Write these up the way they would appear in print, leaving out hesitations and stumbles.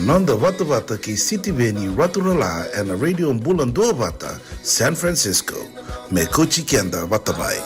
Nonda Wata Wata ki City Veni Raturala and Radio Mbulando Wata, San Francisco. Me Kochi Kenda Watabai.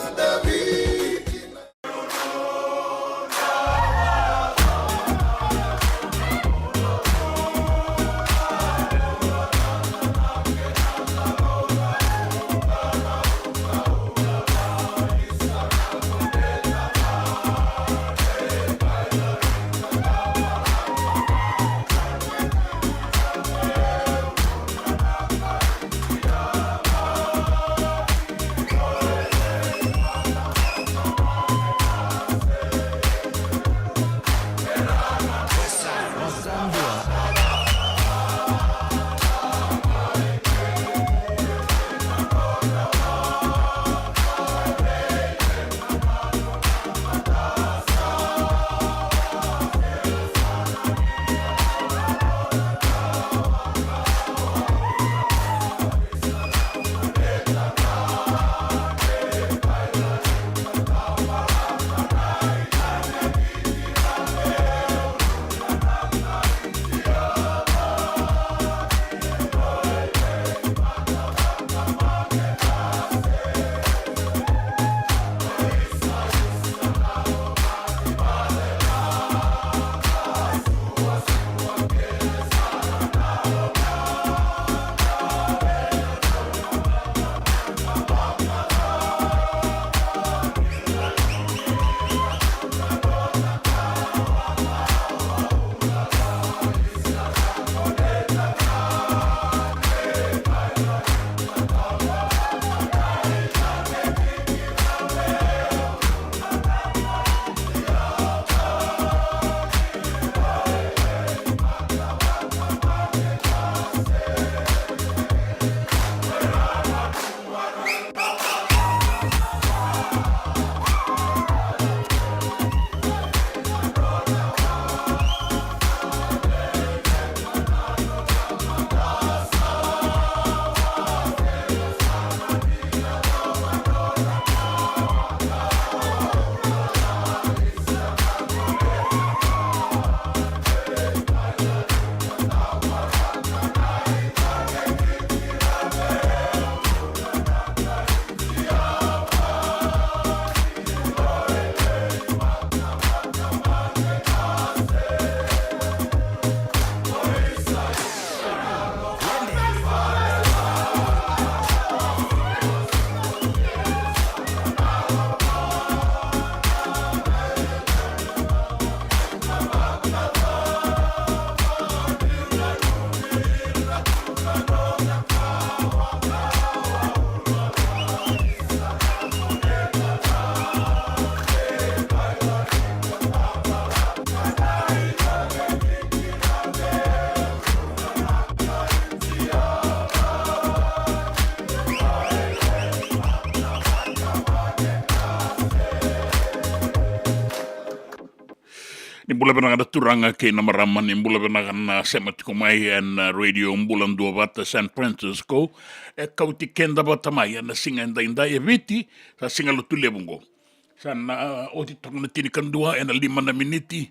Mbula bena ngada turanga ke na marama ni mbula bena ngana sematiko mai en radio Mbulando Wata San Francisco e kauti kenda bata mai na singa inda e viti sa singa lo tulebungo sana oti tongna tini kandua en 5 miniti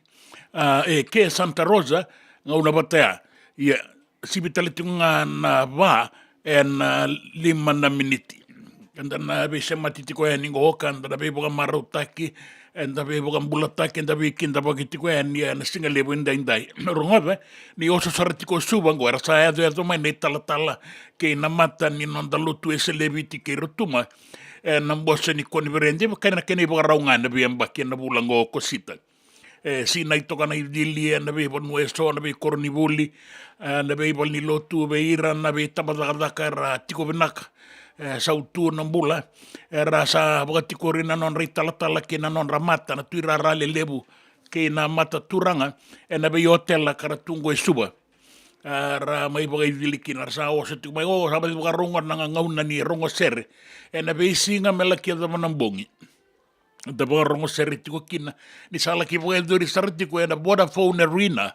e ke Santa Rosa ngauna bata ya sibitaliti ngana va en 5 miniti kanda na be sematiti ko en ngo kanda na be boga marutaki en da be boga bulataki en da be kinda bagiti ko en ya na singa lebo indai ronga ni oso sarati ko subango era sa ya mai ne tala ke na mata ni non da lutu ese leviti ke rutuma na mbosa ni konverende kana kene boga raunga na be mbaki na bulango kosita sina itoka na idili na be bon westo na be kornivoli na be bol ni lotu be ira na be tabadaka tiko benaka sautu na mbula era sa bogati korina non ritala ke na non ramata na tuira rale lebu ke na mata turanga na be hotel la karatungo e suba ra mai boga idili na sa o se tu mai o sabe boga rongo na ngauna ni rongo ser na be singa mela ke da manambongi da boga rongo ser tiko kina ni sala ki boga dori sartiko na Vodafone Arena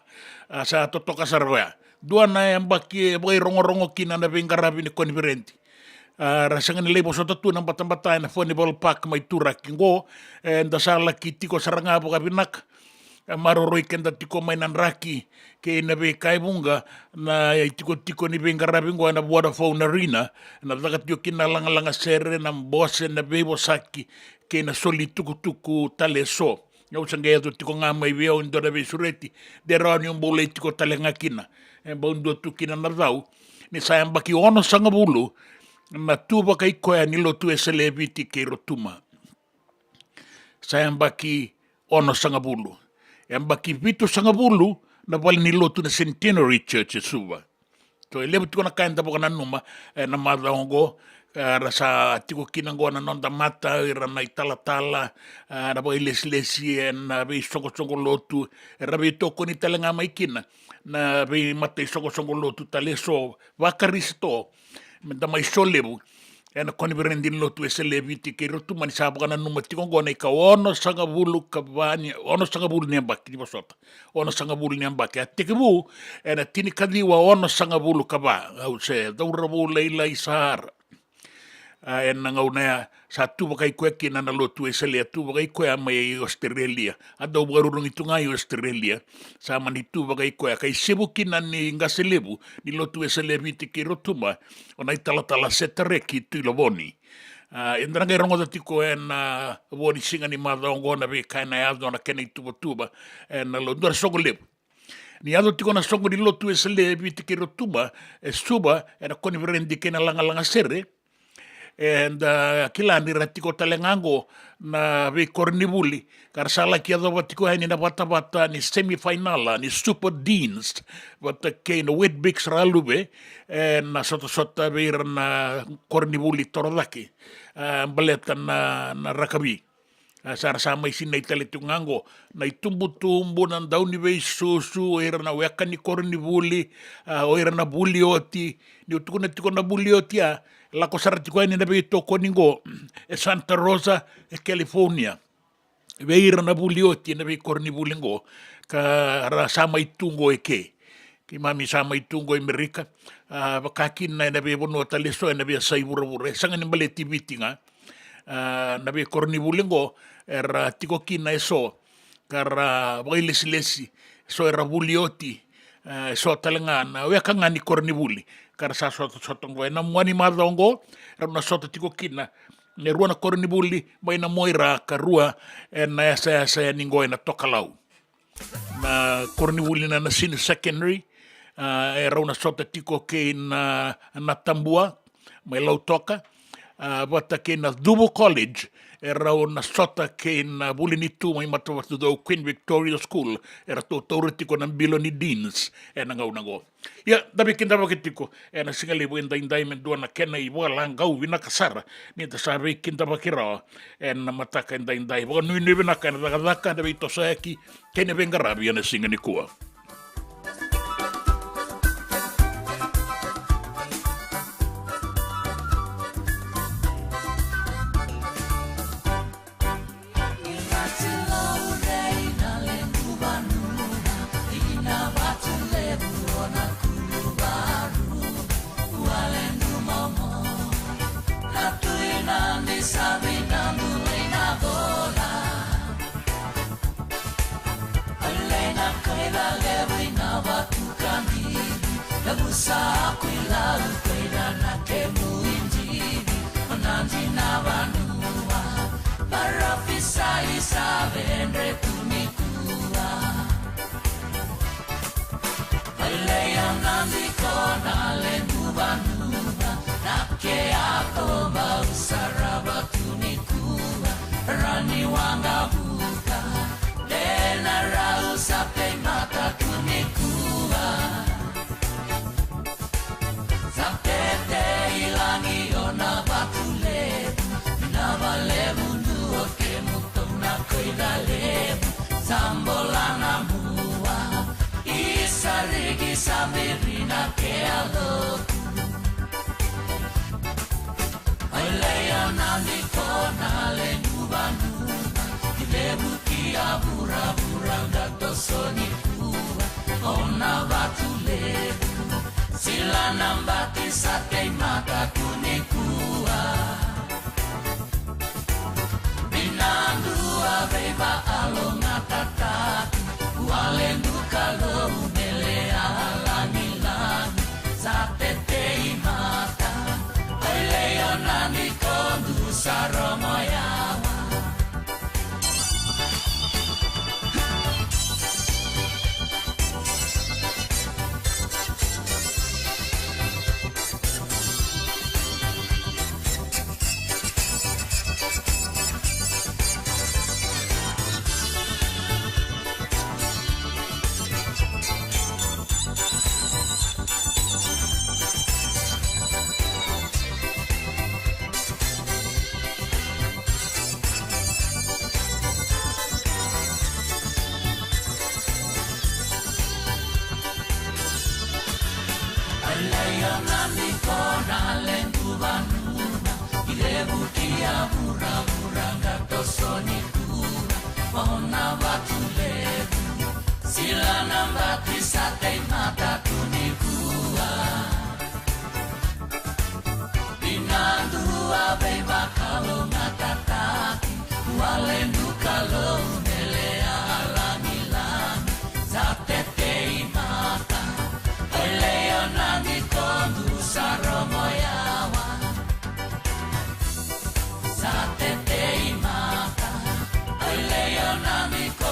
sa totoka sarwa dua na mbaki boga rongo kina na be ngarabi ni konferenti rasanga ni lebo sota tu nang batang-batang na volleyball park may turak kingo and da sala ki tiko saranga boga binak maroroi kenda tiko mainan raki ke na ve kaibunga na tiko ni venga rabingo na Vodafone Arena na daga tio kina langa sere na mbose na bebo saki ke na soli tuku tale so ya usanga ya tiko nga mai veo ndora ve sureti de rani mbole tiko tale ngakina e bondo tukina na dau ni sayamba ki ono sanga bulu na tuba kai koya ni lotu eseleviti ke rotuma sayamba ki ono sanga bulu Yamba ki vitu sanga bulu na wale ni lotu na Centenary Church e suwa. So elebu tiko na kain tapo kana numa na mada hongo rasa tiko kinango na nonda mata ira na itala na po ilesi na be songo lotu rabe toko ni talenga maikina na be mata songo lotu tale so wakaristo menta mai solebu na koni berendin lotu eseleviti ke rotu mani sabana numa tiko ngona ka ono sanga bulu kabani ono sanga bulu ni ambaki di basota ono sanga bulu ni ambaki atekebu na tini kadiwa ono sanga bulu kaba au se daura bulu leila isar na ngauna sa tu bakai koe kina na lotu eselia tu bakai koe mai Australia ada ubarurung itu ngai Australia sa mani tu bakai koe kai sebu kina ni ngaselebu ni lotu eseleviti ke rotuma ona itala setareki tu lovoni indra ngai rongo tiko na voni singa ni madongo na be kaina ya na kena tuba na londor sogolebu ni ado tiko na songo ni lotu eseleviti ke rotuma suba na koni verendi kena langa sere and kila ni ratiko talengango na ve kornibuli karsala kia do batiko hani na bata ni semifinala ni super deans but ke no wet bix ralube na sota ver na kornibuli torodaki baleta na rakabi sar sama isin na italitungango na itumbu nan dauni ve susu era na weka ni kornibuli o era na bulioti ni utukuna tiko na bulioti la cosa ratiko ni nabe toko ningo Santa Rosa California veira na bulioti nabe kornibulingo ka ra sama itungo eke ki mami sama itungo Amerika bakakin na nabe bono taleso nabe sai bura sanga ni baleti bitinga nabe kornibulingo era tiko kina eso kara lesi so era bulioti so talangana we kanga ni kornibuli kara sa soto ngoe na mwani madongo na soto tiko kina ne ruana kornibuli mai na moira karua na esa ni ngoe na tokalau na kornibuli na senior secondary era una soto tiko ke na tambua mai lau toka bata ke na Dubo College era una sota ke na bulinitu mai matawatu do Queen Victoria School era to tiko na biloni deans na ngau ya dabi kinda bakitiko na singali buenda indai mendua na kena i bola ngau vina kasara ni ta sabe kinda bakira na mataka indai bo nui vina kana daka dabi to saiki kene venga rabia na singani kuwa nami kona lengu vanuna ilevukia pura gatosoni kura ona vatulevu sila namba tisate mata tunikua Binandua beba kalau ngatataki walendu kalau melea langi-langi zatetei mata Oleo nami kondu saromoyawa Zatetei mata Oleo nami kondu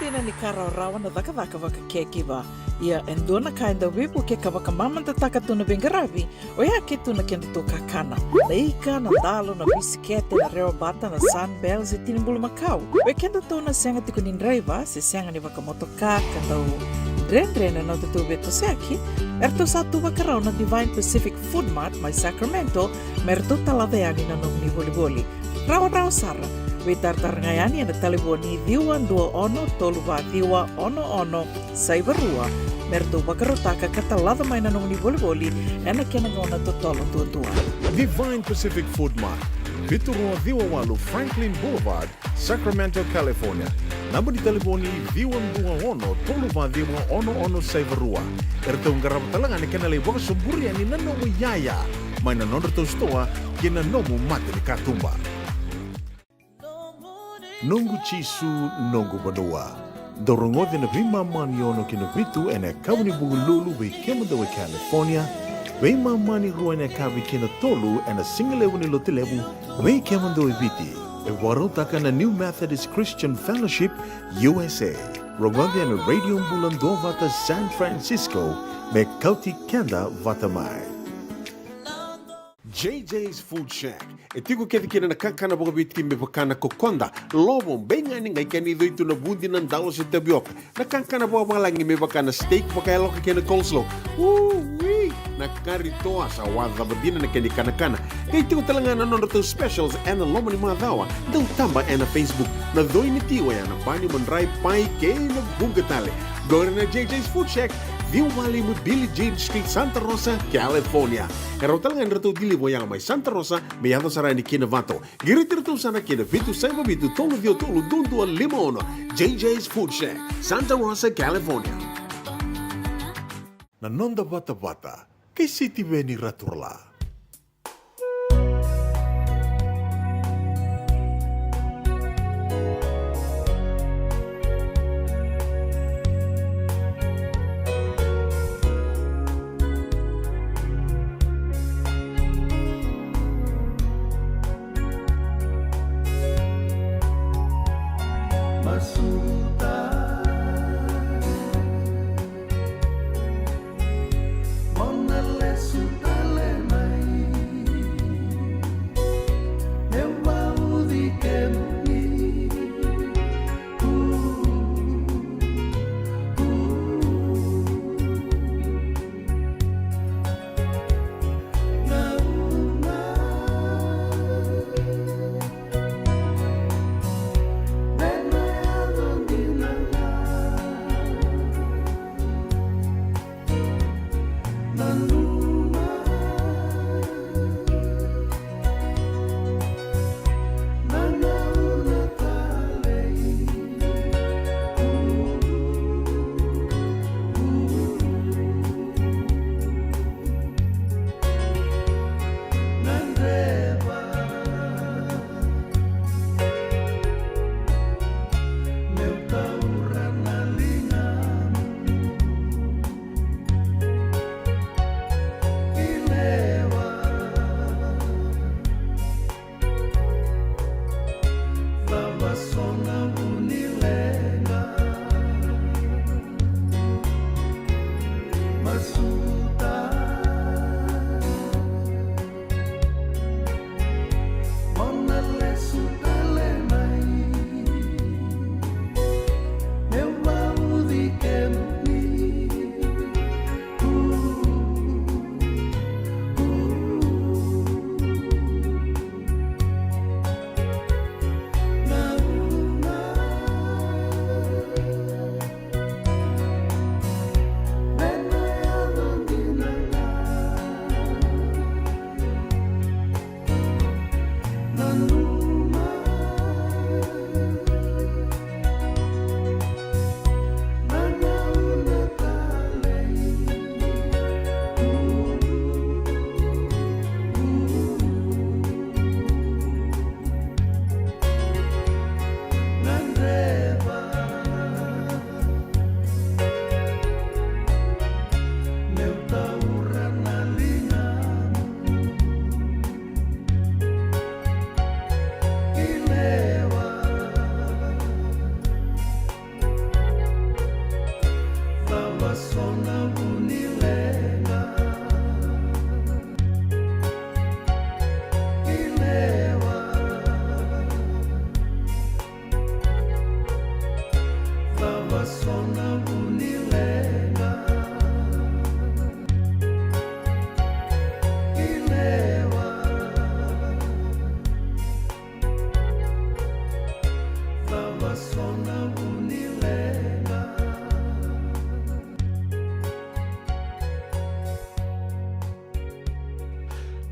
dina ni karaurawa na dhaka keki ia endona kaenda wipu ke kawaka mamanta taka tuna bengaravi o ia ke tuna kenda to kakana na ika na dalo na bisikete na reo bata na sunbells e tinimbulu makau we kenda to na senga tiko ni driver se senga ni waka motoka kandau Drendre na tutu beto seki erto satu wakarau na Divine Pacific Food Mart mai Sacramento merto talaveani na nomni boli rawa sara we tartarngayani na taliboni diwa dua ono toluva diwa ono saivarua merto wakarotaka katalada mai na nomni boli ena kena ngona totolo tua Divine Pacific Food Mart, Vitorua Viwawalu Franklin Boulevard, Sacramento, California. Namba di telefoni Viwan21 Toluva Viwa ono Saivarua. Erto ngarap talangan ni kena lewak suburi ani nanomu yaya. Maina nondor to stoa kena nomu mate ni katumba. Nungu chisu nungu badua. Dorongote na vima maniono kina vitu ene kawani bugululu be kemadawe California. Wei mamani ruane kavi kina tolu ena singalewu ni lotilewu wei kemando eviti. E warotaka na New Methodist Christian Fellowship USA. Rongode na Radio Mbulando vata San Francisco me kauti kenda vata mai. JJ's Food Shack. E tiku kete kina na kakana boka biti me pakana kokonda. Lobo benga ni ngai kani doitu na bundi na ndalo se tabioka. Na kakana boka malangi me pakana steak pakaya loka kena coleslaw. Wee! Na kari toa sa wadha badina na kani kana. Kaya tiku talangana nondo to specials and lomo ni madhawa. Dau tamba na Facebook. Na doi ni tiwa ya na bani mandrai pai kaya na bungatale. Gore na JJ's Food Shack. View Valley mo Billie Jean Street, Santa Rosa, California. Karo talagang rato dili mo yang may Santa Rosa, may yato sarani kinavato. Giritirto sana kinavitu sa mabitu tolo vio tolo dundu al limono. JJ's Food Shack, Santa Rosa, California. Nanonda bata kay City Veni Raturla.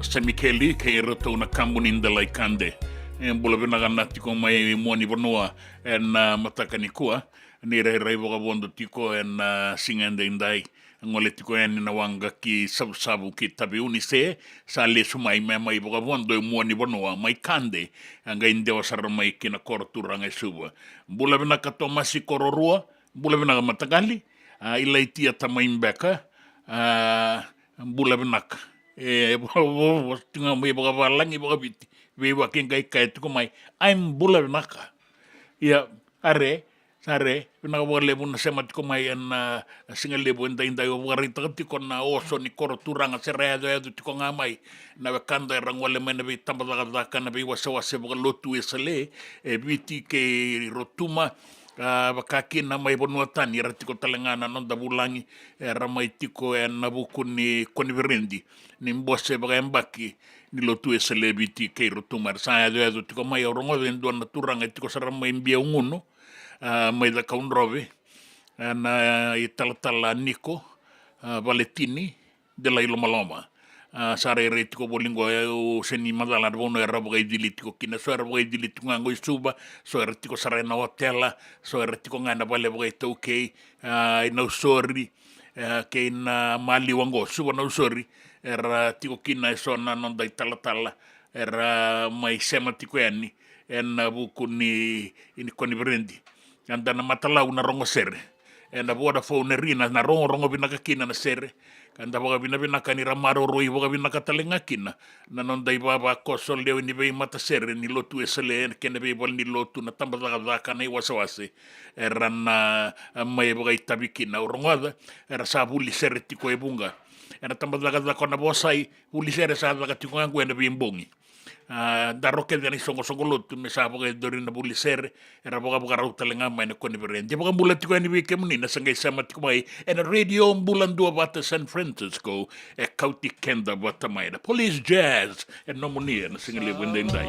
Semikeli kei roto na kamuninda lai kande. Bula vinaga na tiko mai moni vanua mataka ni kua. Ni rei boga bondo tiko singende indai. Ngole tiko na wanga ki sabu ki tabi unise sa le sumai mai boga bondo moni vanua mai kande. Anga indewa sara mai kina koroturanga suwa. Bula vinaga tomasi kororua. Bula vinaga matakali. Ilai tia tamaimbeka. Bula vinaga. Tinga mai boga valangi boga biti we waking kai tuko mai I'm bula naka ya are na wale bun sema tuko mai singa lebu inda yo warita tiko na oso ni koro turanga seraya do tiko ngamai na kanda rangwale mena bi tambada kana bi wasa boga lotu esale biti ke rotuma bakaki na mai bonua tani ratiko talengana nonda bulangi ramai tiko nabuku ni koniverendi ni mbose baga embaki ni lotu celebrity kei rotumar sa do tiko mai orongo vendo na turanga tiko sara mai mbia unguno mai da kaunrove na italtala Nico Valetini de la Ilomaloma sare retiko bolingo o seni madala bono era boga idilitiko kina so era boga idilitiko ngango isuba so era tiko sare na hotela so era tiko ngana bale boga itokei ina usori kei na mali wango suba na usori era tiko kina so na nonda italatala era mai sema tiko yani buku ni koni brendi anda na matala una rongo sere na boda phone rina na rongo binaka kina na sere kanda boga bina kani ramaro roi boga bina katalenga kina na nonda ibaba koso leo ni bei mata sere ni lotu esele kene bei bol ni lotu na tamba daga kana wasawase era na mai boga itabikina rongoda era sabuli sere tiko ebunga era tamba daga kona bosai uli sere sa daga tiko ngangu ene bimbongi da roke de ni songo lotu me sa boga dorina buli sere era boga rauta lenga mai ne koni berende boga bula tiko ni wike muni na sanga sama tiko mai en radio mbulando bata San Francisco kauti kenda bata mai da police jazz en nomonia na singa le wende ndai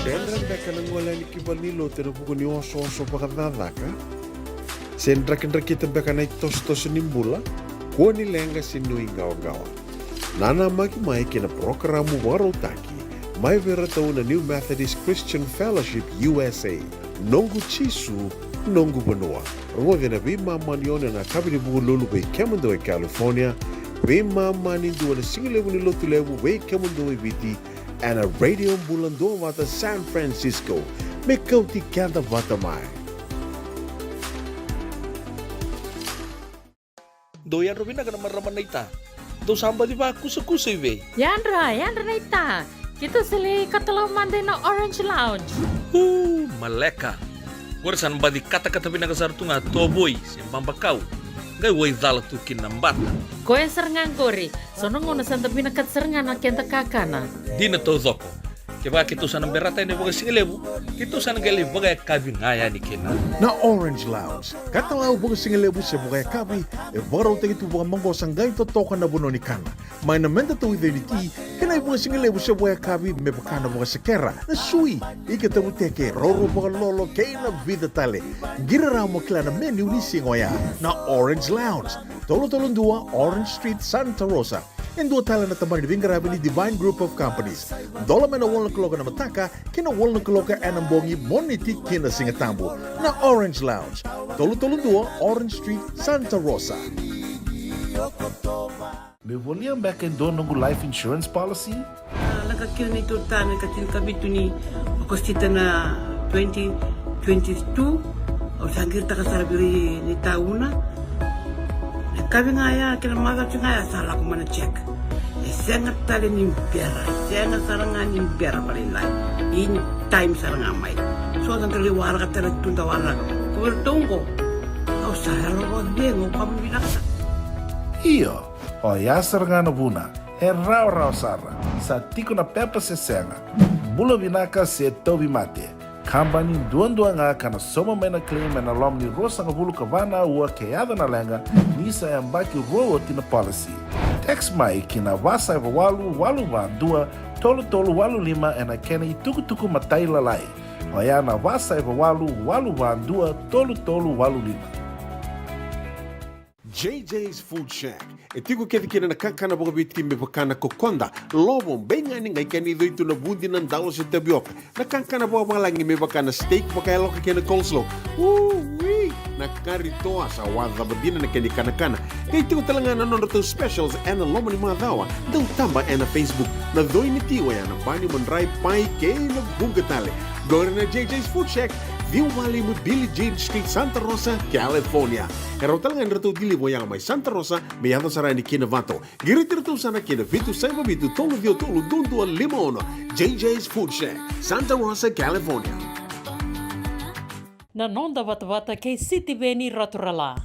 Sendra beka nangolani kibalilo tena buku ni oso pakadadaka. Sendra kita beka na tos nimbula. Kuo ni lenga sinui gawa. Nana maki mai kina programu warotaki. Mai vera tau na New Methodist Christian Fellowship USA. Nongu chisu, nongu banua. Rongo na bima manione na kabini buku lulu bei kemundo e California. Bima mani dua na singilewu ni lotu lewu bei kemundo e viti. And a radio bulando wata San Francisco. Me kauti kanda wata mai. Doyan Robina ka naman raman na ita. Do samba di ba kusa iwe? Yandra na ita. Kita sili katalaw Monday na Orange Lounge. Maleka. Warasan ba di kata-kata pinakasartunga toboy siyang pambakaw. Gay way dala tu kinambata. Koe serangan kori. Sonong na santa pinakat serangan na kenta kakana. Di na to zoko. Kaya kita sana berata ini bagai singilebu. Kita sana gali bagai kabin ngaya ni kena. Na Orange Lounge, katalaw buka singalebu sa buka kabi, e baraw tayo ito buka manggo sanggay totokan na buno ni kana. May namenda to identity, kena buka singalebu sa buka kabi, may baka na buka sekera, na sui, ikatabu teke, roro buka lolo, kaya na vida tale. Giraraw mo kila na menu ni singoya, na Orange Lounge. Tolo-tolong dua, Orange Street, Santa Rosa. En dua tala na taman ni Vingarabi ni Divine Group of Companies. Dola na wala kaloka na mataka, kina wala kaloka anambongi moniti kina singatambo na Orange Lounge. Tolo-tolo dua, Orange Street, Santa Rosa. Me volia back in donongu life insurance policy? Nakakira na ito tayo katil kabitu ni akostita na 2022 o sangir takasarabiri ni tauna. Kami ngaya kina maga ngaya salah ko mana check. Sengat tali ni biara, sengat sarangan ni biara paling lain. Ini time sarangan mai. So dan tali warga tali tunda warga. Kau tunggu. Kau saya lo dengo kamu binasa. Iyo, o yasar nga na buna, e rau sara, sa tiko na pepa se senga. Bula binaka se tobi mate. Kambani duan nga kana soma mena claim na lom ni rosa nga bulu kavana ua keada na lenga nisa e ambaki roa tina policy. Text mai kina wasa eva walu wa dua tolu walu lima e na kena i tuku matai lalai. Oya na wasa eva walu wa dua tolu walu lima. JJ's Food Shack. E tiku kena na kakana boka biti me pakana kokonda. Lobo benga ni ngai kani itu na bundi nan dalo sa tapioca. Na kakana boka langi me pakana steak pakaya loka kena coleslaw. Woo-wee! Na karitoa sa wadha badina na kani kana. Kaya tiku talanga na nono specials and na lomo ni mga dawa. Daw tamba na Facebook. Na doi ni tiwa ya na bani manray pai kaya na bungatale. Gora na JJ's Food Shack. Viu Valley mo Billie Jean Street, Santa Rosa, California. Kaya talagang rito dili mo yang may Santa Rosa, may yato saray ni Kinavato. Giritirito sana Kinavitu, Saiba Vitu, Tolo Dio Tolo, Dundua Limono, JJ's Food Shack, Santa Rosa, California. Na nonda wata kay City Beni Rotorala.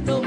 No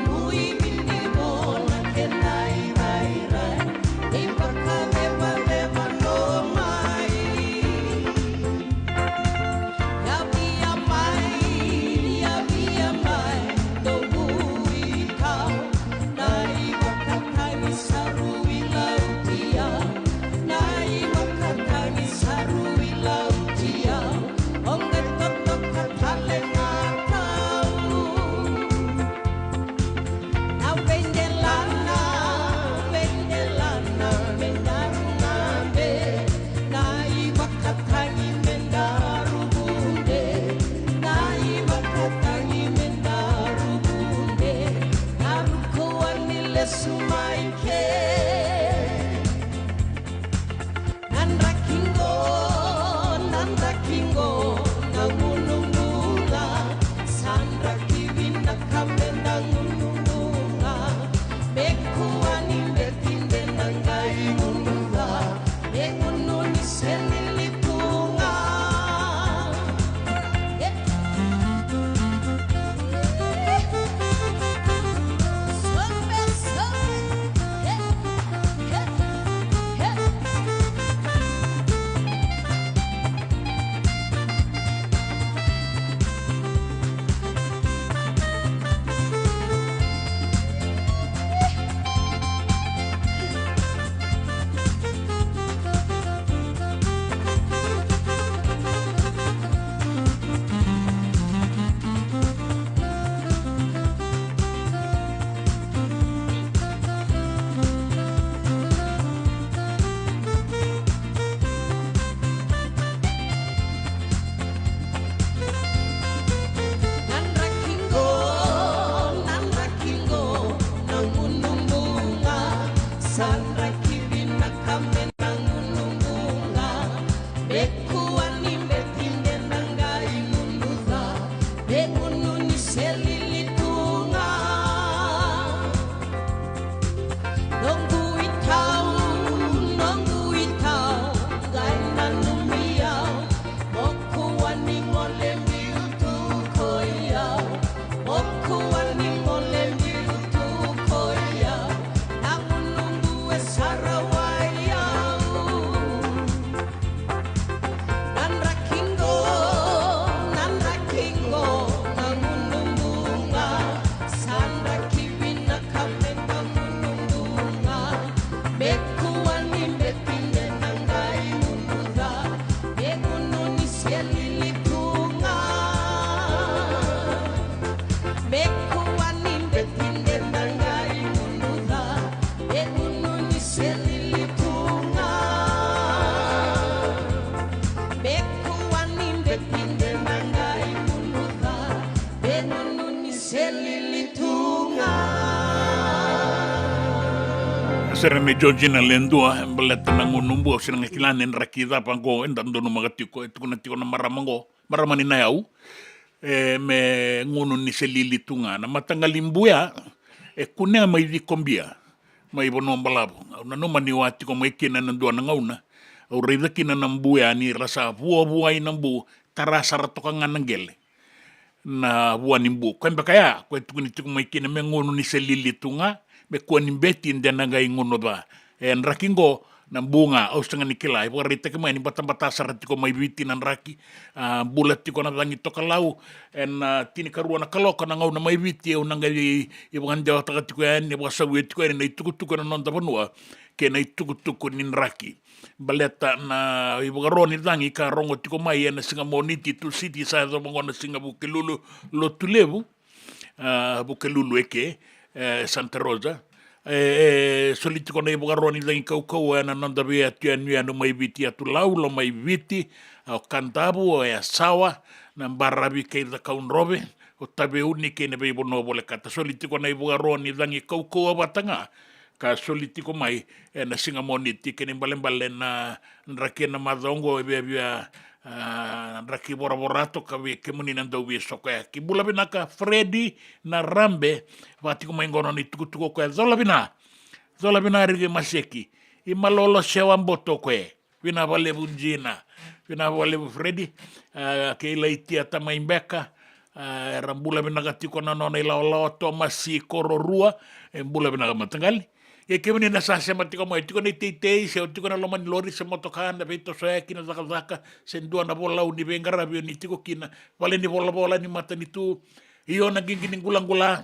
Serene Georgina Lendua, baleta na ngunumbu o sinang kilanin rakida pangko endando no mga tiko ito kuna tiko na maramani na yau me ngunu ni selili tunga na matangalimbuya kune mai di kombia mai bono balabo na no mani wati ko mai kina nandua na ngauna o rida kina nambuya ni rasa buah nambu tarasa ratoka nganangele na buah nimbu kemba kaya ko ito kuna tiko mai kina me ngunu ni selili tunga me kuani beti ndenanga ingono ba en rakingo na bunga au setengah nikila ipo rite ke mai ni bata sarati ko mai biti nan raki bulat tiko na tangi to kalau en tini karuana kalau kana ngau na mai biti au nanga ipo nganja taka tiko en ipo sawi tiko en nei tuku na nonta panua ke nei tuku nin raki baleta na ipo garoni tangi ka rongo tiko mai en singa moniti tu city sa do ngona singa bukelulu lo tulevu bukelulu eke Santa Rosa soliti ko na ibo garoni lang kau na nanda bea tia no mai viti atu laulo mai viti o kantabu o sawa na barabi kei da kaun robe o tabe uni kei na beibo no bole kata soliti ko na ibo garoni lang kau batanga ka soliti ko mai na singa moniti keni balembale na rake na madongo bea raki bora-borato kawe kemuni nanda uwe soka ki bula binaka Freddy na Rambe wati ko maingono ni tuku ko zola bina rige maseki I malolo sewa mboto kwe vina vale bunjina vina vale Freddy ke ilaiti ata maimbeka rambula bina tiko na nona ila to masi kororua bula bina matangali e ke meni na sa se matiko mai tiko ni tei se tiko na lomani lori se motokana veito sa kina zaka se ndua na bola uni bengara bio ni tiko kina vale ni bola ni mata ni tu io na gingi ni gula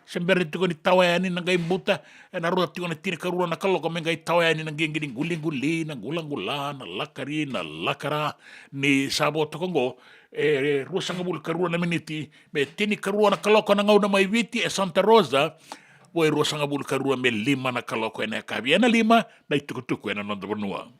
sembere tiko ni tawayani na gai buta na rua tiko na tini karua na kalo kame gai tawayani na gingi ni guli na gula na lakara ni sabo tokongo rua sanga bulu karua na miniti me tini karua na kalo na ngau na mai viti Santa Rosa Woi rua sanga bulu karua me 5 na kaloko ena kabi ena 5 na itukutuku ena nonda banua.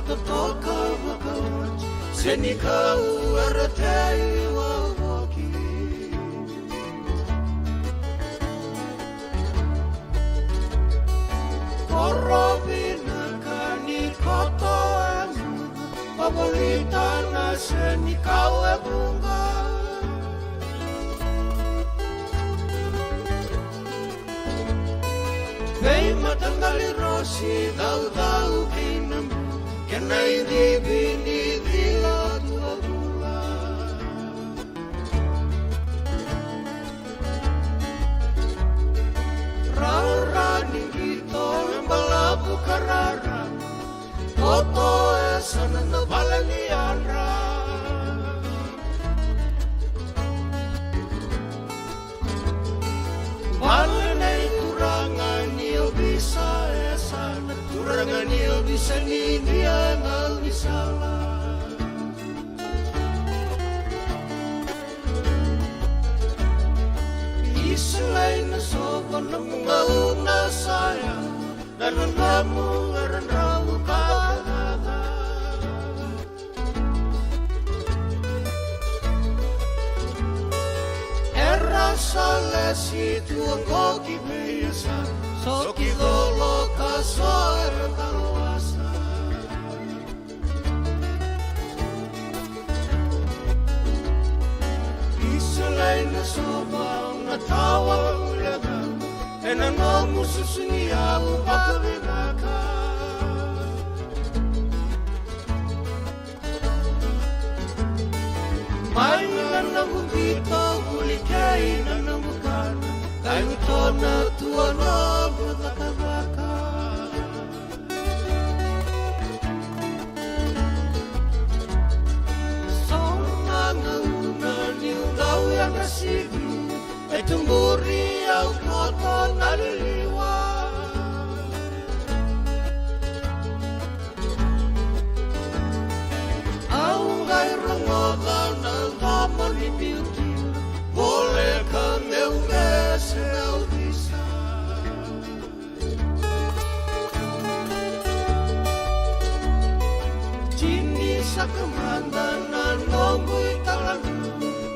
toka wakawach Seni kau aratei wawaki Korobina kani koto emu Pabolita na seni kau e bunga Vei matangali rosi dau kinambu Kenai dibini dila tua bunga Rara ningito embalabu karara Toto esana na valeniara Valenei turangan il bisa esana Turangan il bisa nidia ngal bisala Isulay na soba na mga una saya Nananamu ngaranramu kagada Era salesi tuang koki beyasa Soki dolo kaso era talwasa Isulay na soba na tawa ulaga Enanomu susunia upakawinaka Mai nanangu dito ulikay nanamukana Kayu tona tua nomu takabaka Somanga una ni undau yang nasibi Etumburi au koto naliliwa Au ngai rongoga na ngamo ni beauty Boleh ka meu mese meu visa Jini sa kamanda na nongu italangu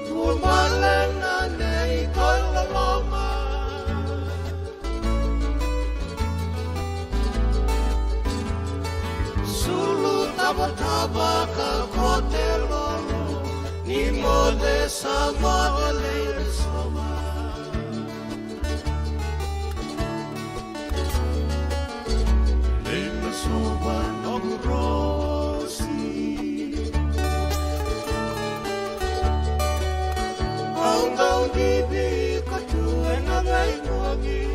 Tuambalen na nei koi laloma Sulu taba-taba ka kote lolo Ni mode sa mode leire soma Leire soma nogu rosi Au dibi katu enagai muagi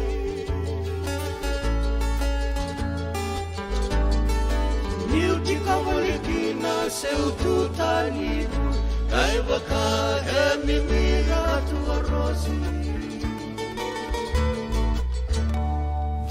Miuti kawalikina seu tutanibu Kai baka emimira tua rosi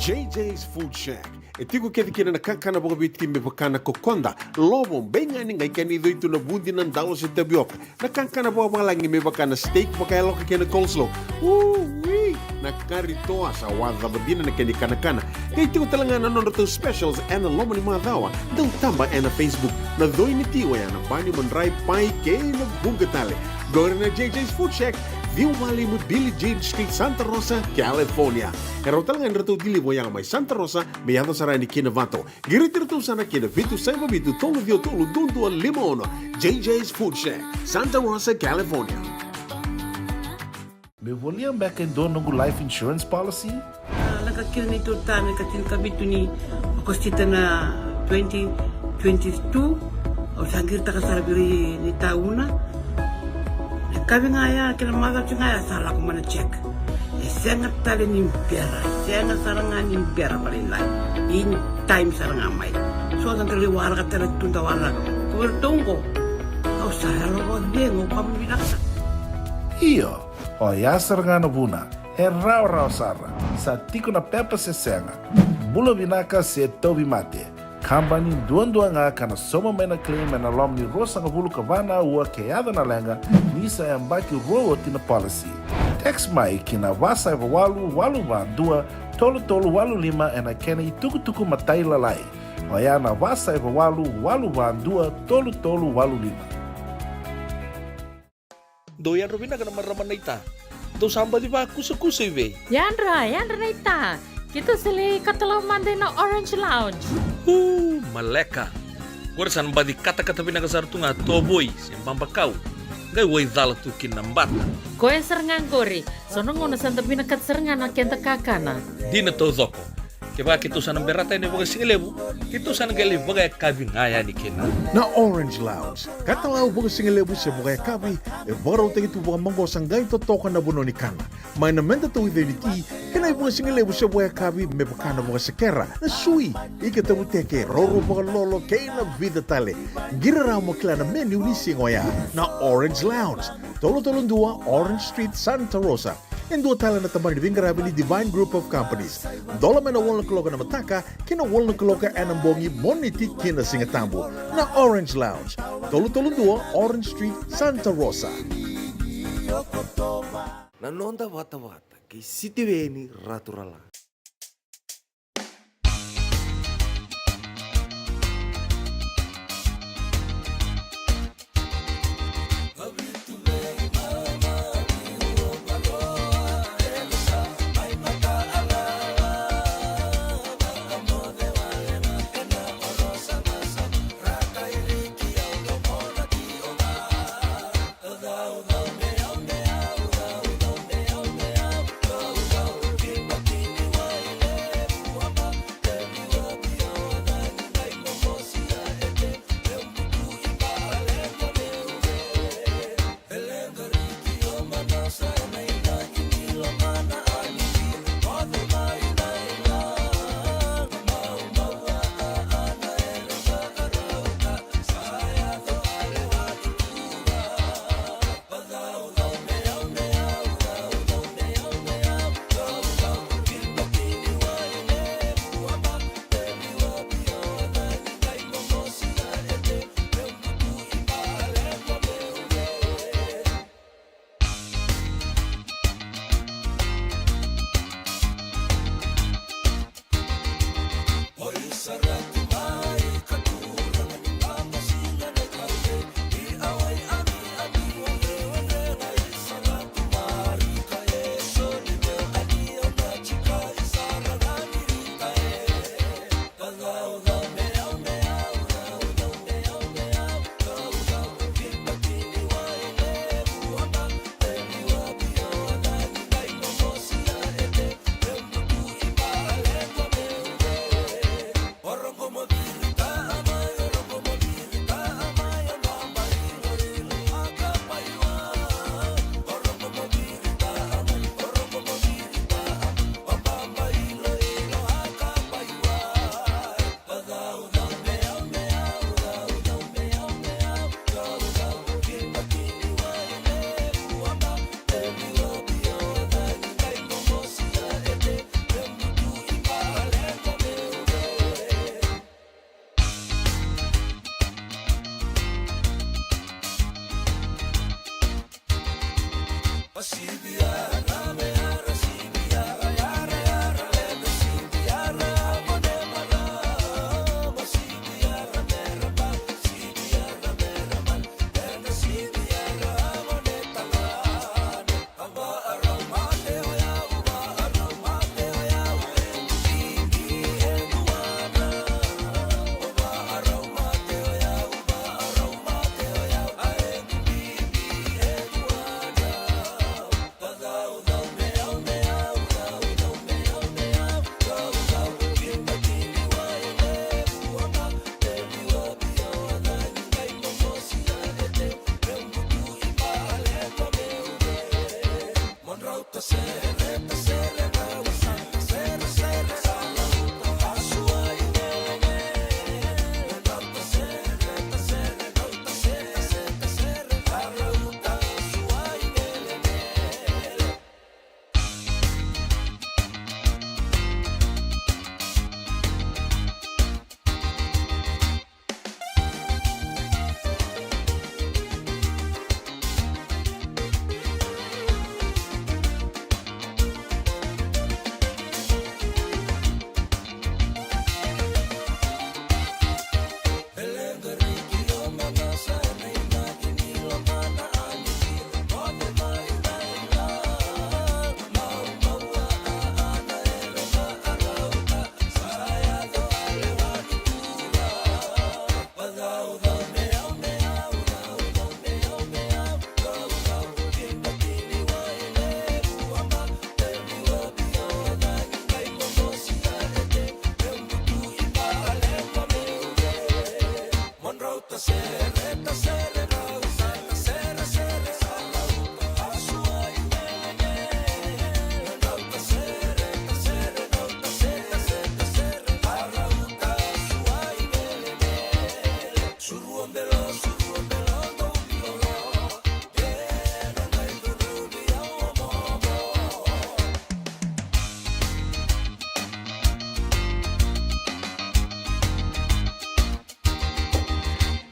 JJ's Food Shack. E tiku kena na kakana boka bitki me bakana kokonda. Lobon benga ni ngai kani doitu na bundi na ndalo se tapioca. Na kakana boka malangi me bakana steak baka eloka kena coleslaw. Wee! Na karitoa sa wadha badina na kani kana. Kay tiku talangana no to specials and lomo ni madawa. Dau tamba na Facebook. Na doi ni tiwa ya na bani mandrai pai ke na bungatale. Gore na JJ's Food Shack. Viu Valley mo Billy Jean Street, Santa Rosa, California. Ero talangan rito dilibo yang may Santa Rosa, mayado sa rani kinavato. Giritir to sana kinavitu sa mabitu tolo vio tolo dundu al limono. JJ's Food Shack, Santa Rosa, California. Me voliam back in dono life insurance policy? Nakakira ni tutana katil kabitu ni akostita na 2022 o sangir takasarabiri ni tauna. Kami ngaya kila maga ngaya salah ko mana check. Sengat tali ni pera, sengat sarangan ni pera paling lain. In time sarangan mai. So ang kaliwara ka tala tunda wala. Kuwertongko. Kau sahalo ko dengo kami binaksa. Iyo, o yasar nga buna, e rau sara, sa tiko na pepa se senga, bulo binaka se tobi mate, kambani duan nga kana soma mena claim na lom ni rosa nga bulu kavana ua keada na lenga, nisa e ambaki roa tina policy. Text mai kina wasa walu walu wa dua, tolu walu lima e na kena i tuku matai lalai. Oia na wasa e walu wandua tolu walu lima. Doyan Robina ka naman raman na ita. Daw samba di ba kusa-kusa iwe? Yandra na ita. Kita sila katalaw mande na Orange Lounge. Maleka. Warasan ba di kata-kata pinakasar tu nga toboy siyang pambakaw. Ngay way dala tu kinambata. Koe serengan kori. Sono ngona santa pinakat serengan na kenta kakana. Di na to zoko. Kaya kita sana berata ini bagai singelebu. Kita sana gali bagai kabi ngaya ni kena. Na Orange Lounge, katalaw baga singalebu siya baga kabi, e baraw tayo ito baga manggo sanggay totokan na buno ni kana. May namenta to iveniti, kanay baga singalebu siya baga kabi, may baka na baga sakera, na sui, ikatabu teke, roro baga lolo, kay na vida tale. Giraraw mo kila na menu ni singoya, na Orange Lounge, tolo-tolong dua, Orange Street, Santa Rosa. En dua tala na tamang nibingarabi ni Divine Group of Companies. Dola may na walang kaloka na mataka, kina walang kaloka anambongi moniti kina singatambo na Orange Lounge. Tolo-tolong dua, Orange Street, Santa Rosa. Nanonda wata-wata kay sitiweni raturala.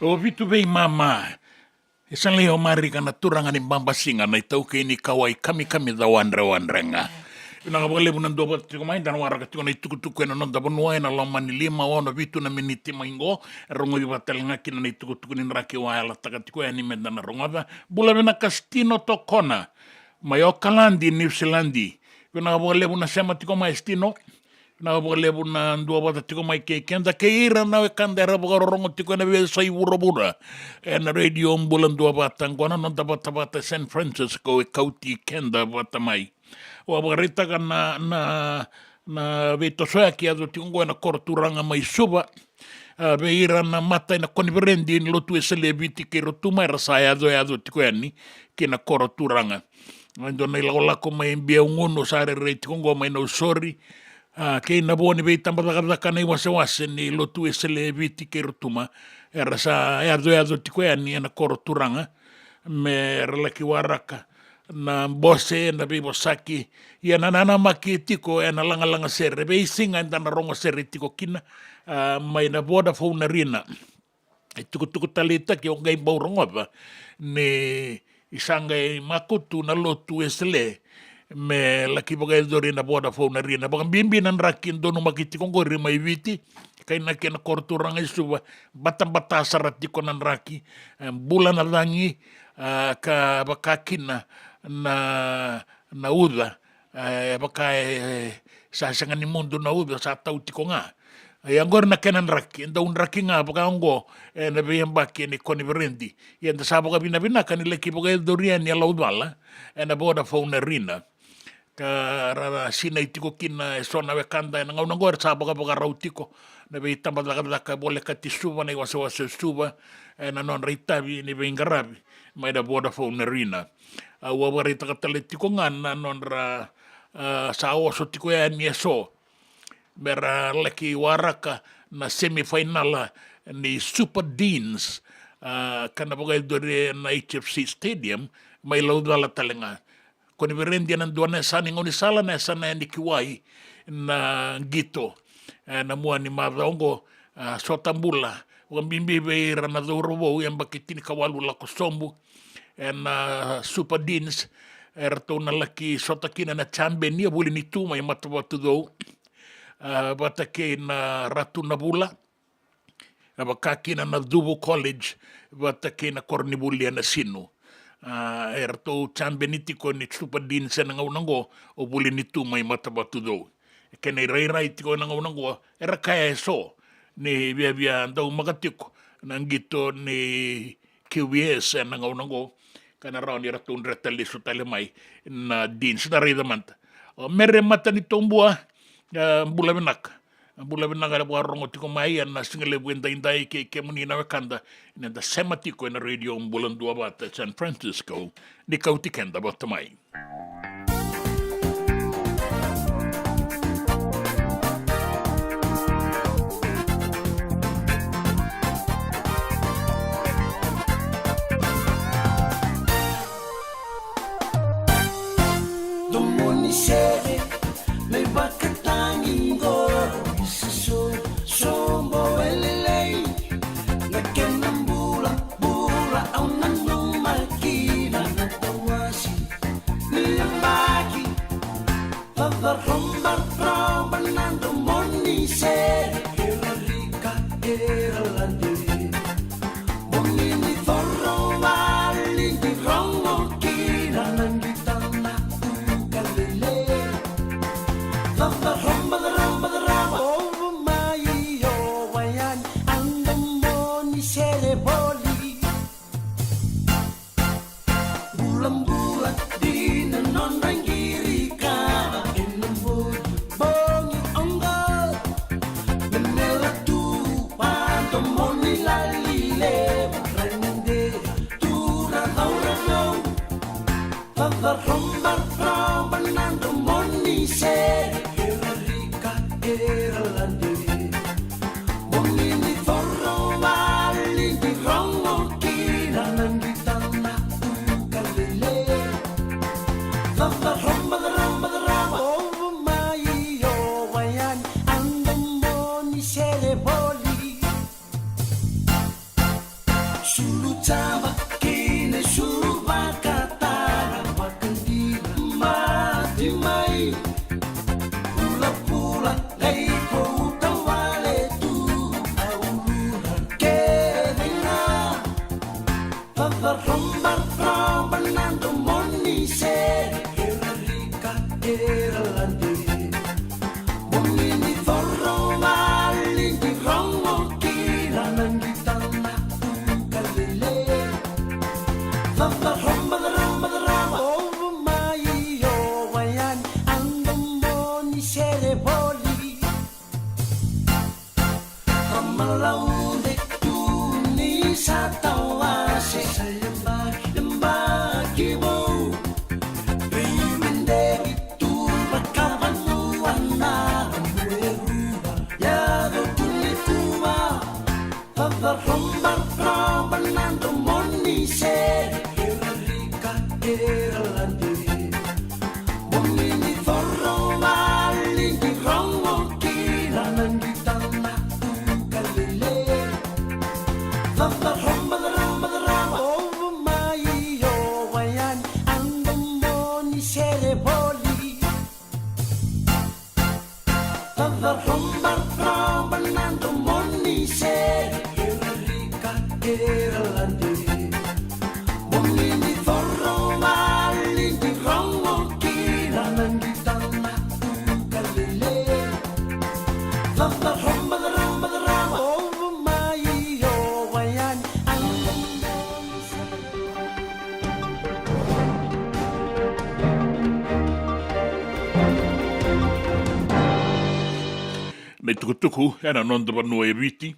O vitu vei mama. E san leo marika na turanga ni bambasinga na itau ke ni kawai kami da wandra. Ina ka pagalebu ng dobat tiko mai dan waraka tiko na itukutuku na nonda bonua na lomani lima wana vitu na miniti maingo rongo di batelanga kina na itukutuku ni nraki waela taka tiko ya ni menda na rongova bula vena kastino tokona mayo kalandi New Zealandi ina ka pagalebu na sema tiko mai stino na pagalebu na dobat tiko mai ke kenda ke ira na kandera rongo tiko na vesa sai burabura na radio mbulan dobat tangona nonda bata San Francisco e kauti kenda bata mai o abarita ka na veto soa ki ado tingo na korturanga mai suba veira na mata na konverendi in lotu e celebiti ke rotuma era sa ado tiko yani ke na korturanga ando na ilagola ko mai mbia ngono sare re tingo mai no sorry ke na boni ve tamba da kana wase ni lotu e celebiti ke rotuma era sa ado tiko yani na korturanga me relaki waraka na bose na bibo saki ia na nana maki tiko e na langa sere be singa na rongo sere tiko kina mai na boda fo na rina e tuku talita ki o ngai baurongoba ne isanga e makutu na lotu esle me laki boga dori na boda fo na rina boga bimbi na rakin dono maki tiko ngori mai viti kai na kena korturanga isuba bata sarat tiko na raki bulan na langi ka bakakina na uda baka sa sangani mundo na uda sa tau tiko nga agora na kenan raki enda un raki nga baka ongo na beyan baki ni konverenti yenda sa baka bina kanile ki baka dorian ya laudala na boda fauna rina ka rara sina itiko kina sona wekanda na ngau ngor sa baka rautiko na be tamba ka bole ka tisuba na wasa suba na non ritabi ni be ngarabi mai da boda fauna rina wawarita ka taletiko nga na non ra sa oso tiko ya ni so bera leki waraka na semifinal ni Super Deans kana bagay dore na HFC Stadium may laudala talenga koni berendi nan duana sani ngoni sala na sana ni kiwai na gito na mua ni mavongo sotambula wambimbi be rana dorobo yang bakitini kawalu la kosombu Super Deans erto na laki sotakina na chambe ni buli ni tuma i matawatu do batake na ratu na bula bakakina na Dubu College batake na Cornibulia na sino erto chambe ni tiko ni Super Deans na ngaunango o buli ni tuma i matawatu do kene rai tiko na ngaunango era kaya so ni bia ndau magatiko nangito ni QBS na ngaunango kana raw ni ratun retali sutale mai na din sa rida manta mere mata ni tombua bula benak ada buar rongo tiko mai na singale buenda indai ke muni na kanda na da sematiko na radio bulan dua bata San Francisco ni kauti kenda bata mai Sere me bakatangi go sombo elelei na kenambula au nanu makina na tawasi ni ambaki tava romba nando moni sere era rica era landiri moni ni forro vali di rongo kina nangitana Tava kine suva katara wakandira mati mai pula pula lei po tawale tu aurura kedena pava romba romba nando moni se era rica era landi moni forro mali di rongo kila nangitana kalele pava romba over my yo wayan andam moni sere boli amalaude tu ni satawa se lembaki mo bimende tu bakavanu ana mueruba ya do tulikuwa pava romba romba nando moni sere era rica era landi moni forro mali di rongo kila nangitana kalele pava romba over my yo wayan andam moni sere boli pava romba romba nando moni sere era rica era landi moni forro mali di rongo kila nangitana kalele pava romba over my yo wayan andam moni sere Nei tukutuku, era nonda wanua e witi.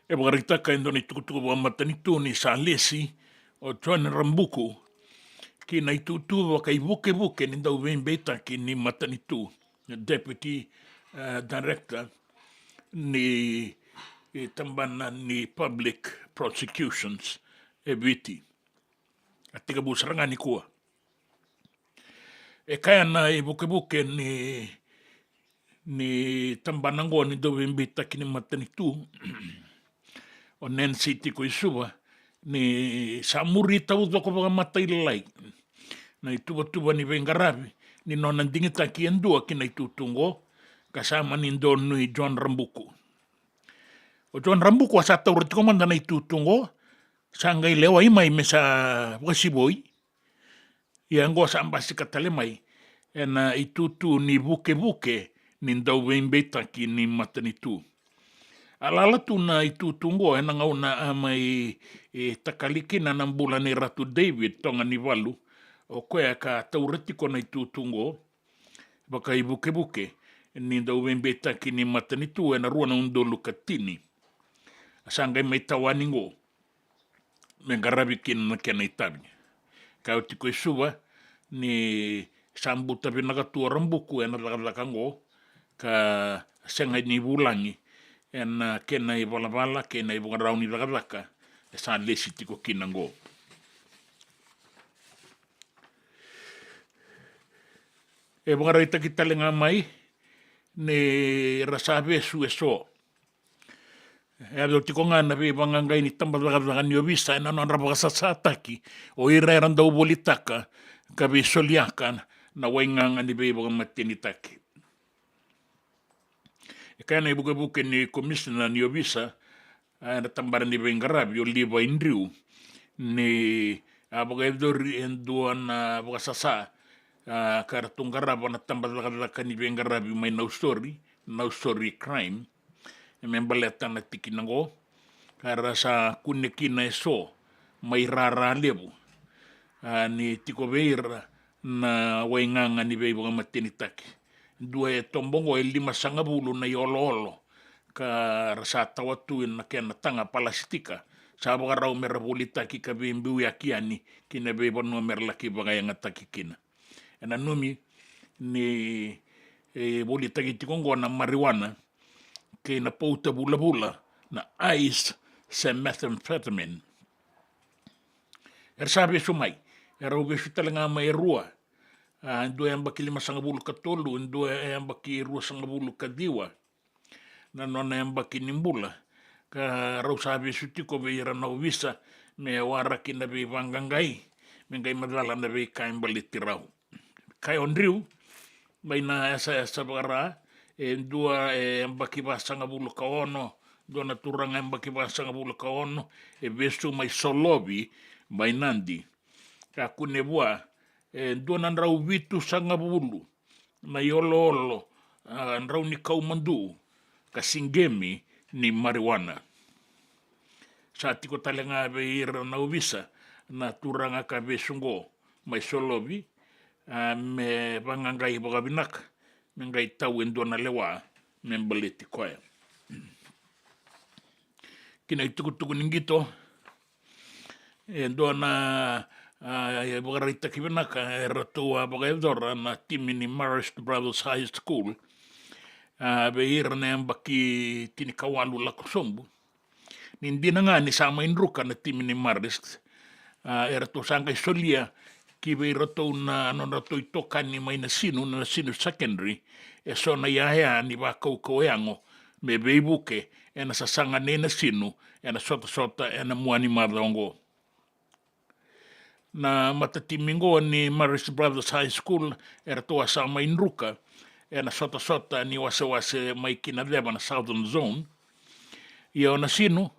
E wakaritaka endo nei tukutuku wa matanitu ni sa lesi o John Rambuku ki nei tutu wa kai vuke vuke ni ndau wembeta ki ni matanitu, Deputy Director ni tambana ni Public Prosecutions e witi. A tika busaranga ni kua. E kaya na e vuke vuke ni tambanango ni do wembeta ki ni matanitu o Nancy tiko isua ni samuri tau toko waka matai lai na tuba ni Vengaravi ni nona dingita ki endua ki na tutungo kasama ni ndo nui John Rambuku o John Rambuku asa tau rati komanda na tutungo sanga i lewa imai me sa wasiboi ia ngo sa ambasi katale mai ena i tutu ni vuke vuke ni ndau wembeta ki ni matanitu. Alala tu na i tutungo e na ngauna amai takaliki na nambula ni Ratu David tonga ni walu o koea ka taurati ko na i tutungo baka i buke buke ni ndau wembeta ki ni matanitu e na rua na undolu katini asanga i mai tawaningo Vengaravi ki na kena i tabi ka o tiko i suwa ni sambu tabi nagatua Rambuku e na lakalango ka senga ni wulangi en kena i wala kena i wangarauni laka e sa lesi tiko kinango. E wangarai taki talenga mai ne rasawe su e so. E alo tiko ngana we wangangai ni tamba laka ni ovisa e nano anrapa kasasataki o ira eranda ubolitaka ka we soliaka na wainganga ni we wangamateni taki. E kaya na ibuke ni commissioner ni ovisa na tambara ni Vengaravi o liwa indriu ni abagaidori endua na abgasasa karatungaraba na tambara ni Vengaravi mai no story crime e membaleta na tikinango kara sa kunekina e so mai rara levu ni tiko veira na wainganga ni vei mateni taki dua e tombongo e 5 na iolo ka rasa tawatu na kena tanga palastika sa bagarau mera bolita ki ka bimbu ya kiani kina be bonu mer laki bagaya ngata kina ena numi ni bolita ki tikongo na marijuana ke na pouta bula na ice se methamphetamine sabe sumai era ube sutalanga mai rua dua yang baki 5 ka tolu dua yang baki 2 ka diwa na nona yang baki nimbula ka rausabe sutiko be ira na visa me waraki na be vangangai me ngai madala na be kain baliti rau kai ondriu mai na esa bara dua mbaki basanga bulu kaono dona turanga mbaki basanga bulu kaono vesu mai solobi mai nandi ka kunebua dona ndrau vitu sanga bulu na yolo ndrau ni kaumandu ka singemi ni marijuana sa tiko talenga be ira na uvisa na turanga ka vesungo mai solobi me vangangai bagabinak me ngai tau endona lewa me mbaleti koe kina itukutuku ningito endona bagareita kibenaka ratua bagaedora na timini Marist Brothers High School be ira na mbaki tini kawalu lakosombu nindina nga ni sama indruka na timini Marist era to sanga solia ki be rato na no rato itokani mai na sinu secondary so na ya ni ba ko yango me beibuke ena sasanga ne na sinu ena sota ena muani madongo na matatimingo ni Marist Brothers High School era to sama indruka ena sota ni wase mai kina deba na Southern Zone ia na sinu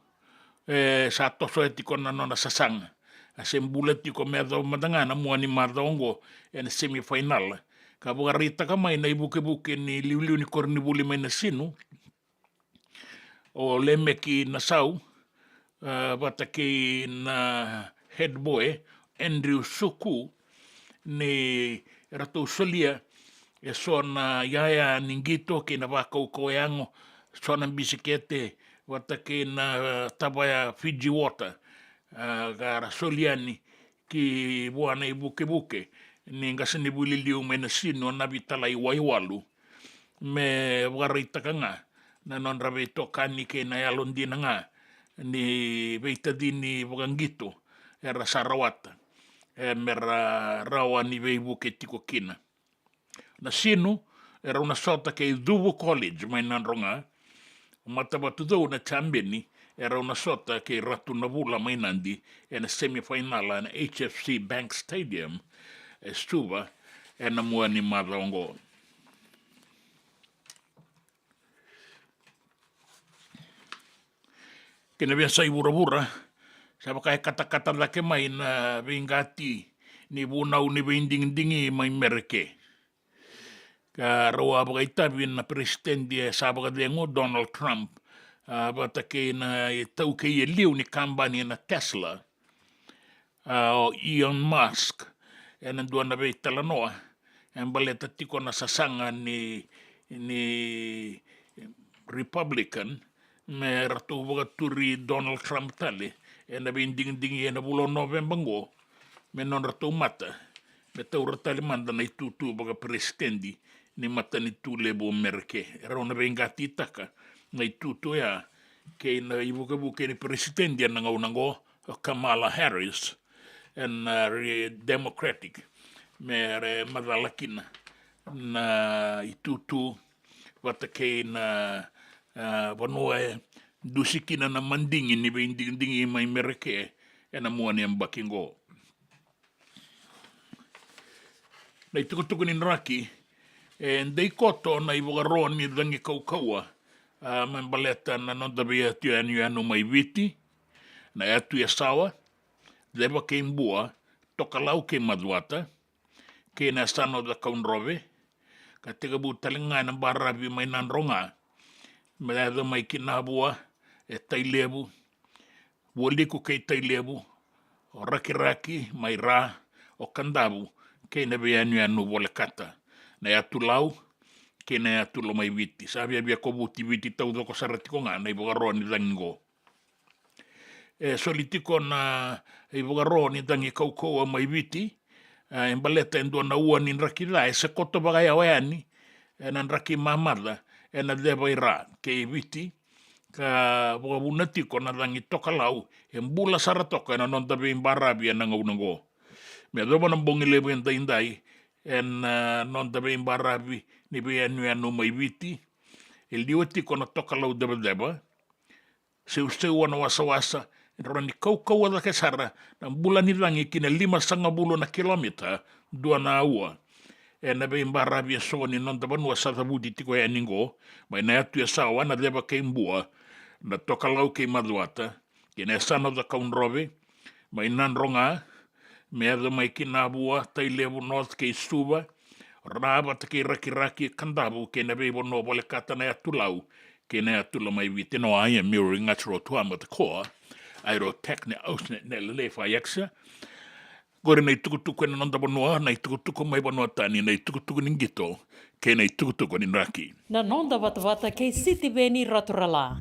sa toso etiko na nona sasanga asembulati ko medo madangana muani madongo en semifinal ka bugarita ka mai na ibuke ni liu ni kornibuli mai na sinu o lemeki na sau bataki na head boy Andrew Suku ni rato solia sona yaya ningito ki na bakau koyango sona bisikete bataki na tabaya Fiji water gara soliani ki buana ibuke ni ngasani buliliu mena sino na bitala iwaiwalu me warita kanga na non rabe tokani ke na yalondina nga ni beitadini bugangito era sarawata mera rawa ni beibuke tiko kina na sino era una sota ke Dubu College mai nanronga matabatu do na chambeni era una sota ke ratu na bula mai nandi na semifinal na HFC Bank Stadium estuva na muani madongo kena biasa ibura-bura sa baka kata-kata lake mai na bingati ni bunau ni binding-dingi mai mereke ka rawa baka itabi na presidente sa baka dengo Donald Trump batake na tau ke liu ni kambani na Tesla o Elon Musk ena dua na be talanoa en baleta tiko na sasanga ni Republican me ratu boga turi Donald Trump tale ena be ding ena bulo November ngo me non ratu mata me tau ratale manda na itutu boga presidenti ni mata ni tule bo merke era ona be ngati taka na itutu ya ke na ibuke ni presidenti na ngaunango Kamala Harris and Democratic mere madalakina na itutu watake na vanua dusikina na mandingi ni bindingi mai mereke ena muani ambakingo na itukutuku ni raki ndei koto na ibugaron ni dangi kaukaua membaleta na nondabia tu anu mai viti na atu ya sawa leva ke imbua toka lau ke maduata ke na stano da kaunrove ka tega bu talinga na barabi mai nanronga melada mai kinabua tailebu woliku ke tailebu o raki mai ra o kandabu ke na be anu bolekata na atu lau ke na atu lo mai viti sabi abia ko buti viti tau do ko sarati ko nga na ibogaroni dango solitiko na ibogaroni dangi kauko mai viti embaleta endo na uani rakila se koto bagaya wani enan raki mamada ena deba ira ke viti ka bogabunati ko na dangi tokalau embula saratoka na non tabe imbarabi na ngaunango me do bona bongile ben indai en non tabe imbarabi ni be anu mai viti el dioti ko na tokalau deba seu ana wasa rani kau ada ke sara na bulani langi kina 5 na kilomita dua na ua e na be mbara bia so ni non da banua sa budi tiko e ningo mai na atu e sa wana leva ke mbua na toka lau ke maduata ke na sana da kaun robe mai nan ronga me ada mai kina bua tai levu north ke stuba raba te ke raki kandabu ke na be bono bole kata na atu lau ke na atu la mai vite no ai mirroring atro tuama te koa aero tekne ausne ne le fa yaksa gore nei tukutuku na nanda bonua nei tukutuku mai bonua tani nei tukutuku ningito ke nei tukutuku ni raki Na nonda wata kei siti veni raturala.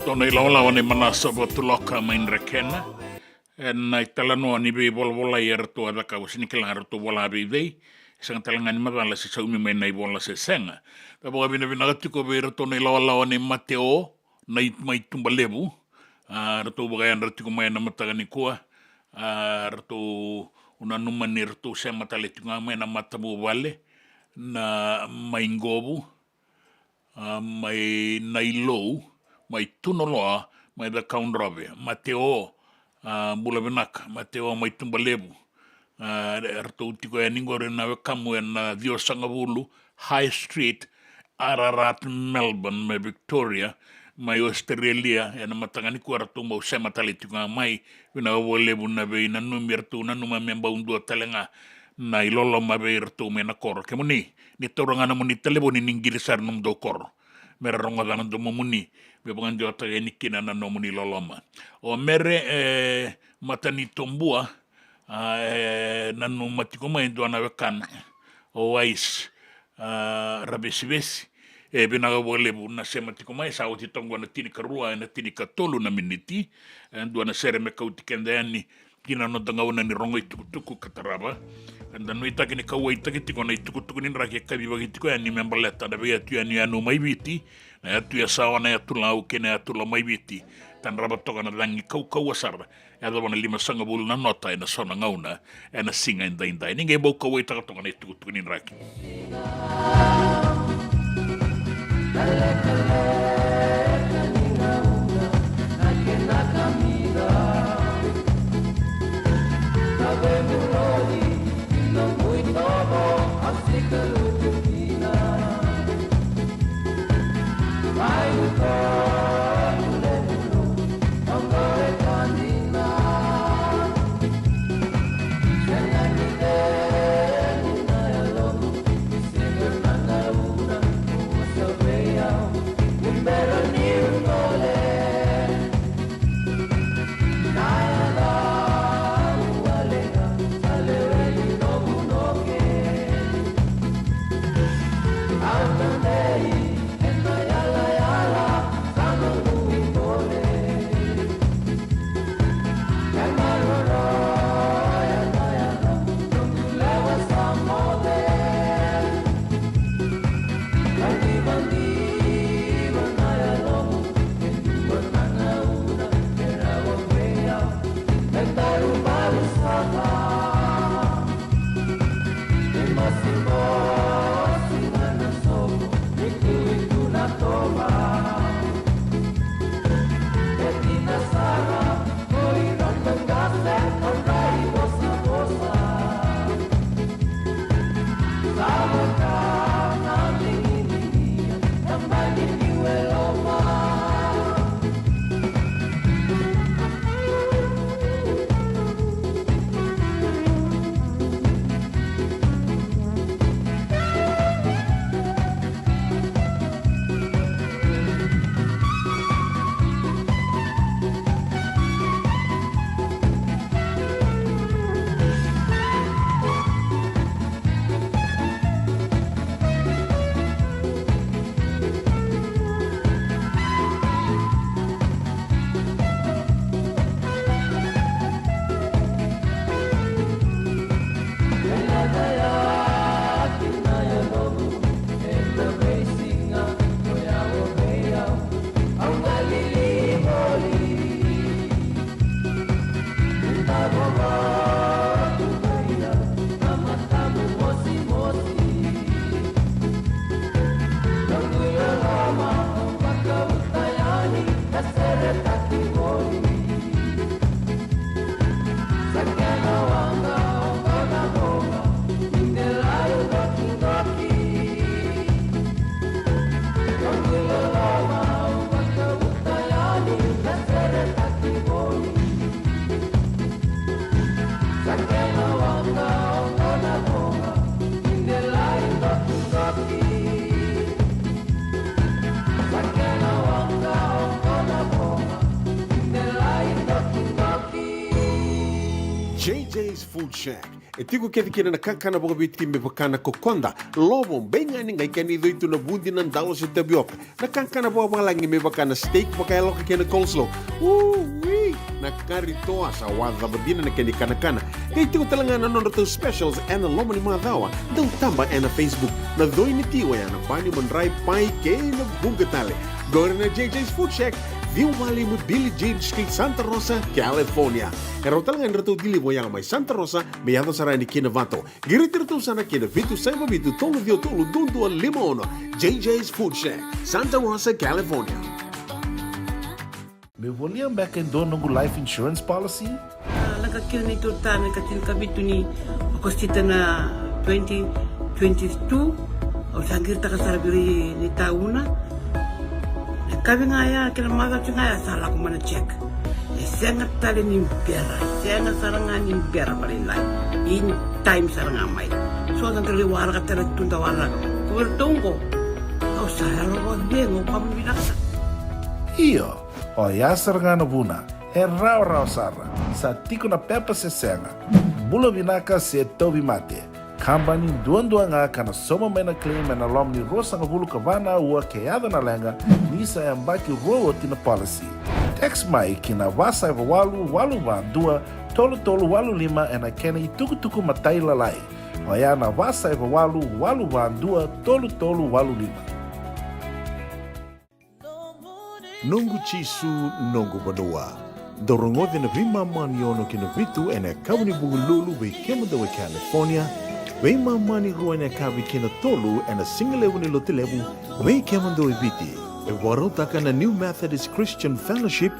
Tona i lawa ni manasa wa tuloka main rekena. Na i talanoa ni be bola i erto a raka wasini ke la erto bola be vei. Sanga talanga ni mawala se saumi mai nei bola se senga. Ta boga vina vina gatuko be erto ni lawa ni mateo na i mai tumba levu. Rato boga yan ratiko mai na mataga ni kua. Rato una numa ni rato se matale tunga mai na matabu wale. Na mai ngobu. Mai nailou. Mai tunoloa, mai da kaunrobe, Mateo bula vinaka, Mateo mai tumbalebu, Erto utiko e ningore na kamu na Dio Sangavulu High Street, Ararat, Melbourne, me Victoria, mai Australia, e na matangani ku aratu mau se matali tunga mai, vina wole buna be na numirtu na numa memba undua talenga, na ilolo ma be irtu me na kor. Ke muni, ni toranga na muni teleboni ningiri sar num do kor. Mera ronga dana do muni, be bangan jota e nikina na no muni loloma. O mere matani tombua, nanu matiko mai doana wekana o wais rabesivesi e binaga wole na se matiko mai sa oti tongo na tini karua na tini katolu na miniti doana sere me kauti kendani kina no tanga una ni rongo tuku kataraba anda no itaki ni kawa itaki tiko na tuku ni raki kabi bagi tiko ni membaleta da be tu ni anu mai biti na tu ya sawa na tu lau kena tu la mai biti tan rabatoka na langi kau asarba e da wana lima sanga bulu na nota e na sona ngauna e na singa inda ninge bau kau e takatoka na tuku ni raki JJ's Food Shack. E tiku kete kina na kakana boka biti me pakana kokonda. Lobo benga ni ngai kani doitu na bundi na ndalo se tabioka. Na kakana boka malangi me pakana steak pakaya loka kena coleslaw. Wee! Na kari toa sa wadha badina na kani kana. Kaya tiku talangana non rato specials and lomo ni madawa. Dau tamba na Facebook. Na doi ni tiwa ya na pani mandrai pai kena bunga tale. Gore na JJ's Food Shack. Viu Valley mo Billy Jean Street, Santa Rosa, California. Era talaga nrato dili mo yang may Santa Rosa, may yato sarani kinavato. Giritirto sana kinavitu sa mabitu tolo dio tolo dundu al limono. JJ's Food Shack, Santa Rosa, California. Me volia back in dono life insurance policy? Laga kira ni tutana katil kabitu ni okostita na 2022 o sangir takasarabiri ni tauna. Kami ngaya kira maga ngaya salah ko mana check. Sangat tali ni biara, sangat sarangan ni biara paling lain. In time sarangan mai. So ang kaliwara ka tala tunda wala. Kubertungko. Kau saya lo bengo kamu binasa. Iyo, o yasar ngana buna, rau sara, sa tiko na pepa se senga. Bula binaka se tobi mate. Kambani duan nga kana soma mena claim na lom ni rosa nga bulu kabana ua keada na lenga nisa e ambaki roa tina policy. Text mai kina wasa eva walu van dua tolu walu lima e na kena i tuku matai lalai. Oya na wasa eva walu van dua tolu walu lima. Nungu chisu nungu banua. Dorongo de na vima maniono kina vitu ene kauni bugululu be kemadawe California. Wei mamani ruane kavi kina tolu and a single level ni lote level wei kemando ibiti e warotaka na New Methodist Christian Fellowship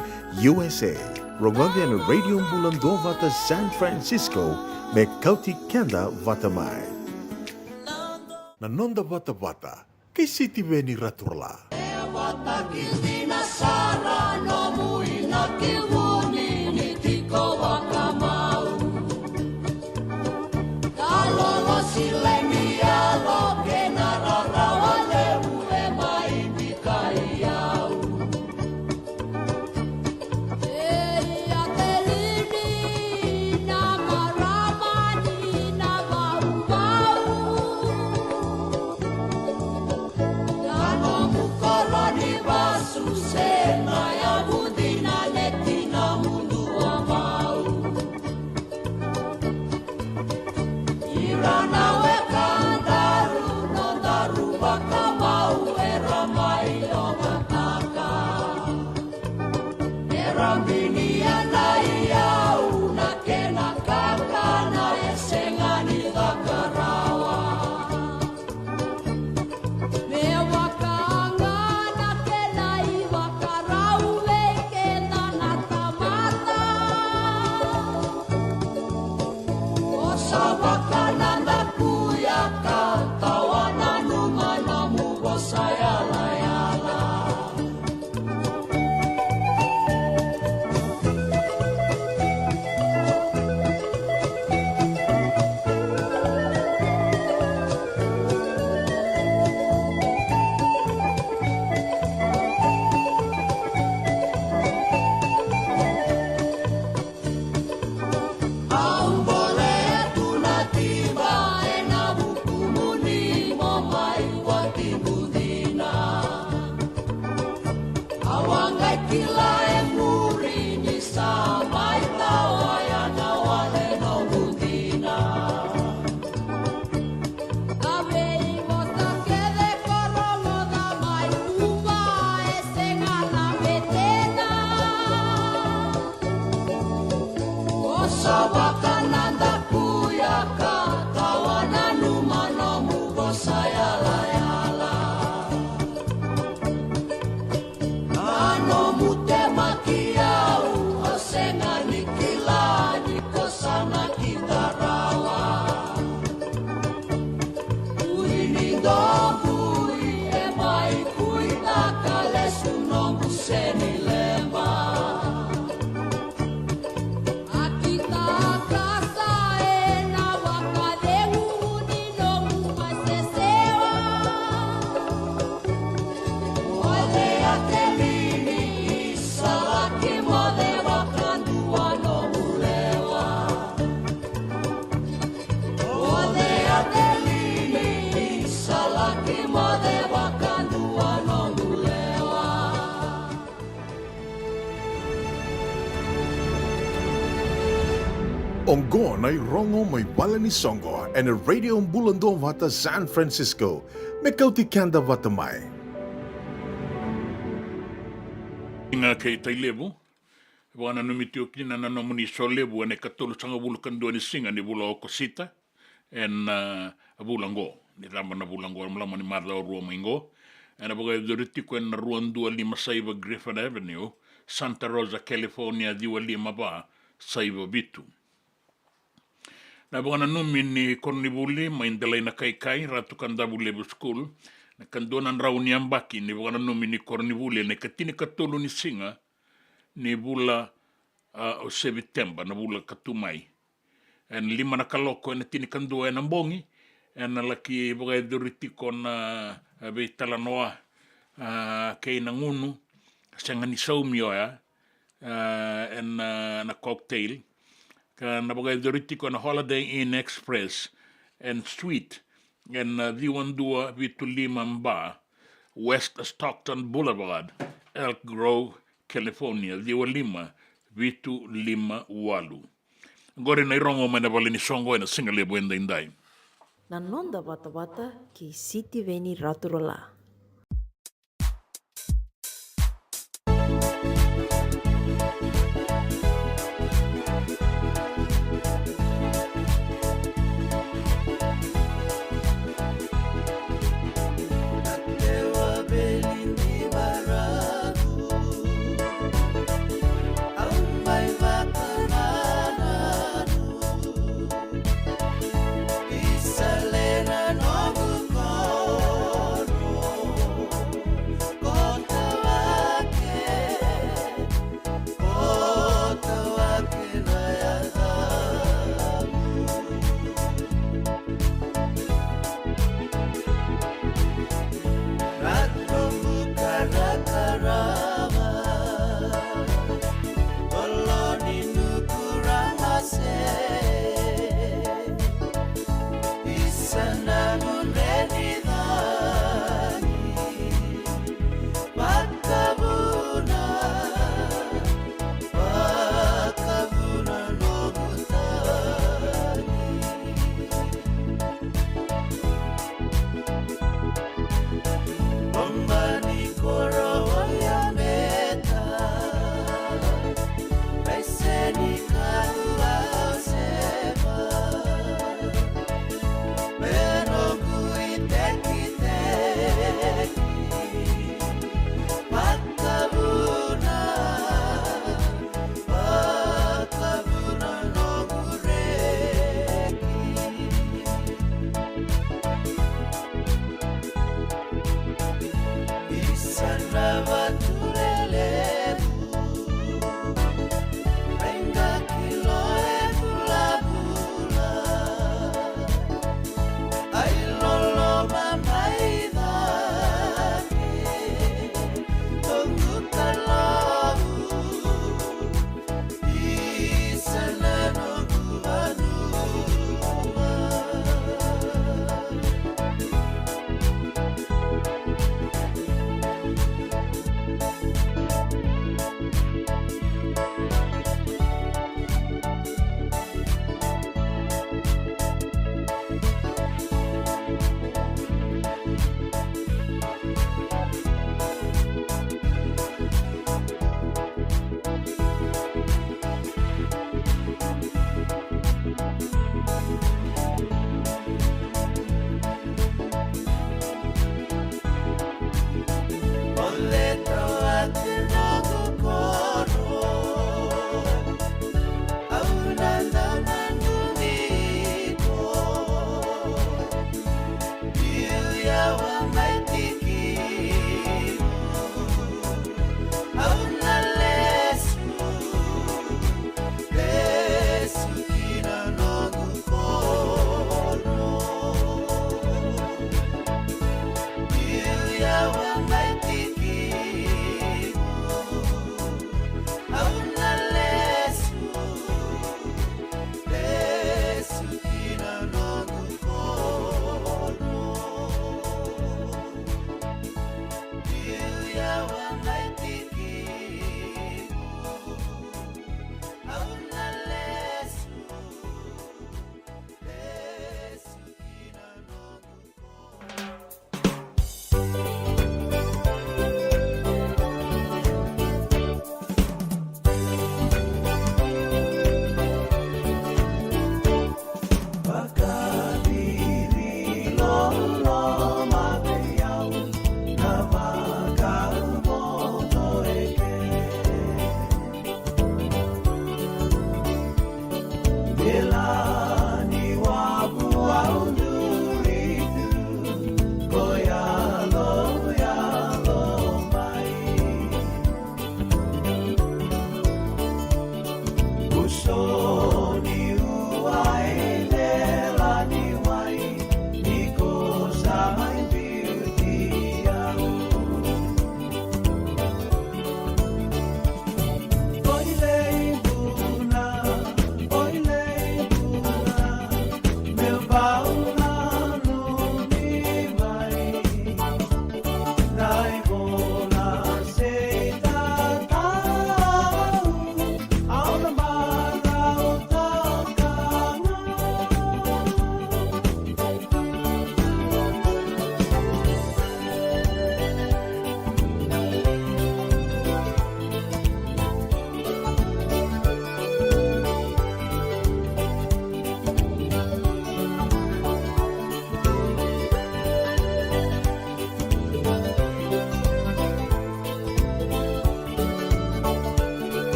USA rogode na Radio Mbulando vata San Francisco me kauti kenda vata mai na nonda vata kay siti veni raturla vata kildina sara no muina kiluni ni tiko wakamau Alolo silemia lo que narra le ue mai bicaiau. Ei atelini na maramani na bau. Kano mukoloni basu sena ya budina netina mundu amau. Iranawe kandaru no daru bakamau era mai o mataka Era bini anai au na kena kakana esengani dakarawa Me wakanga na kena I wakarau kena natamata Osawakananda kuyaka tawana numana mubosayala yala Ambole tunatiba ena bukumuni momai watibudina Awangai kila emuri ni samai tawa ya na wale no budina Kabei mosa kede koromo da mai uma esengana metena Osawakananda kuyaka tawana numano mubosayala yala Ano mutemakiau osenga nikila nikosana kitarawa Uinindo kui emai kui takalesu no museni lema Akita kasa ena wakadeu ni nomu masesewa Wale atelini salaki mode wakandua no mulewa Wale atelini salaki mode wakandua no mulewa Ongo na rongo may wala ni Songo and a Radio Mbulando vata San Francisco me kauti kenda vata mai Inga kei tai levu. Wana numitio kina na nomuni so levu ane katolo sanga bulu kandua ni singa ni bula oko sita. En bulango. Ni lama na bulango. Lama ni marla o rua maingo. En abaga idoritiku en ruan dua lima saiba Griffin Avenue. Santa Rosa, California, diwa lima ba. Saiba bitu. Na bwana numi ni kornibuli maindalay na kai ratu kandabulebu school. Na kandonan rauni ambaki ni bwana numi ni kornibuli na katini katulu ni singa ni bula o September na bula katumai. En lima na kaloko na tini kandua na mbongi en laki bwana duriti kona beitala noa kay na ngunu sanga ni saumio ya en na cocktail ka na bagay doriti ko na Holiday Inn Express and Suite en D12 Vitu Lima Mba West Stockton Boulevard Elk Grove California D5 Vitu Lima Walu gore na irongo mana bali ni songo na singale buenda indai na nonda bata ki City Veni Raturola.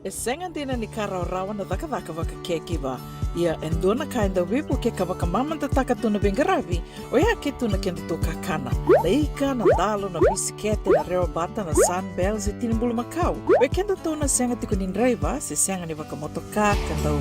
E senga dina ni kara rawa na dhaka waka kekiwa. Ia endona kainda wipu ke ka waka mamanta taka tuna bengaravi o ia ke tuna kenda tō kakana. Na ika, na dalo, na bisikete, na reo bata, na sunbells e tinimbulu makau. We kenda tōna senga tiko ni driver, se senga ni waka motoka, kanda o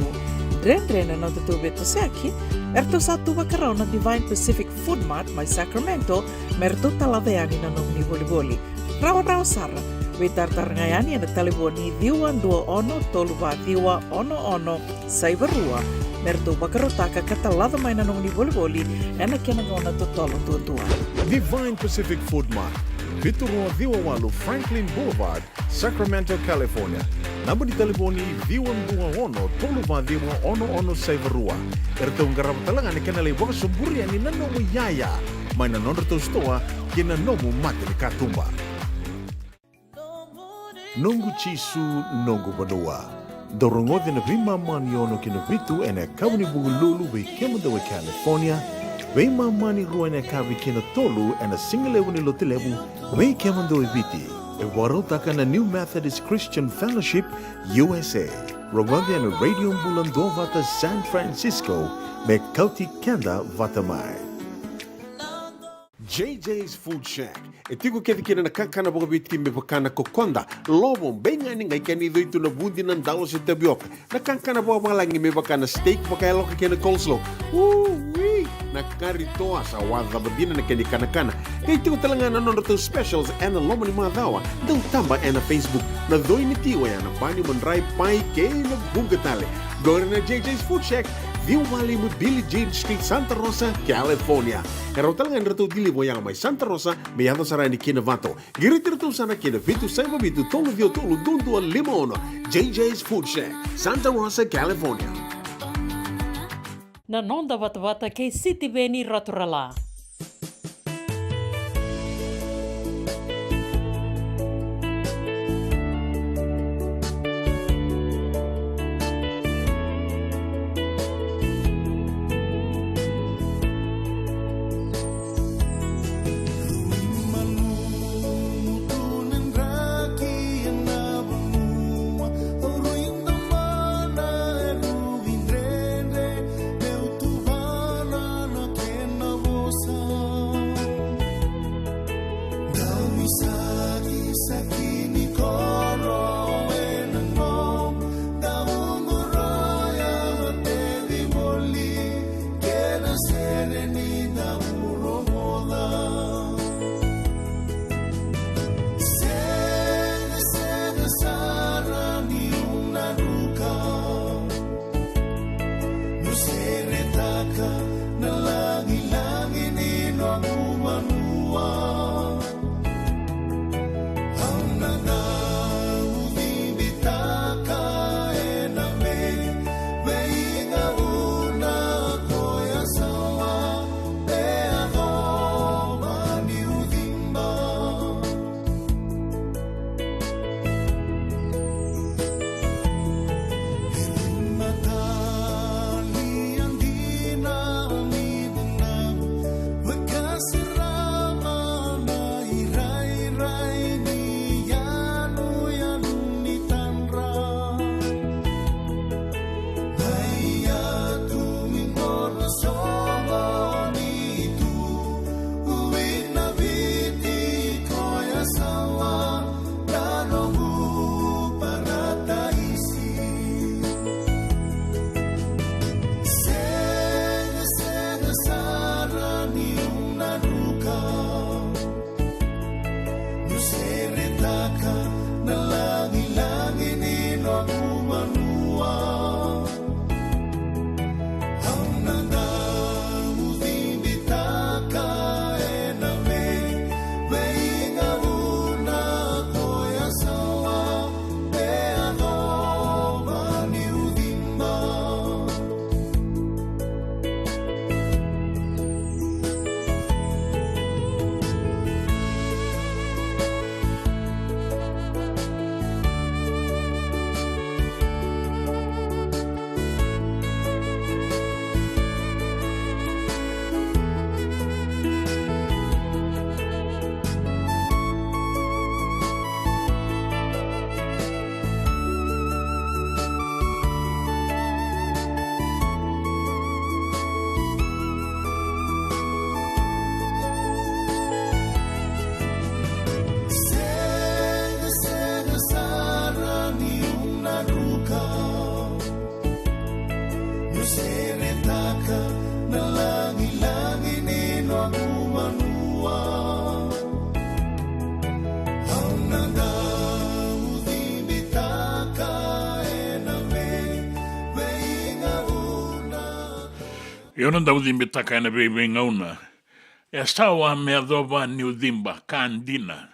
dren na tō beto seaki, erto satu waka rau na Divine Pacific Food Mart mai Sacramento, merto talaveani na nong ni voli. Rawa sara. We tartarangayani na taliboni diwa dua ono toluwa diwa ono saibarua merto bakarotaka katalada mai na nong ni voli ena kena ngona totolo tua. Divine Pacific Food Mart, Vitorua Viwawalu Franklin Boulevard, Sacramento, California. Namba di taliboni diwa ono toluwa diwa ono saibarua. Erto ngarabatalanga ni kena le waka sumburi ani nanomu yaya mai na nonreto stoa kina nomu mate ni katumba. Nongu chisu nongu banua. Dorongo na vima mani ono kina vitu ene kawni bugululu we kemudawe California. We mani rua ene kawi kina tolu ene singalewu ni lotilewu we kemudawe viti. E warotaka na New Methodist Christian Fellowship USA. Rongode ene radio mbulando vata San Francisco me kauti kenda vatamai. JJ's Food Shack. E tiku kethi kina na kakana boka bitki me pakana kokonda. Lobo benga ni ngai kani doitu na bundi na ndalo se tapioca. Na kakana boka malangi me pakana steak pakaya loka kina coleslaw. Wee! Na kari toa sa wadha badina na kani kana. Kaya tiku talangana nonroto specials and lomo ni madhawa. Dau tamba na Facebook. Na doi ni tiwa ya na bani mandrai pai ke na bungatale. Gore na JJ's Food Shack. Viu Valley mo Billie Jean Street, Santa Rosa, California. Karo talangan rito dilibo yang may Santa Rosa, may yato sarani kinavato. Giritirito sana kinavitu sa ibabitu tolo vio tolo dundu al limono. JJ's Food Shack, Santa Rosa, California. Na nonda wata kei City Veni Raturala. Eu não dava de imitar cá na bebê ngauna. Estawa me adova New Dimba, Candina.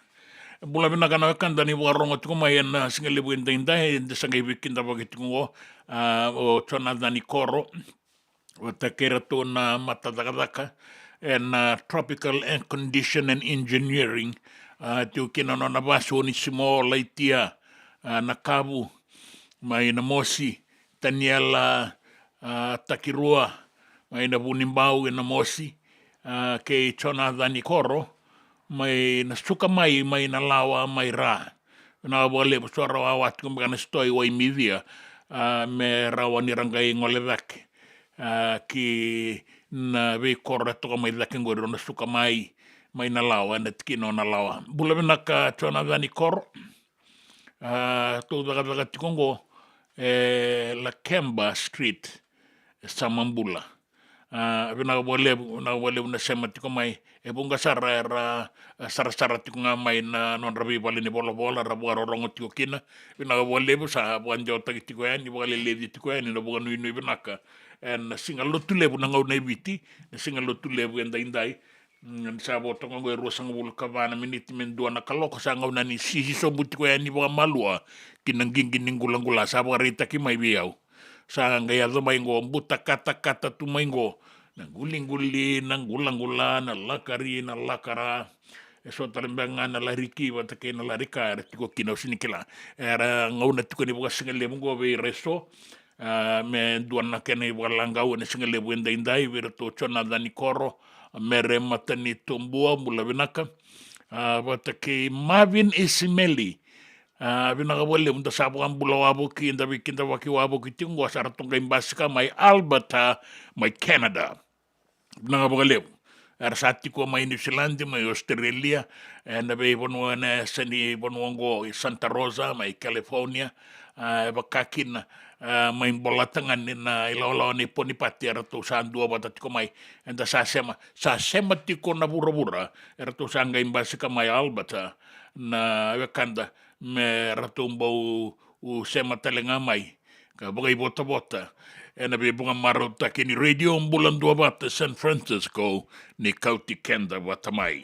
Bula bina kana kanda ni warongo tuko mai na singale bu inda de sangai bikinda bagit ko o tona dani koro o takera to na matadaka and tropical and condition and engineering tu kina no na baso ni simo laitia na kabu mai na mosi Daniela takirua mai na bunimbau na mosi ke tona dani koro mai na suka mai na lawa mai ra na wale suara awat kung kana stoi wai mivia me rawa ni rangai ngole vak ki na ve korra to mai vak ngoro na suka mai na lawa na tikino na lawa bula na ka tona vani kor to daga tikongo la Kemba Street Samambula na wale na sema tiko mai e bunga sara tiko nga mai na non rabi wale ni bola rabu arorongo tiko kina na wale sa wanjo tagi tiko ni wale levi tiko ni na bunga nui binaka en singa lotu lebu na ngau na biti singa lotu lebu enda indai sa bo tongo go ro sang bul kavana miniti men do na kaloko sa ngau na ni sisi so butiko ni bunga malua kinanging ningulangula sa bo rita ki mai biau sa ngai ado mai ngo buta kata tu mai ngo na guli na gulangula na lakari na lakara so tarimbenga na lariki wa take na larika tiko kino sinikila era ngau na tiko ni buka singale mungo be reso me duana kene walanga na singale wenda indai vero to chona dani koro mere matani tombua mula binaka wa take Marvin Isimeli vinaka wale unta sabu ang bula wabo ki inda bikinda waki wabo ki tingo asara tonga imbasika mai Alberta mai Canada vinaka wale arsati ko mai New Zealand mai Australia na be bonwa na sani bonwa go Santa Rosa mai California bakakin mai bolatangan na ilaw ni ponipati arato sandua batati ko mai enda sa sema tiko na bura arato sanga imbasika mai Alberta na wakanda me ratumbau u sema talenga mai ka bagai bota na be bunga marota kini radio ambulan dua bata San Francisco ni kauti kenda watamai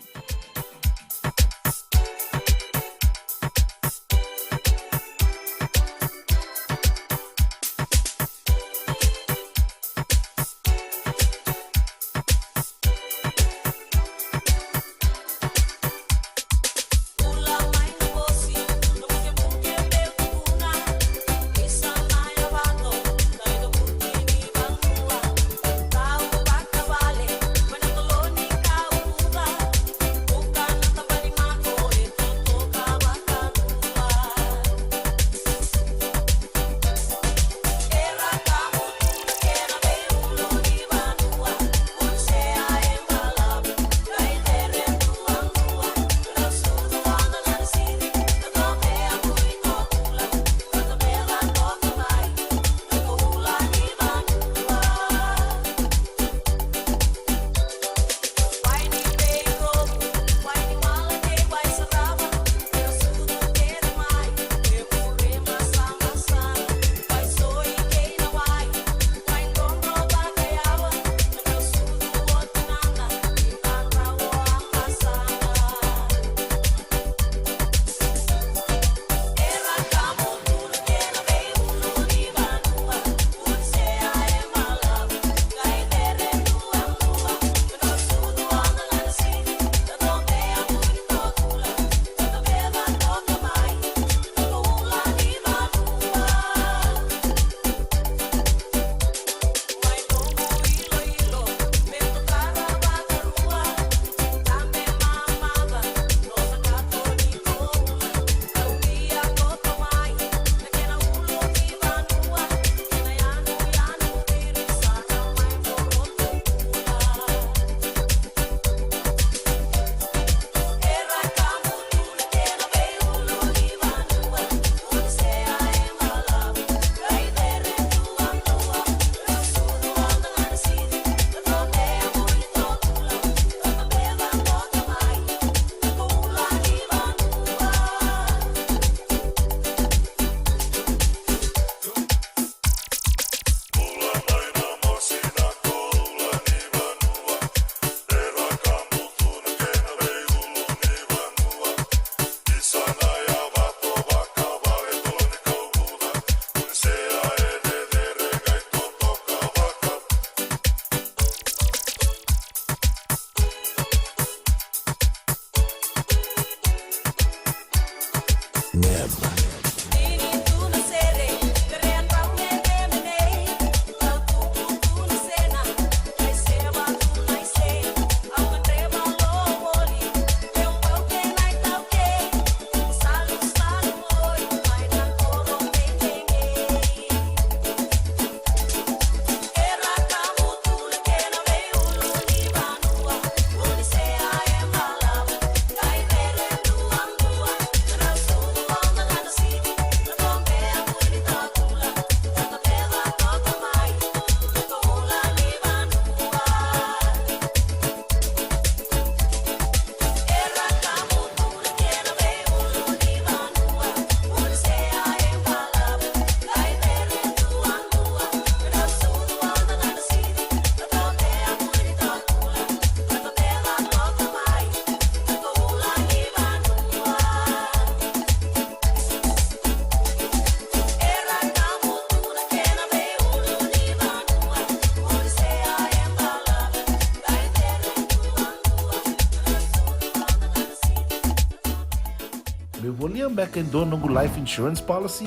Me volia back and do nungu life insurance policy?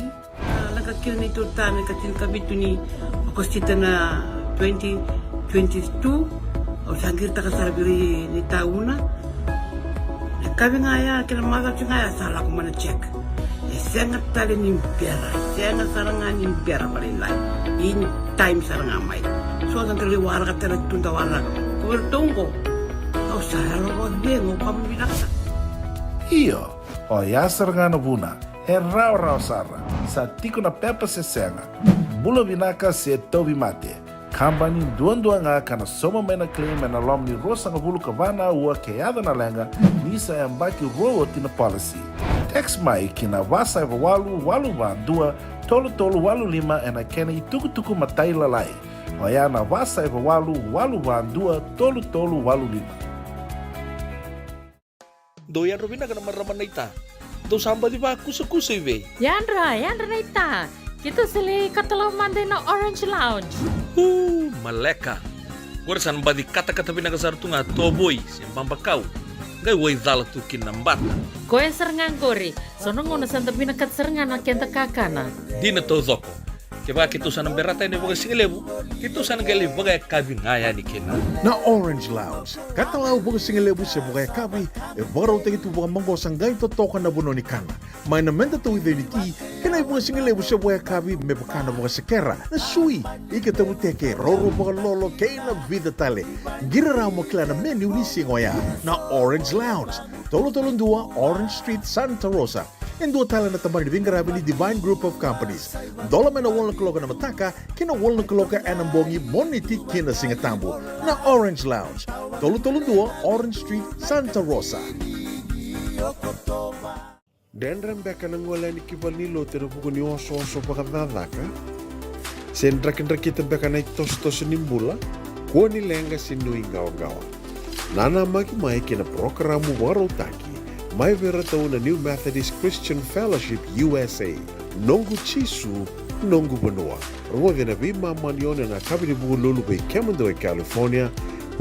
Nakakil ni tutana katil kabitu ni makostita na 2022 o sangir takasarabiri ni tauna. Kami ngaya kila mada ngaya salah ko mana check. Sangat tali ni biara, sangat sarangan ni biara balilai. Ini time sarangan mai. So ang kaliwara ka tala tunda wala. Kuwertongo. Au saralo ko bengo pamilaka. Iyo, o yasar ngana buna, rau sara, sa tiko na pepa se senga, bula vinaka se tobi mate, kambani duan nga kana soma mena claim na lom ni rosa nga bulu kavana ua keada na lenga, nisa yambaki roa tina policy. Text mai kina wasa eva walu dua, tolu walu lima ena kena ituku matai lalai, o ya na wasa eva walu dua, tolu walu lima. Doyan Robina kana maraman naita. Do samba di ba kusa iwe. Yandra naita. Kita sili katalaw mande na Orange Lounge. Maleka. Warasan ba di kata-kata pinakasartunga toboy siyang pambakaw. Ngay way dala tukin ng bata. Koe serangan kori. Sono ngona santa pinakat serangan na kenta kakana. Di na to zoko. Kaya kito sa nang berata ni baga singalebu, kito sa nang gali baga kabi ngaya ni kina. Na Orange Lounge, katalaw baga singalebu sa baga kabi, baraw tayo ito baga manggo sanggay totokan na buno ni kana. May namenda to ito niti, kanay baga singalebu sa baga kabi, may baka na baga sakera, na sui, ikatabu teke, roro baga lolo, kaya na vida tale. Giraraw mo kila na menu ni singoya, na Orange Lounge, tolo-tolong dua, Orange Street, Santa Rosa. And dua tala na tamang ni Grabe ni Divine Group of Companies. Dola may na wala kaloka na mataka, kina wala kaloka anambongi moniti kina singatambo na Orange Lounge. Tolo-tolo dua, Orange Street, Santa Rosa. Dendran beka nang wala ni kibal ni lote na buko ni oso-oso pakadada ka? Sendrak-indrak kita beka na itos-tos nimbula, kuha ni lenga sinui gawa-gawa. Nana maki-mai kina programo waro taki, mai vera tau na New Methodist Christian Fellowship USA. Nongu chisu, nongu banua. Rwage na vima manione na kabini bugu lulu bei kemando e California,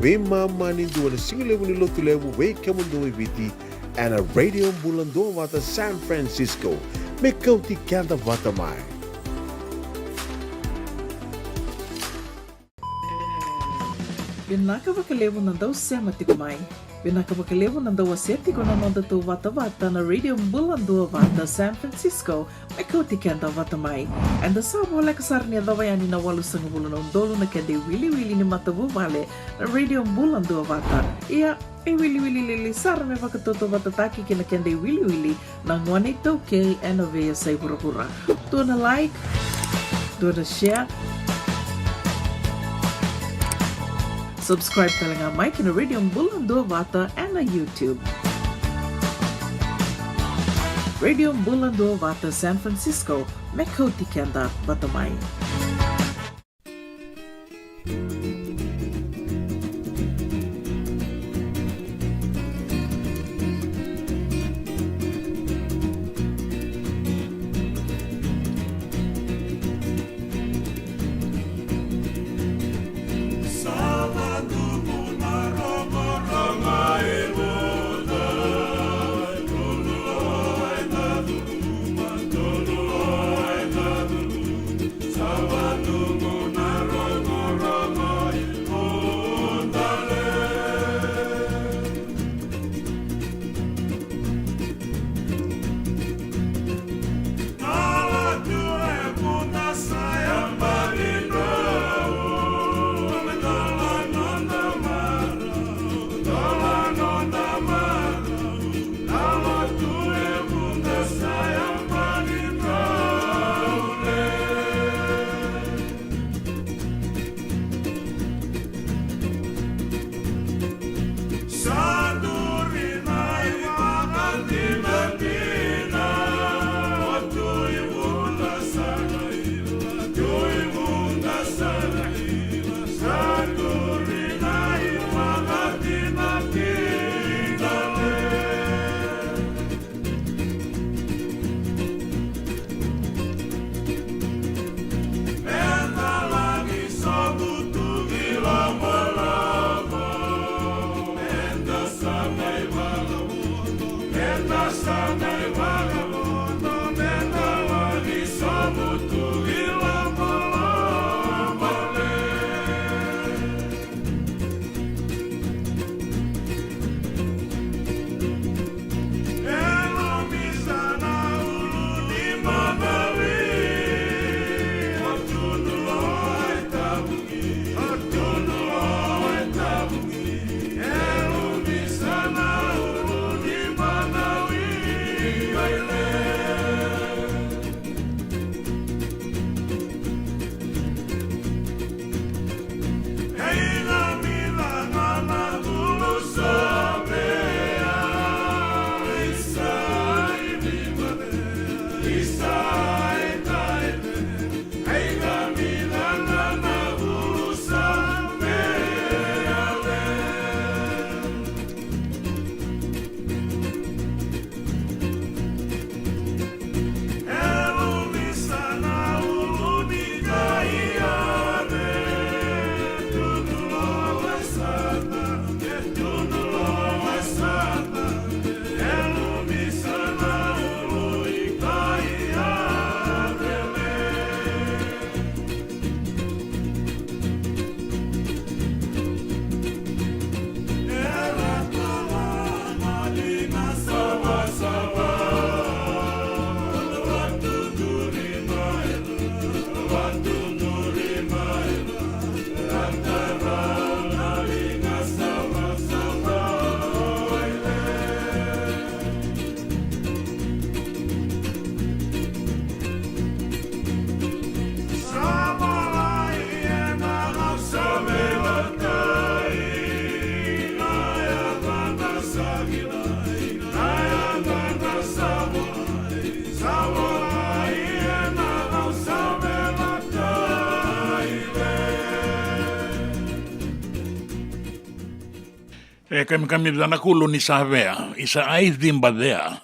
vima mani dua na singilevu ni lotu levu bei kemando e viti, and a radio bulandua wata San Francisco, me kauti kanda wata mai. Binaka bakalevo nandau sema tikumai. Binaka bakalevo nandau aseti ko nanonda tu wata na radio bulandua wata San Francisco, me kauti kanda wata mai. And the sabo like sarnia dawayani na walu sangabulu na undolu na kende wili ni matabu vale na radio bulandua wata. Ia wili lili sar me wakatoto wata taki kina kende wili na ngwane tau ke enovea say pura-pura. Do na like, do na share, subscribe talaga Mike na Radio Bulandua Wata and na YouTube. Radio Bulandua Wata San Francisco, Mekoti Kenda Batamay. Sana kami dana kulu ni sa vea, isa ai dimba dea.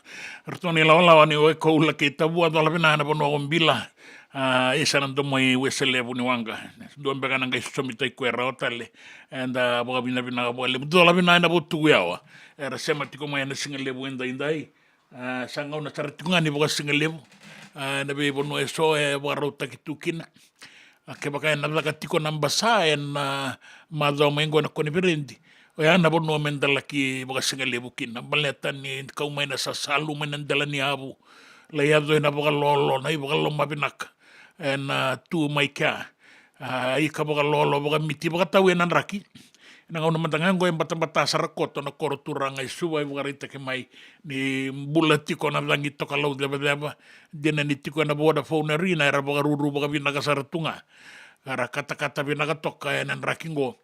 Rtoni lawa ni oe koula ki tabua dola vina na pono bila. Isa nando moi wesele ni wanga. Duan bega nanga isomita ikuera otale. And boga vina boga lebu. Dola vina na botu yawa. Era sema tiko mai na singa lebu indai. Sanga una taratikunga ni boga singa lebu. Na be bono eso boga rauta ki tukina. Ke baka na baka tiko namba sa en madho mengo na koni berendi. O yana bono mendala ki boga singa lebu kina. Baleta ni kaumai na sasalu menendala ni abu. La yado na boga lolo na boga loma binaka. En tu mai kia. Ika boga lolo boga miti boga tau enan raki. Nanga una matangango yang bata-bata sarakoto na koro turanga isua i boga rita ke mai ni bula tiko na dangi toka lau deba dena ni tiko na boda fauna rina era boga ruru boga binaga saratunga. Ara kata-kata binaga toka enan rakingo.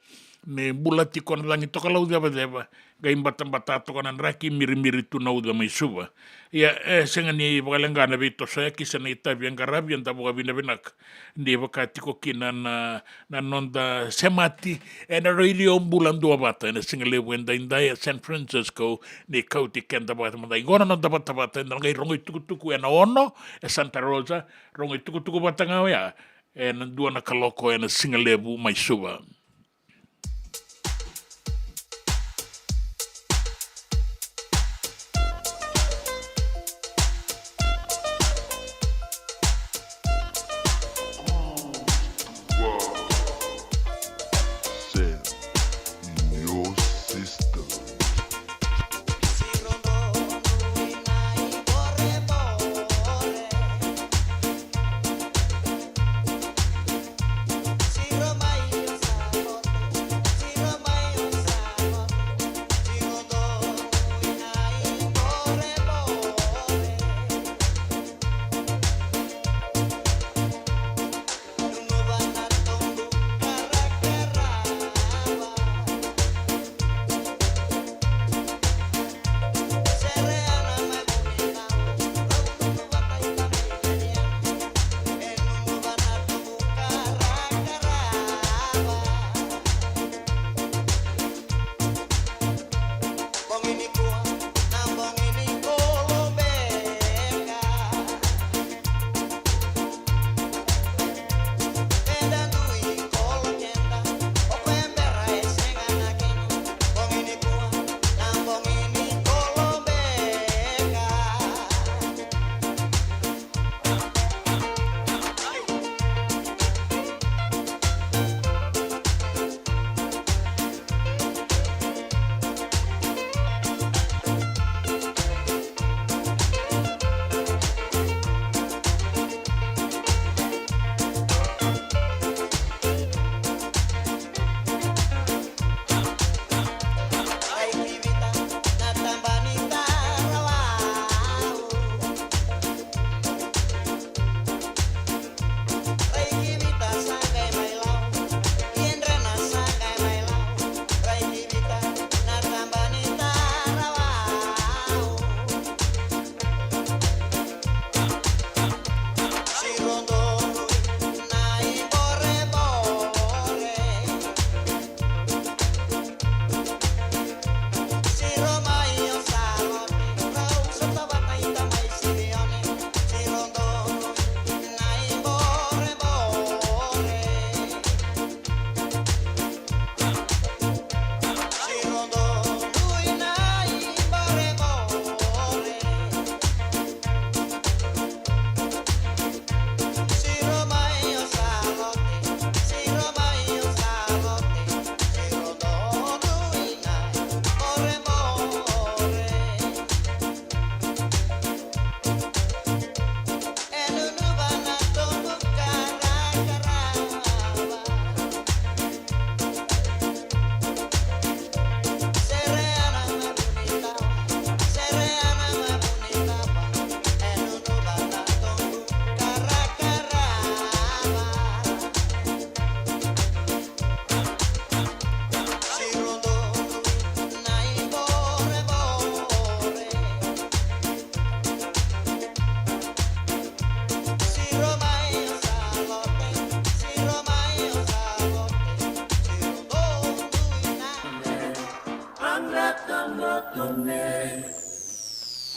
Ni bula tiko na dangi toka lau deba gai bata-bata toka na raki miri-miri tu na uda mai suba. Ia senga ni boga lengana bito saya kisa na itabi ang garabi ang taboga binabinak. Ni boga tiko kina na nonda semati na radio bulan dua bata na singa lebu enda indai San Francisco ni kauti kenda bata mandai gona nonda bata na ngai rongo tuku na ono Santa Rosa rongo tuku bata ngau ya na dua na kaloko na singa lebu mai suba.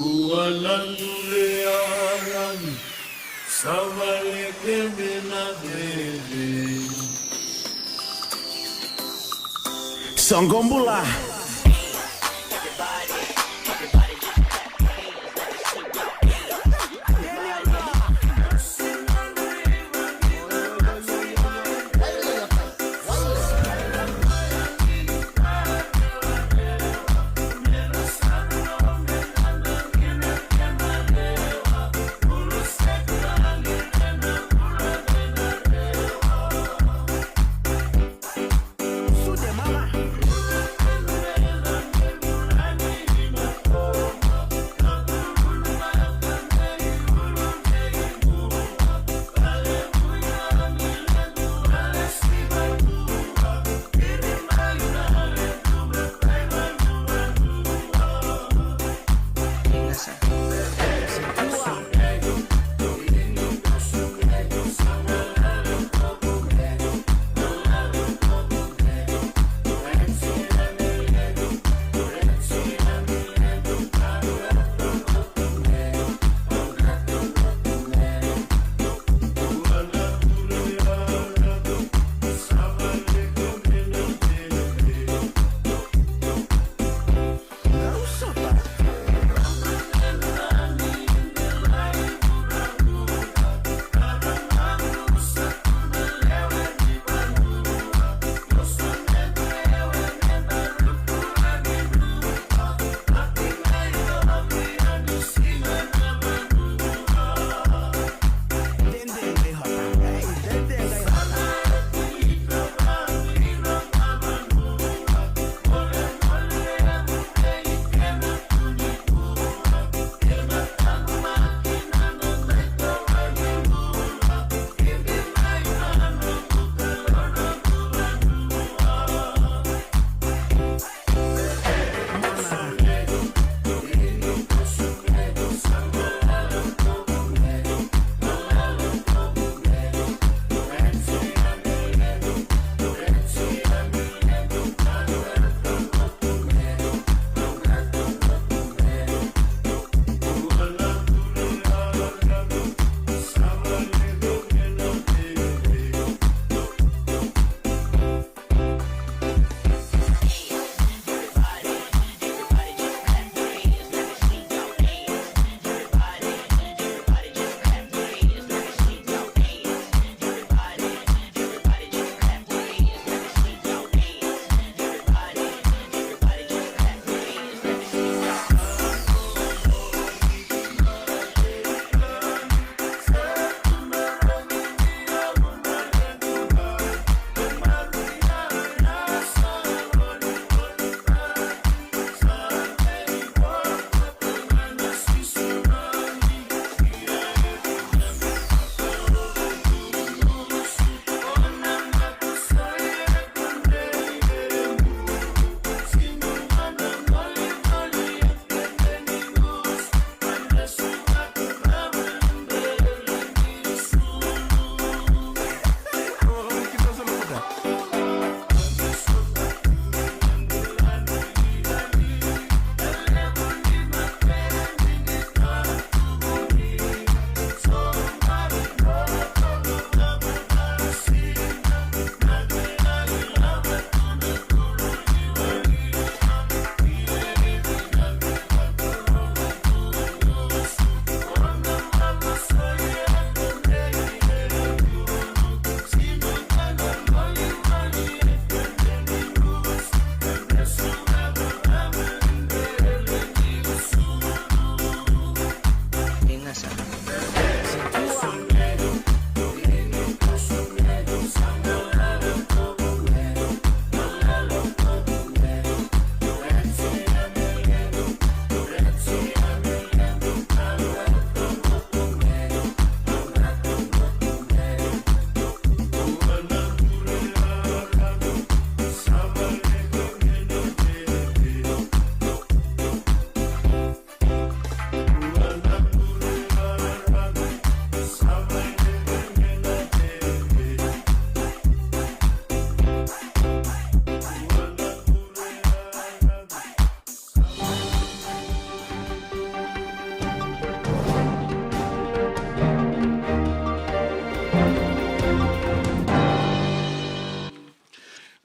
Kualangulealan, savaleke menadele. Songombula.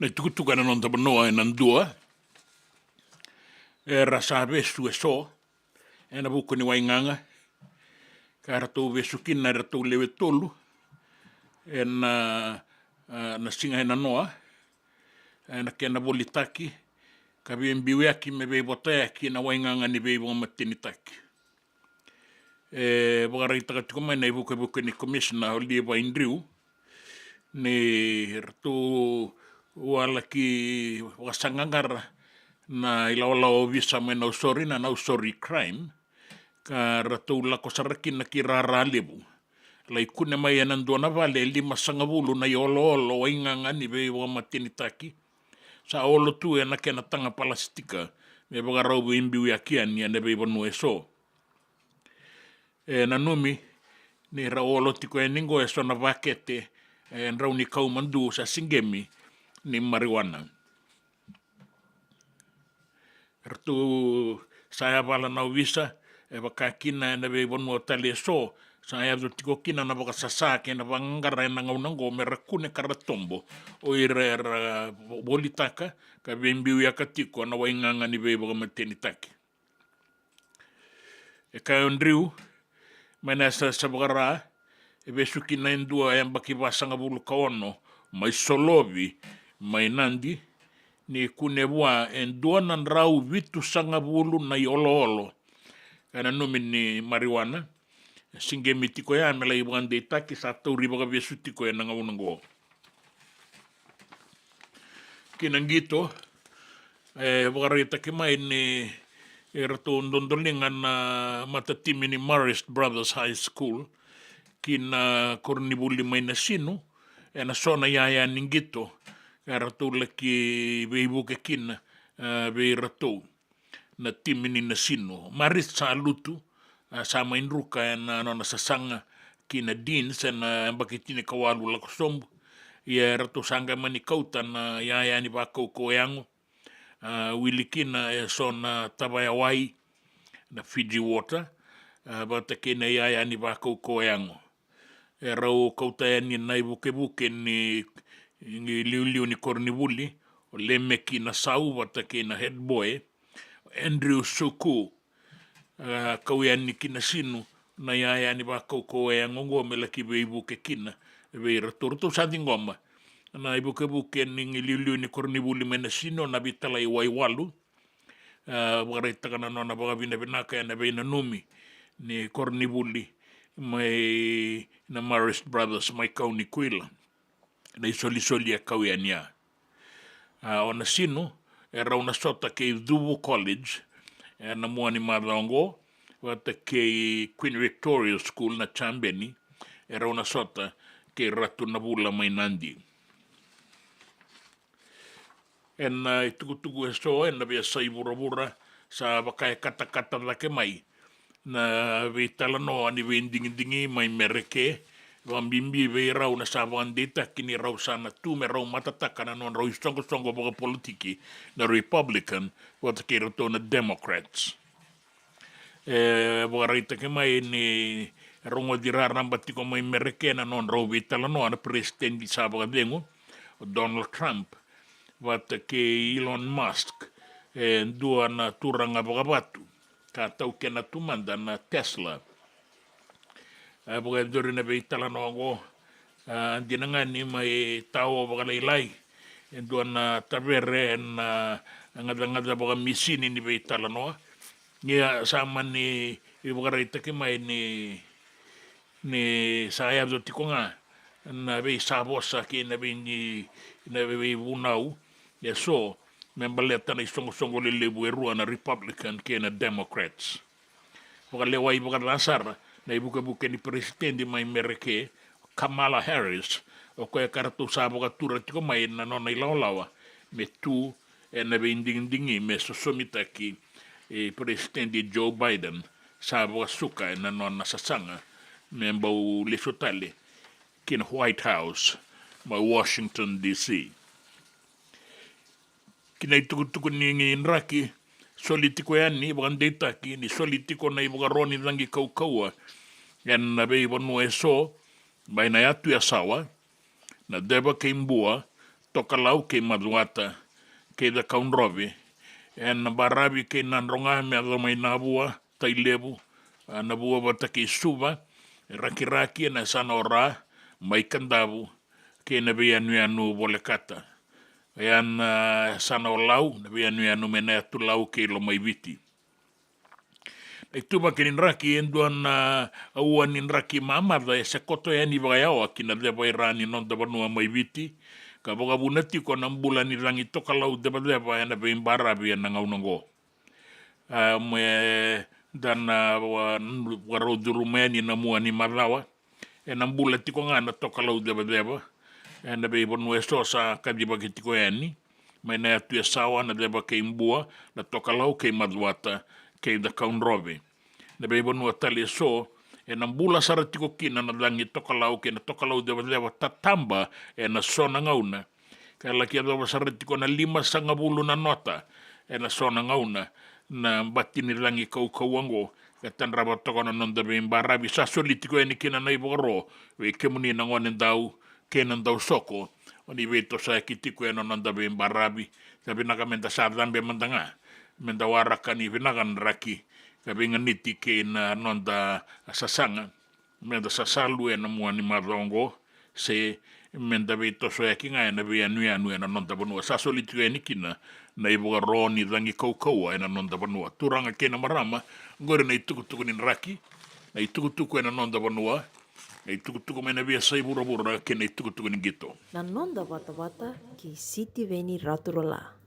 e tukutuka na non tabanoa e nandua, e rasa vesu e so, e na buko ni wainganga, ka ratou vesu kina ratou lewe tolu, e na singa e na noa, e na kena volitaki, ka biwe aki me vei botaeki na wainganga ni vei matini taki. E wakarai takatiko mai nei buke ni commissioner o lia wa Indriu, ni ratou wala ki wakasangangara na ilawala visa me na usori na usori crime ka ratou lako sarakina ki rara lebu lai kune mai anandona vale lima sangavulu na olo wainganga ni vei wa matini taki sa olo tu na kena tanga palastika me bagarau imbiu ya kiani ane vei vanu eso na numi ni ra olo tiko e ningo eso na vakete nrau ni kaumandu sa singemi ni marijuana. Ratu saya wala na visa e wakakina na vei vanu o tali so saya do tiko kina na baka sasake na wangara na ngaunango me rakune karatombo o ira bolitaka ka bimbiu ya katiko na wainganga ni vei baka mateni taki. E ka Andrew mana sa sabagara e besuki na indua e ambaki wasanga bulu kaono mai solovi mai nandi ni kunebua endua nan rau vitu sanga bulu na olo kana numi ni marijuana singe mitiko ya mela ibande taki sa tauri baga besutiko ya nanga unango kinangito bagara itaki mai ni rato ndondolinga na matatimi ni Marist Brothers High School kina kornibuli mai na sino na sona yaya ningito rato laki veibuke kina vei rato na timini na sino Marist sa lutu sa mainruka na nona sasanga kina deans na bakitini kawalu lako sombu ia rato sanga mani kauta na yaya ni bakau koyango wilikina e sona Tabaiawai na Fiji water bata kena yaya ni bakau koyango e rau kauta ni nai buke ni liu ni kornibuli o lemeki na sau bata kena head boy Andrew Suku kauyan ni kina sinu na yaya ni bakau koyango ngome laki vei buke kina vei rato sa ngoma na ibuke ni liu ni kornibuli mena sino na vitala i waiwalu wakarai takana nona baga vinaka na vei na numi ni kornibuli mai na Marist Brothers mai kau ni kuila na isoli a kau ya nia o na sino e rau na sota ke Dubu College na mua ni madongo wata ke Queen Victoria School na Chambeni e rau na sota ke ratu na bula mai nandi na tuku so na vea sai bura sa wakai kata lake mai na vei talanoa ni vei dingi mai mereke wambimbi vei rau na sa wandeta kini rau sana tu me rau matataka na non rau songo boga politiki na Republican wata ke rato na Democrats boga reita ke mai ni rongo dira ramba tiko mai mereke na non rau vei talanoa na presidenti sa boga dengo Donald Trump wata ke Elon Musk dua na turanga batu ka tau kena tumanda na Tesla boga dori na vei talanoa dinangani mai tau boga leilai dua na tavere na ngada boga misini ni vei talanoa ia sama ni boga reita ke mai ni saya do tikonga na vei sabosa ke na vei bunau ya so membaleta na songo lelebu erua na Republican ke na Democrats boga lewai boga lasar na ibuke ni presidente mai mereke Kamala Harris o koe karatu sa boga tura tiko mai na nona ilaolawa me tu na vindingi me sosomita ki presidente Joe Biden sa boga suka na nona sasanga me mbau lesotale kin White House ma Washington DC kina tuku ni nraki solitiko yani bagandeta ki ni solitiko na ibuga roni dangi kaukaua yan na bei vanu eso bai na atu ya sawa na deba ke imbua tokalau ke maduata ke da kaunrove na barabi ke nanronga me ada mai na bua tai lebu na bua bata ke suva raki na sana ora mai kandabu ke na be anu bole kata yan sana olau na be anu mena tu lau ke lo mai viti e tuma ke raki enduan auan raki mama da se koto e ni vai au ki na de vai rani non da banua mai viti ka boga bunati ko na mbula ni rangi toka lau de ba na be barabi na ngaunango me dan waro durumeni na mua ni marawa e na mbula tiko ngana toka lau de ba e na be bonu eso sa ka di ba ki tiko eni me na tu sawa na de ba ke mbua na toka lau ke maduata ke da kaunrove na be bonu atali so e na mbula sara tiko kina na langi toka lau ke na toka lau de ba tatamba e na sona ngauna ka la kia do sara tiko na 5 sanga bulu na nota e na sona ngauna na batini langi kau ango ka tan raba toko na non da be barabi sa solitiko e ni kina na iboro we kemuni na ngone dau ke na dau soko oni veto sa ki tiko e non da be barabi sabi na kamenta sa dambe mandanga menda waraka ni vinagan raki ka benga niti ke na non da sasanga menda sasalu e na mua ni madongo se menda veto so ki nga na be anu na non da bonua sa solitiko e ni kina na ibuga roni dangi kau e na non da bonua turanga ke na marama gore na itukutuku ni raki na itukutuku e na non da bonua na itukutuku me na via sai bura ke na itukutuku ni gito Na nonda wata ki siti veni raturala.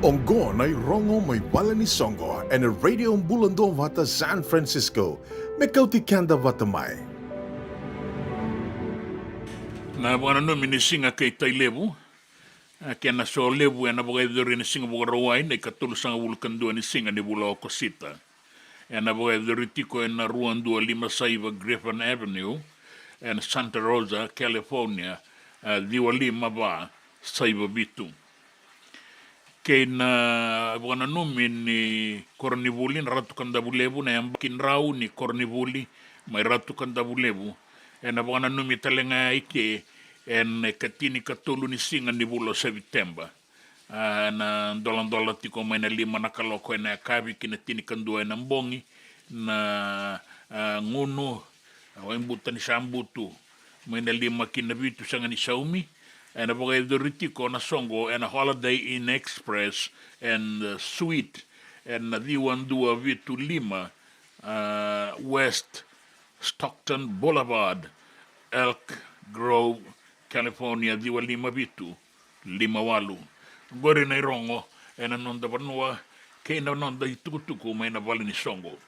Ongo na rongo may bala ni Songo and a radio bulando vata San Francisco. Mekauti kanda vata mai. Na wana no minisinga kay tay lebu. Kaya na so lebu na bagay dori ni singa buka rawai na ikatulu sanga vulkan dua ni singa ni bula o kosita. Na bagay dori tiko na ruan 256 Griffin Avenue and Santa Rosa, California, diwa lima ba saiba bitu. Kaya na wana no ni kornibuli na ratu kanda bulebu na yung kinrao ni kornibuli may ratu kanda bulebu. Na wana no talenga ike en katini katulu ni singa ni bulo September. Na dolan tiko may na lima na kaloko na kabi kinatini kandua na mbongi na nguno awan buta ni sambutu may na lima kinabitu sanga ni Saumi and abagay doritiko na Songo and a Holiday Inn Express and Suite and na diwan dua vitu lima West Stockton Boulevard, Elk Grove, California, diwa lima bitu, 58. Gore na irongo, e na nonda panua, kay na nonda itukutuku may nabali ni Songo.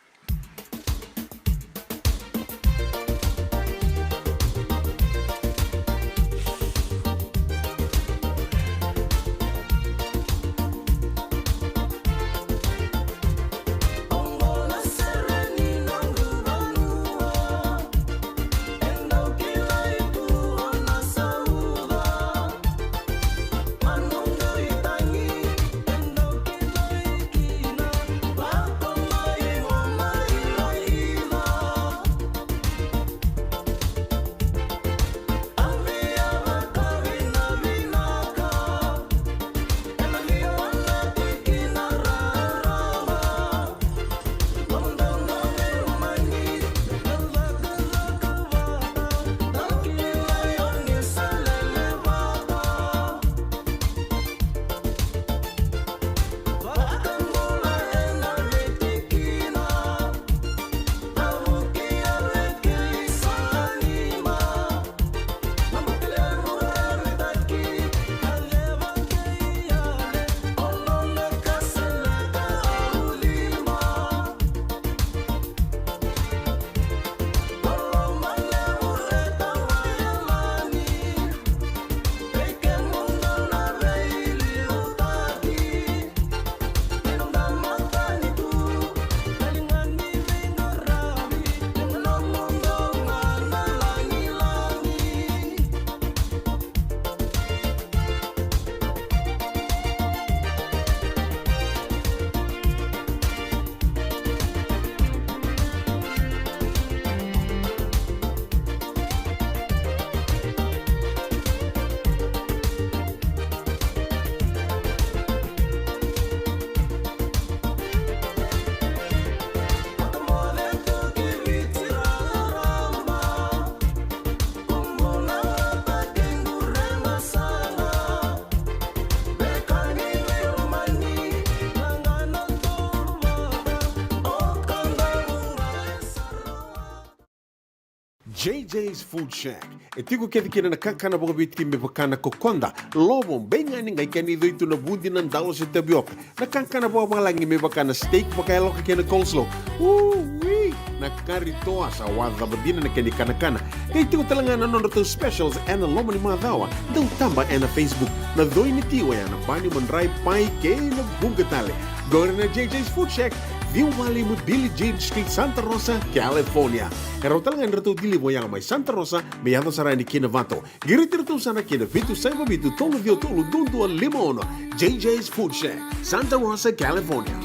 JJ's Food Shack. E tiku kete kina na kakana boka bitki me pakana kokonda. Lobo benga ni ngai kani doitu na bundi na ndalo se tabioka. Na kakana boka malangi me pakana steak pakaya loka kena coleslaw. Wee! Na kari toa sa wadha badina na kani kana. Kaya tiku talangana nono to specials and lomo ni madhawa. Dau tamba na Facebook. Na doi ni tiwa ya na bani mandrai pai ke na bunga tale. Gore na JJ's Food Shack. Viu Valley mo Billy Jean Street, Santa Rosa, California. Pero talagang rito dilibo yang may Santa Rosa, may ato sarani kinavato. Girit-rito sana kinavitu sa ibabitu tolo vio tolo dundu al limono. JJ's Food Shack, Santa Rosa, California.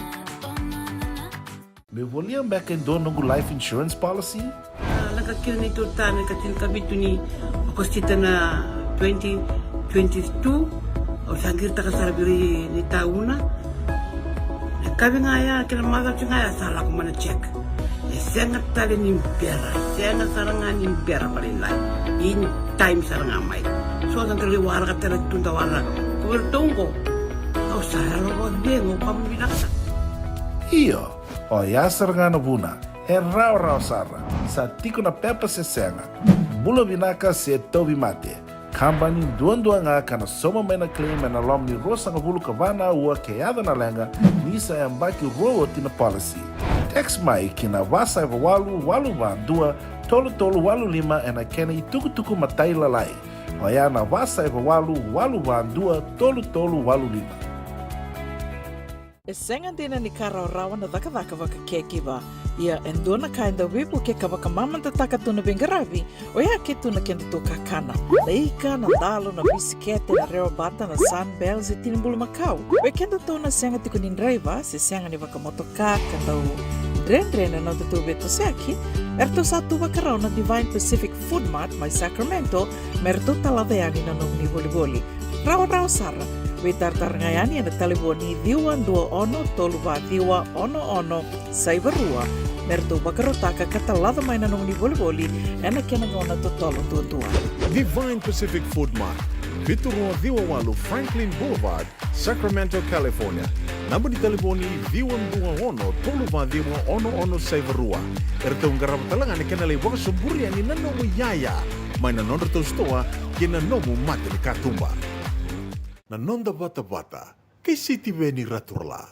Me voliam back in do nungu life insurance policy? Nakakira na ito tayo katil kabitu ni akostita na 2022 o sangir takasarabiri ni tauna. Kami ngaya kila mara ngaya salah ko mana check. Sangat tali ni pera, sangat sarangan ni pera paling lain. In time sarangan mai. So ang kaliwara ka tala tunda wala. Ko tunggo. Au saya lo dengo kamu binasa. Iyo, o yasar ngana buna, e rau sara, sa tiko na pepa se senga, bulo binaka se tobi mate, Kambani dua nga kana soma mena claim and alum ni rosa ngavulu kavana ua keada na lenga nisa e mbaki roa tina policy. Text mai kina wasa e walu walu dua tolu tolu walu lima e na kena i tuku matai lalai. Hoia na wasa e walu dua tolu tolu walu lima. E senga dina ni kara rawa na daka waka kekiwa. Ia endona kainda wipu ke kawaka mamanta taka tuna bengaravi o ia ke tuna kenda to kakana. Leika na dalo na bisikete na reo bata na sunbells e tinimbulu makau. We kenda to na senga tiko ni driver se senga ni waka motoka kandau dren na tutu beto seaki. Erto satu wakarau na Divine Pacific Food Mart mai Sacramento merto talaveani na nungni boli. Rawa sara. We tartarngayani na taliboni diwa dua ono toluwa diwa ono saibarua merto bakarotaka katalada mai na nungni boli ena kena ngona to tolo tua. Divine Pacific Food Mart, Viturua Viwawalu Franklin Boulevard, Sacramento, California. Number di telefoni Viwan Dua Ono Toluwa Diwa ono Saivarua. Erto ngarabatalanga ni kena lewa suburi ani nanomu yaya. Mai na nondro to stoa kina nomu mate ni katumba. Na nonda bata kay City Veni Raturla.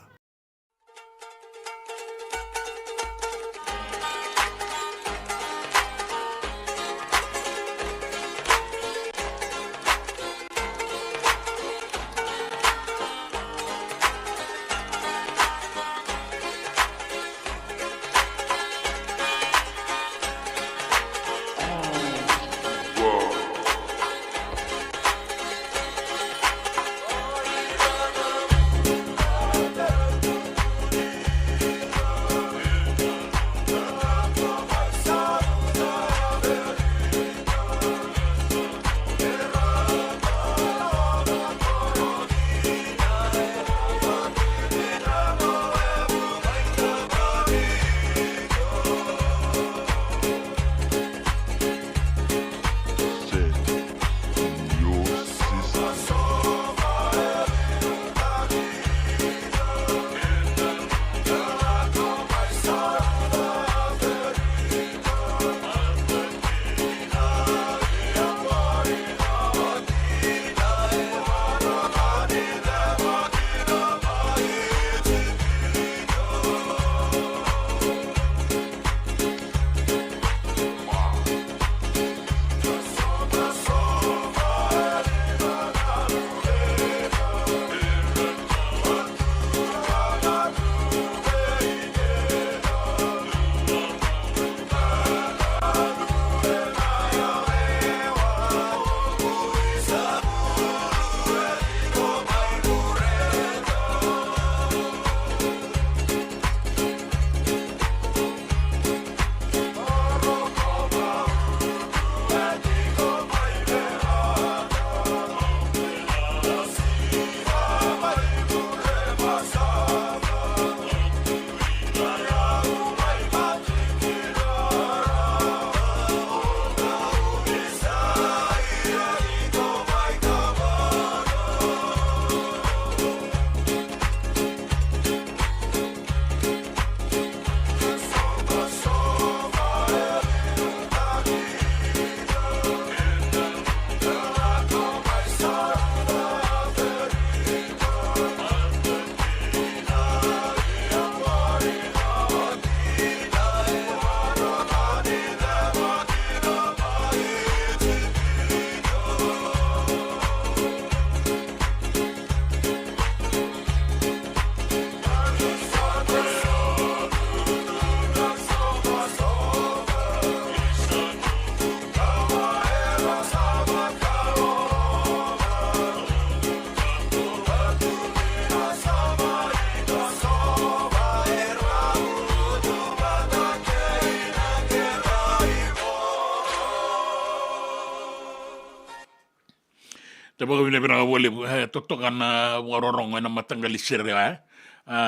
Te baka vina vina wale totoka na warorongo na matangali sere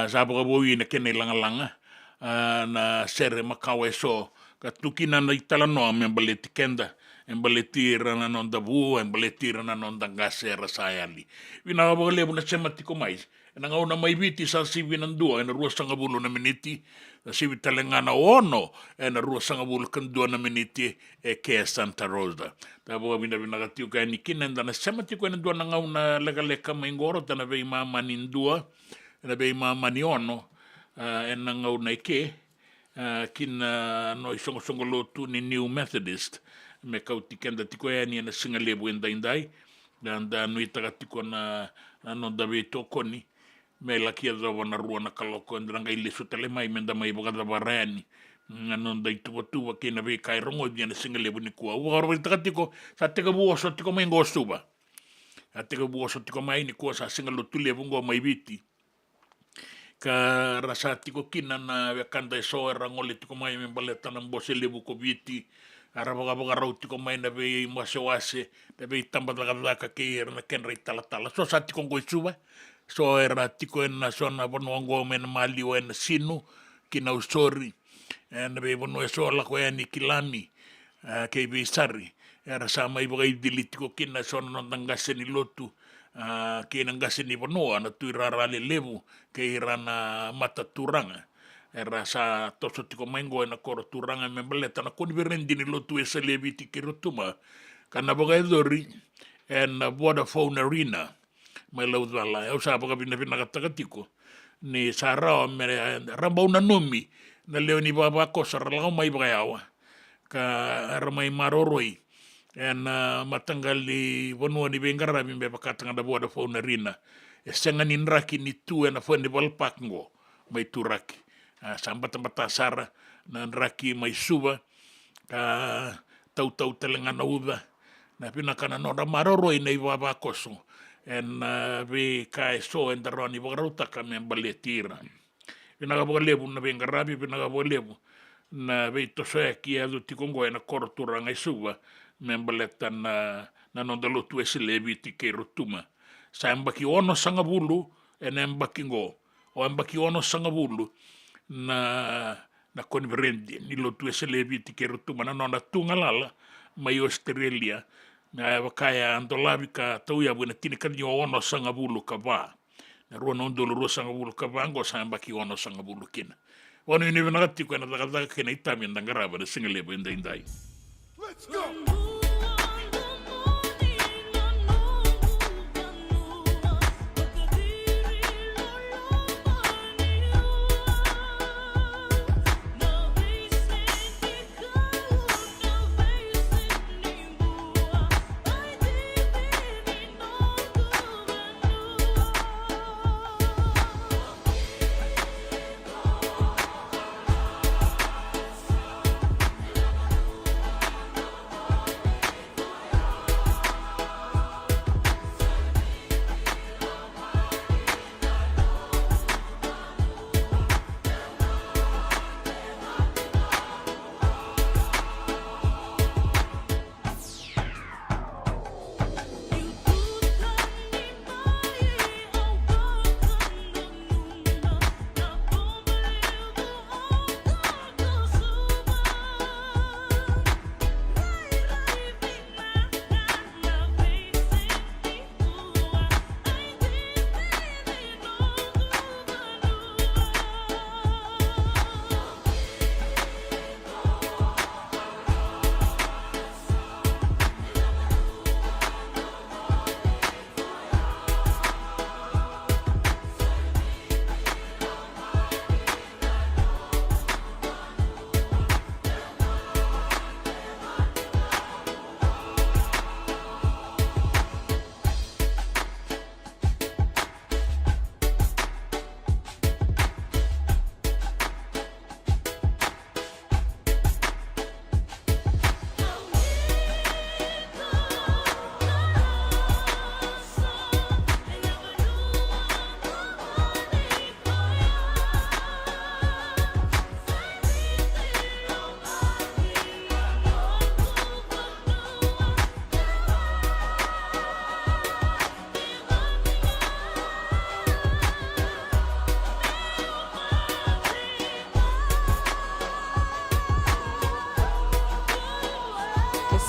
sa baka boi na kene langa na sere makawe so ka tukina na itala no me baleti kenda en baleti rana non da bu en baleti rana non da gasera sayali vina baka le na sematiko mais na ngauna mai viti sa sivi na dua na rua sanga bulu na miniti na sivi talengana ono na rua sanga bulu kan dua na miniti ke Santa Rosa ta boa bina ka tiu ka ni kina na sema tiu ka na dua na ngauna leka mai ngoro ta na vei mama ni dua na vei mama ni ono na ngauna ke kina no songo lotu ni New Methodist me kauti kenda tiko ni na singa lebu indai dan nui taka tiko na no dawe tokoni me lakia zawa na rua na kaloko ndrang ai lesu tele mai menda mai boga da barani no dai tu ke na ve kai rongo dia na singa lebu ni kua wa taka tiko sa teka buo so tiko mai ngosuba a teka buo so tiko mai ni kua sa singa lotu lebu ngo mai viti ka rasa tiko kina na ve kanda so rangole tiko mai me baleta na mbose lebu ko viti arabaga rau tiko mai na ve wase na ve tamba daga ke na ken rei tala so sa tiko ngoi suba so era tiko na so na bono ngo men mali o en sinu kina usori na ve bono so la ko ni kilami ke be sari era sa mai boga dilitiko kina so no ndangase ni lotu ke nangase ni bono na tuirara le levu ke irana mata turanga era sa toso tiko maingo na koro turanga membeleta na koni berendi ni lotu esa leviti ke rotuma kana boga edori en Vodafone Arena mai laudala eu sa boga bina katakatiko ni sarao me ramba una nomi na leoni baba kosa ralao mai boga yawa ka ramai maroroi en matangali vonua ni bengara bimbe pakatanga da Vodafone Arena esenga ni nraki ni tu na fone balpak ngo mai turaki sambata sara na raki mai suba ka tau telengana uda na pina kana no maroro i nei baba koso en ve kai so en daroni bogaruta ka me baletira pina ga bolebu na venga rabi pina ga bolebu na ve to so ki adu tikongo na kortura ngai suba me baleta na no dalo tu ese leviti ke rutuma samba ki ono sanga bulu en embaki ngo o embaki ono sanga bulu na konverendi ni lo tu ese leviti ke rutuma na no na tunga lala mai Australia na wakaya andolabi ka tau ya buena tini kan yo ono sanga bulu ka ba na ruo no ndolo ruo sanga bulu ka ba ngo samba ki ono sanga bulu kina wano ni vena gati ko na daga kena itami ndangara ba singa lebo indai let's go.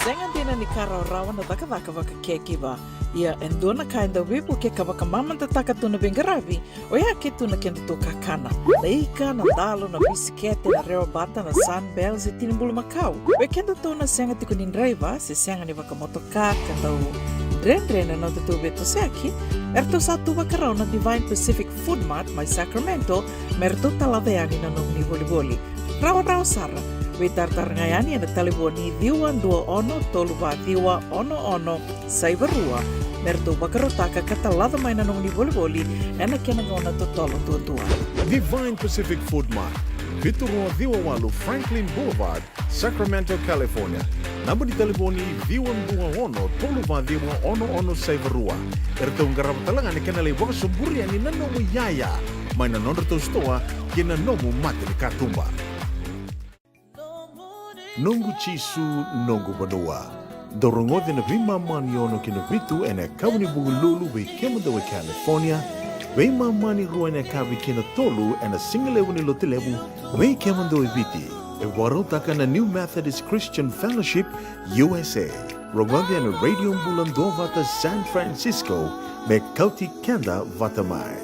Senga dina ni kara rawa na daka waka ke kiwa. Ia endona kainda wipu ke kawaka mamanta taka tuna bengaravi o ia ke tuna kenda to kakana. Na ika, na dalo, na bisikete, na reo bata, na sunbells e tinimbulu makau. O kenda tona senga tiko ni driver se senga ni waka motoka kandau Rendre na te tūwe to seaki, erto sa tuwa karau na Divine Pacific Food Mart mai Sacramento, merto talaveani na nung ni voliboli. Rawa sara, we tartar ngayani na taliboni diwan 21 saivarua, merto bakarotaka katalada mai na nung ni voliboli, ena kenangona to tolo tua. Divine Pacific Food Mart, Viturua Diwawalu Franklin Boulevard, Sacramento, California. Namba di telefoni 21 saivarua. Erto ngarap talangan kena lewak suburi ani nanomu yaya. Maina nonderto stoa kena nomu mate katumba. Nongu chisu nongu badua. Dorongode na vima maniono kina vitu ene kawni bugululu be kemadawe California. Vima mani ruane kavi kina tolu ene singalewu ni lotelewu be kemadawe viti. E warotaka na New Methodist Christian Fellowship, USA. Rogode na Radio Mbulando Vata San Francisco, me kauti kenda vatamai.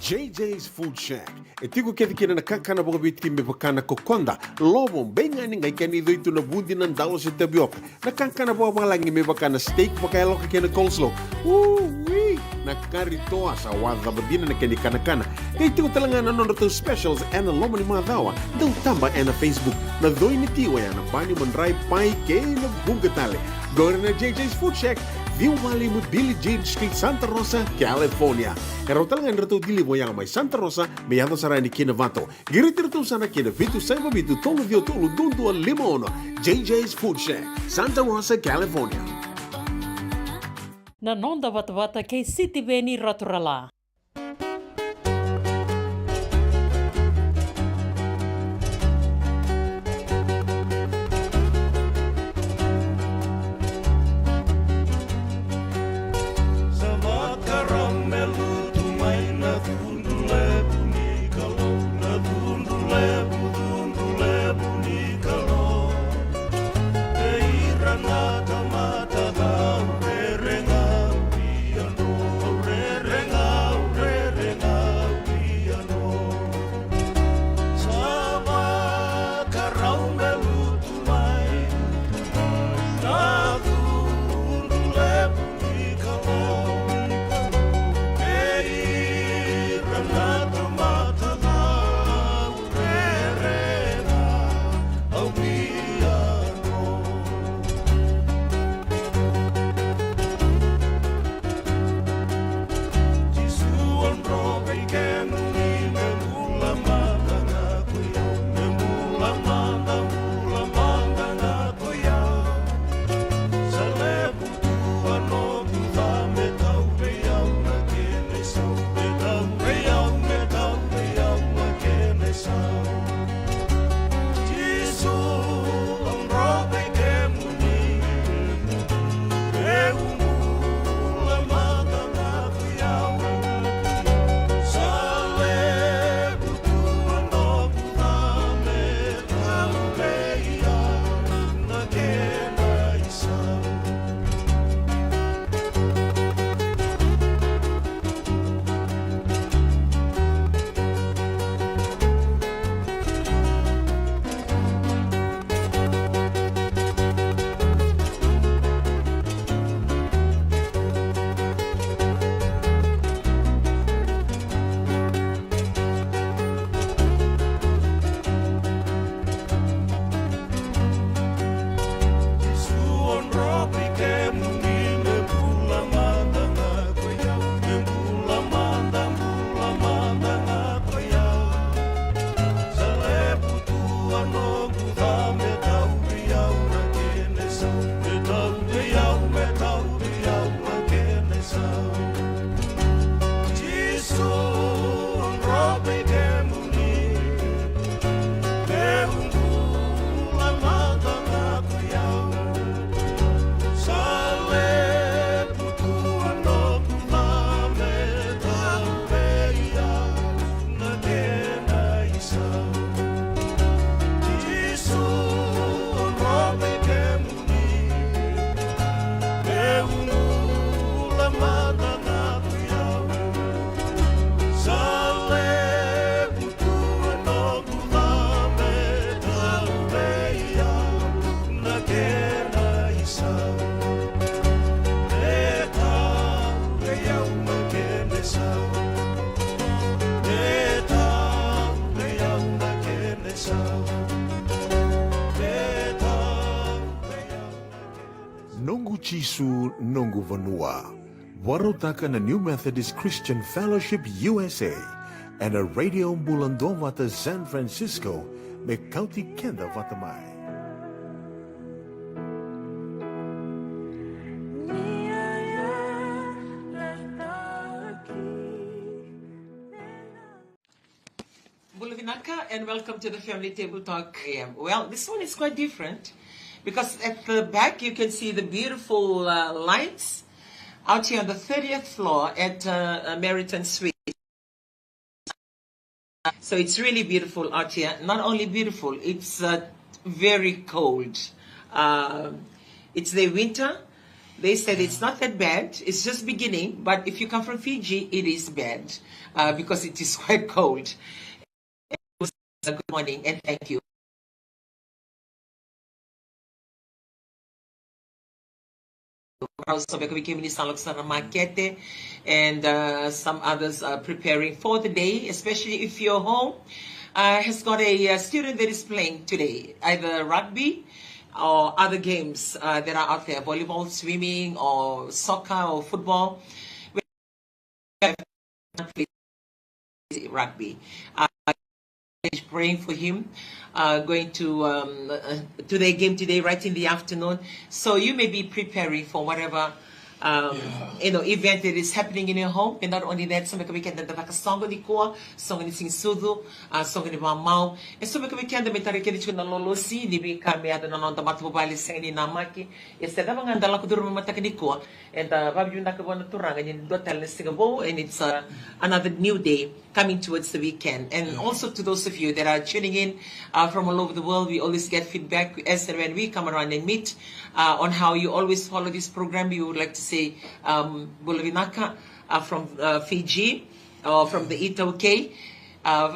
JJ's Food Shack. E tiku kethi kina na kakana boka biti me pakana kokonda. Lobo benga ni ngai kani doitu na bundi na ndalo se tabioka. Na kakana boka malangi me pakana steak baka eloka kena coleslaw. Wee! Na karitoa sa wadha badina na kani kana. Kaya tiku talangana nono to specials and lomo ni mga dawa. Daw tamba na Facebook. Na doi ni tiwa ya na bani mandrai pai kaya na bungatale. Gore na JJ's Food Shack. View Valley mo Billie Jean Street, Santa Rosa, California. Karo talagang rito dili mo yang may Santa Rosa, may yato sarani kinavato. Giritirito sana kinavitu sa mabitu tolo vio tolo dundu al limono. JJ's Food Shack, Santa Rosa, California. Na nonda wata kei City Veni Raturala. Renga Nongu Chisu Nongu Vanua. Warotaka na New Methodist Christian Fellowship USA and a Radio Bulandovata San Francisco me County Kenda Vatamai. Bulavinaka, and welcome to the Family Table Talk AM. Well, this one is quite different because at the back you can see the beautiful lights out here on the 30th floor at Meriton Suite. So it's really beautiful out here. Not only beautiful, it's very cold. It's the winter. They said it's not that bad. It's just beginning. But if you come from Fiji, it is bad because it is quite cold. Good morning and thank you. Also, and some others are preparing for the day, especially if your home has got a student that is playing today, either rugby or other games that are out there, volleyball, swimming, or soccer or football. Rugby. Praying for him, going to their game today, right in the afternoon. So you may be preparing for whatever event that is happening in your home. And not only that, some we can the song ni ko, song ni sing sudu, song ni mamau. And some we can the metari kini chuna lolosi, ni bi kami ada nanon tamat mobile sing ni namaki. Instead of ang andala kudur mata kini ko, and babi yun nakabona turang and do tell Singapore, and it's another new day coming towards the weekend. And also to those of you that are tuning in from all over the world, we always get feedback as and when we come around and meet on how you always follow this program. We would like to say Bulavinaka from Fiji or from the Itoke,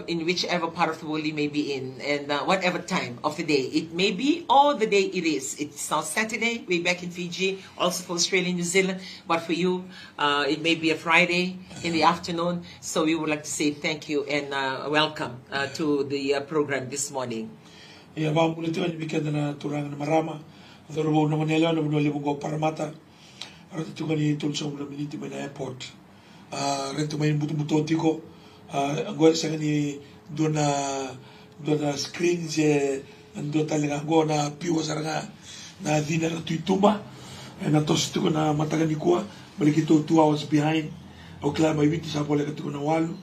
in whichever part of the world you may be in, and whatever time of the day it may be, or the day it is. It's now Saturday, way back in Fiji, also for Australia and New Zealand, but for you, it may be a Friday in the afternoon. So we would like to say thank you and welcome to the program this morning. Ya, vamos a tener que na turang na marama. Dorobo na manela na manoli mo paramata. Ara tu kani tulsong na miniti na airport. Rento may buto tiko. Agora sa kani dona screen je ando talaga go na piwa saranga na dina na tuituma. Na tos tiko na matagani ko. Balik ito 2 hours behind. O kla may witi sa bola katiko na walu.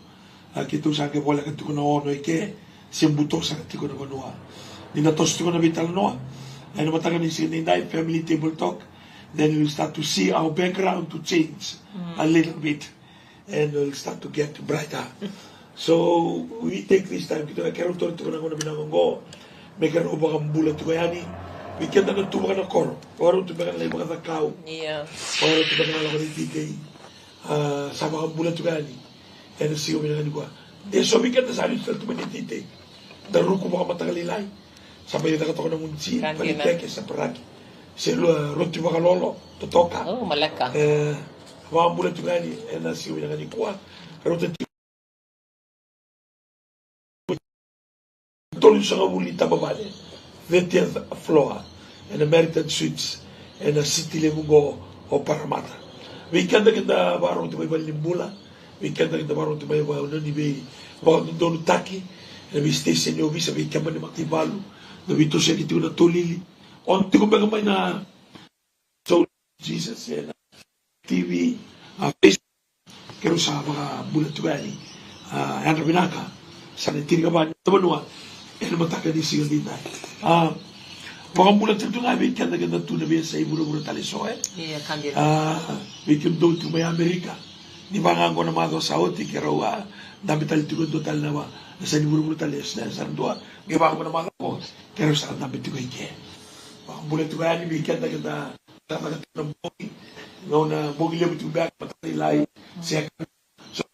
Kito sa ke bola katiko na ono ike. Sembuto sa katiko na konua. Nina tos tiko na vital noa. And matagan is in the family table talk, then we'll start to see our background to change a little bit, and we'll start to get brighter. So we take this time kita character to na binango make an obakambula to yani we can na tuwa na koro oro to bagan lay mga kao oro to bagan la kay sama kambula to yani and see we na ko de so we can na sali to manitite daru ko mga matagalilay sampai kita katakan ng munci, palitek sa peragi. Sila roti makalolo, totoka. Oh, malaka. Mga bulan juga ni, nasi wina ni kuah. Roti tolong sa ngabuli tababale. 20th floor, and American Suites, and a city lemungo o Paramata. Weekend kita baru tu may balimbula. Weekend kita baru tu may wala ni bay bago doon taki. And we stay sa inyo, sa weekend man ni Maktibalu. Nabito siya kito na tulili. Onti ko ba kamay na so Jesus na TV, Facebook, kero sa mga bulat tugani, Andra Binaka, sa natin ka ba niya, tamanua, mataka di siya din na. Mga bulat ito nga, may kanda-ganda ito na biya sa iburo-buro taliso we can do to may Amerika. Di ba nga ako na mga sa oti, kero dami tali-tugon total na nasa iburo-buro talis na sa doa. Giba ko na mga ko, pero sa dami ito ko ike. Mga bulat ito nga, may kanda-ganda talaga ng bogi. No na bogi liya ito ba patalilay siya. So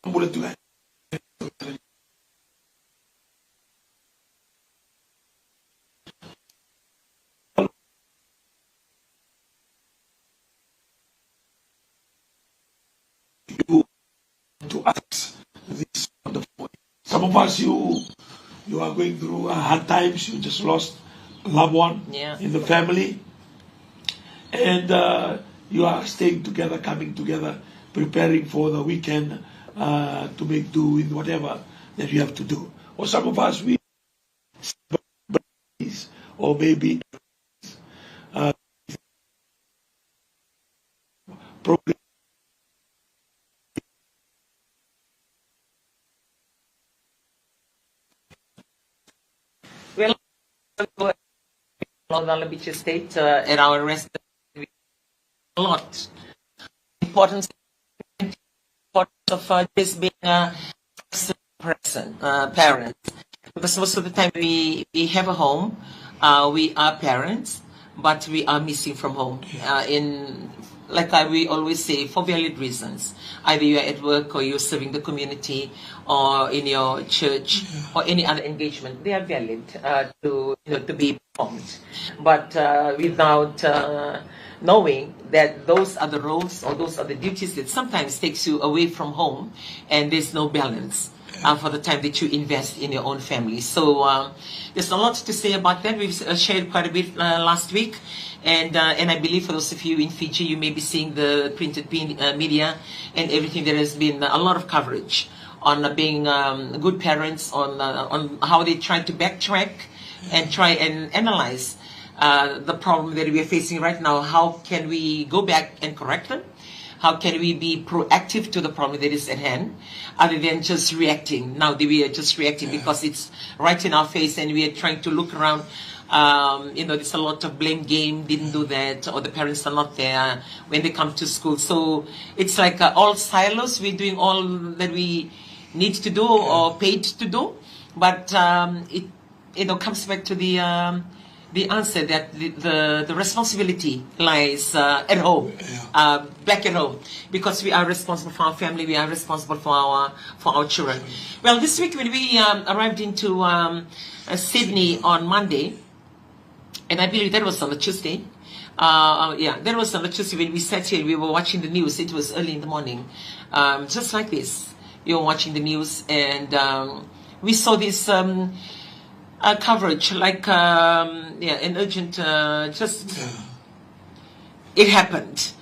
bulat ito nga. To us this wonderful. Some of us you are going through hard times. You just lost loved one Yeah. in the family. And you are staying together, coming together, preparing for the weekend to make do with whatever that you have to do. Or some of us, we or maybe program. Well, Long Beach Estate at our restaurant, a lot importance of just being a person, parent. Because most of the time we have a home, we are parents, but we are missing from home. We always say, for valid reasons. Either you are at work or you're serving the community or in your church or any other engagement. They are valid to be performed. But without knowing that those are the roles or those are the duties that sometimes takes you away from home and there's no balance for the time that you invest in your own family. So there's a lot to say about that. We've shared quite a bit last week. And I believe for those of you in Fiji, you may be seeing the printed media and everything. There has been a lot of coverage on being good parents, on how they try to backtrack and try and analyze the problem that we are facing right now. How can we go back and correct them? How can we be proactive to the problem that is at hand, other than just reacting? Now we are just reacting because it's right in our face and we are trying to look around. There's a lot of blame game, didn't do that, or the parents are not there when they come to school. So it's like all silos. We're doing all that we need to do or paid to do. But it comes back to the answer that the responsibility lies at home, back at home, because we are responsible for our family, we are responsible for our children. Well, this week when we arrived into Sydney on Monday, and I believe that was on a Tuesday. That was on a Tuesday when we sat here and we were watching the news. It was early in the morning, just like this. You were watching the news, and we saw this coverage, like an urgent. It happened.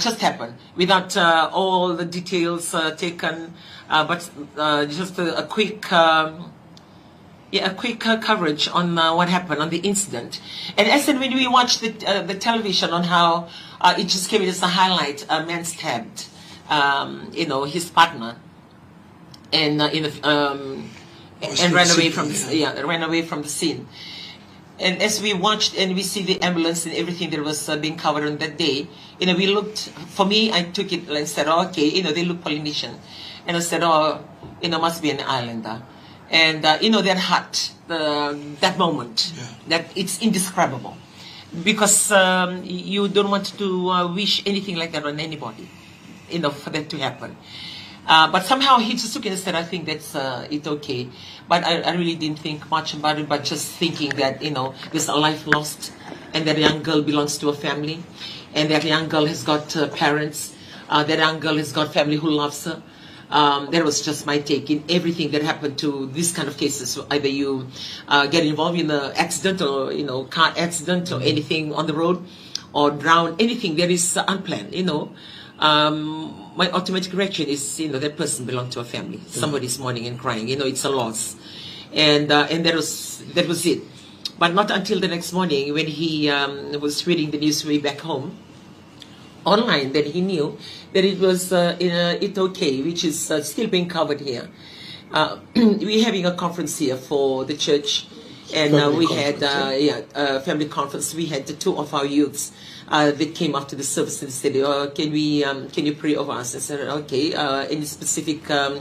Just happened without all the details taken, but just a quick. A quick coverage on what happened, on the incident. And as when we watched the television on how it just came as a highlight, a man stabbed, his partner, and ran away from the scene. And as we watched and we see the ambulance and everything that was being covered on that day, we looked. For me, I took it and said, okay, they look Polynesian, and I said, must be an islander. And that hurt, that moment, that it's indescribable, because you don't want to wish anything like that on anybody, for that to happen. But somehow he just took it and said, I think that's it's okay. But I really didn't think much about it, but just thinking that, there's a life lost, and that young girl belongs to a family, and that young girl has got parents, that young girl has got family who loves her. That was just my take in everything that happened to this kind of cases. So either you get involved in an accident or, car accident or anything on the road, or drown, anything that is unplanned, my automatic reaction is, that person belonged to a family. Somebody's mourning and crying, it's a loss. And that was it. But not until the next morning when he was reading the news way back home, online, that he knew that it was It Okay, which is still being covered here. We're having a conference here for the church, and we had a family conference. We had two of our youths that came after the service and said, can you pray over us? I said, okay, any specific a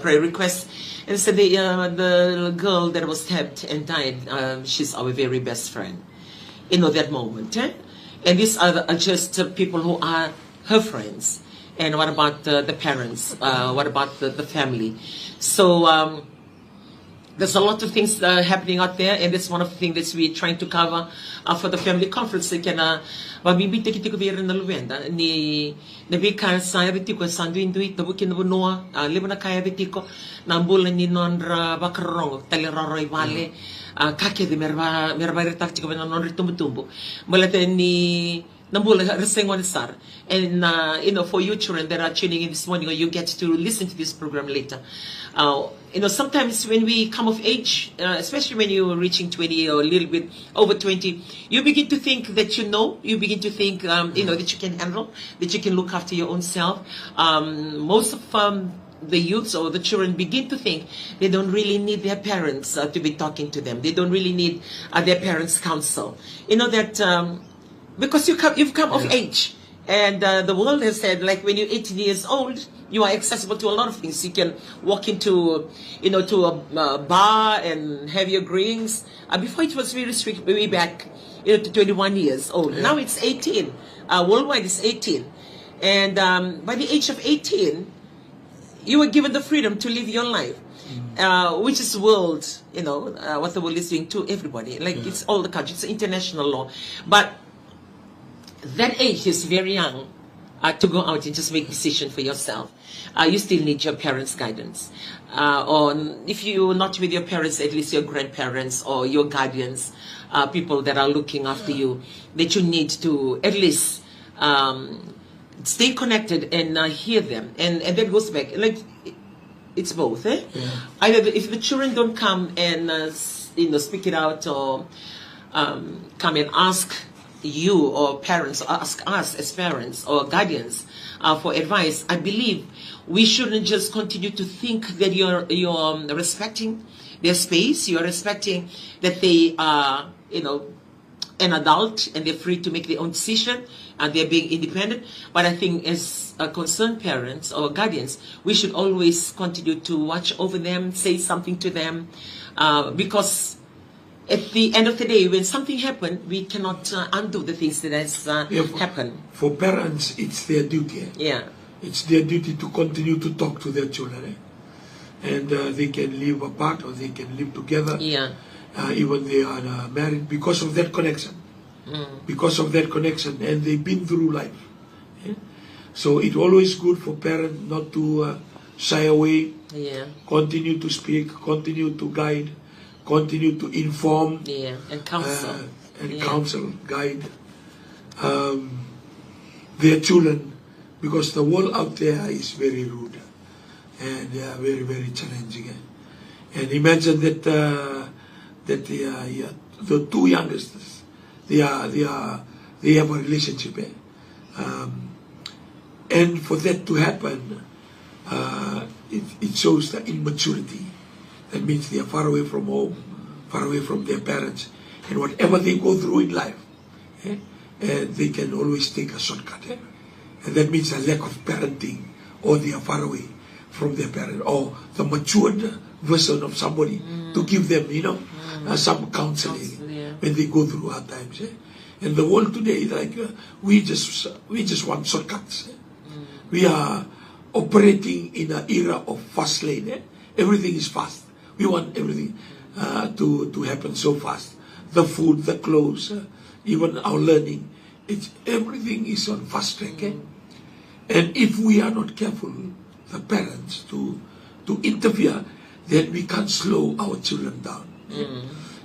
prayer request? And said the girl that was stabbed and died, she's our very best friend. That moment. And these are just people who are her friends. And what about the parents? What about the family? So there's a lot of things happening out there, and that's one of the things that we're trying to cover for the family conference. Mabibita kita ko vera na luwenda ni nabi kaya saya bitiko sandu indui tabu kina bunoa liba na kaya bitiko na bulan ni nondra bakarong taliraroi vale kake de merva retak chiko na non ritumbo malate ni nambula resengon sar. And for you children that are tuning in this morning, or you get to listen to this program later, sometimes when we come of age, especially when you're reaching 20 or a little bit over 20, you begin to think that you begin to think that you can handle, that you can look after your own self. Most of the youths or the children begin to think they don't really need their parents to be talking to them. They don't really need their parents' counsel. Because you've come of age. And the world has said, like, when you're 18 years old, you are accessible to a lot of things. You can walk into, to a bar and have your drinks. Before it was very strict, way back, to 21 years old. Now it's 18. Worldwide it's 18. And by the age of 18, you were given the freedom to live your life, which is world, what the world is doing to everybody. Like, it's all the countries, it's international law. But that age is very young to go out and just make decisions for yourself. You still need your parents' guidance. Or if you're not with your parents, at least your grandparents or your guardians, people that are looking after you, that you need to at least stay connected and hear them. And that goes back. Like, it's both. Either if the children don't come and speak it out, or come and ask you or parents, ask us as parents or guardians for advice, I believe we shouldn't just continue to think that you're respecting their space, you're respecting that they are, an adult and they're free to make their own decision and they're being independent. But I think as concerned parents or guardians, we should always continue to watch over them, say something to them, because at the end of the day, when something happened, we cannot undo the things that has happened. For parents, it's their duty. Yeah. It's their duty to continue to talk to their children. And they can live apart or they can live together. Yeah. Even they are married because of that connection. Because of that connection. And they've been through life. So it's always good for parents not to shy away. Yeah. Continue to speak, continue to guide, continue to inform, and counsel, counsel, guide their children, because the world out there is very rude and very, very challenging. And imagine that the two youngest, they have a relationship, and for that to happen, it shows the immaturity. That means they are far away from home, far away from their parents. And whatever they go through in life, they can always take a shortcut. And that means a lack of parenting, or they are far away from their parents, or the matured version of somebody to give them, some counseling when they go through hard times. And the world today, like, we just want shortcuts. We are operating in an era of fast lane. Everything is fast. We want everything to happen so fast. The food, the clothes, even our learning. Everything is on fast track. And if we are not careful, the parents, to interfere, then we can't slow our children down.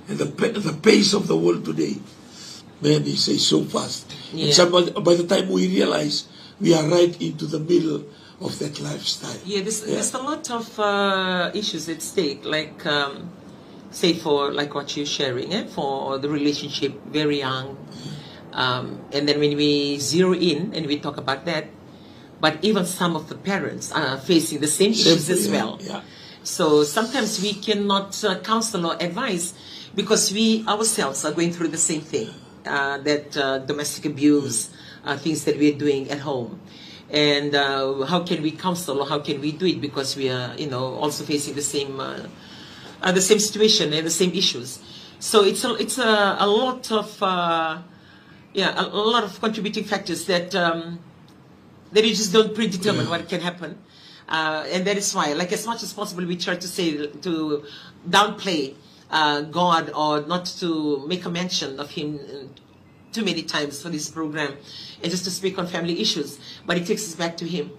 And the pace of the world today, man, is so fast. And by the time we realize, we are right into the middle of that lifestyle. There's a lot of issues at stake, like say for like what you're sharing, for the relationship very young, and then when we zero in and we talk about that, but even some of the parents are facing the same issues as well. So sometimes we cannot counsel or advise because we ourselves are going through the same thing, that domestic abuse, things that we're doing at home. And how can we counsel, or how can we do it, because we are, also facing the same situation and the same issues. So it's a lot of a lot of contributing factors that you just don't predetermine what can happen, and that is why, like, as much as possible, we try to downplay God, or not to make a mention of Him too many times for this program, and just to speak on family issues. But it takes us back to Him,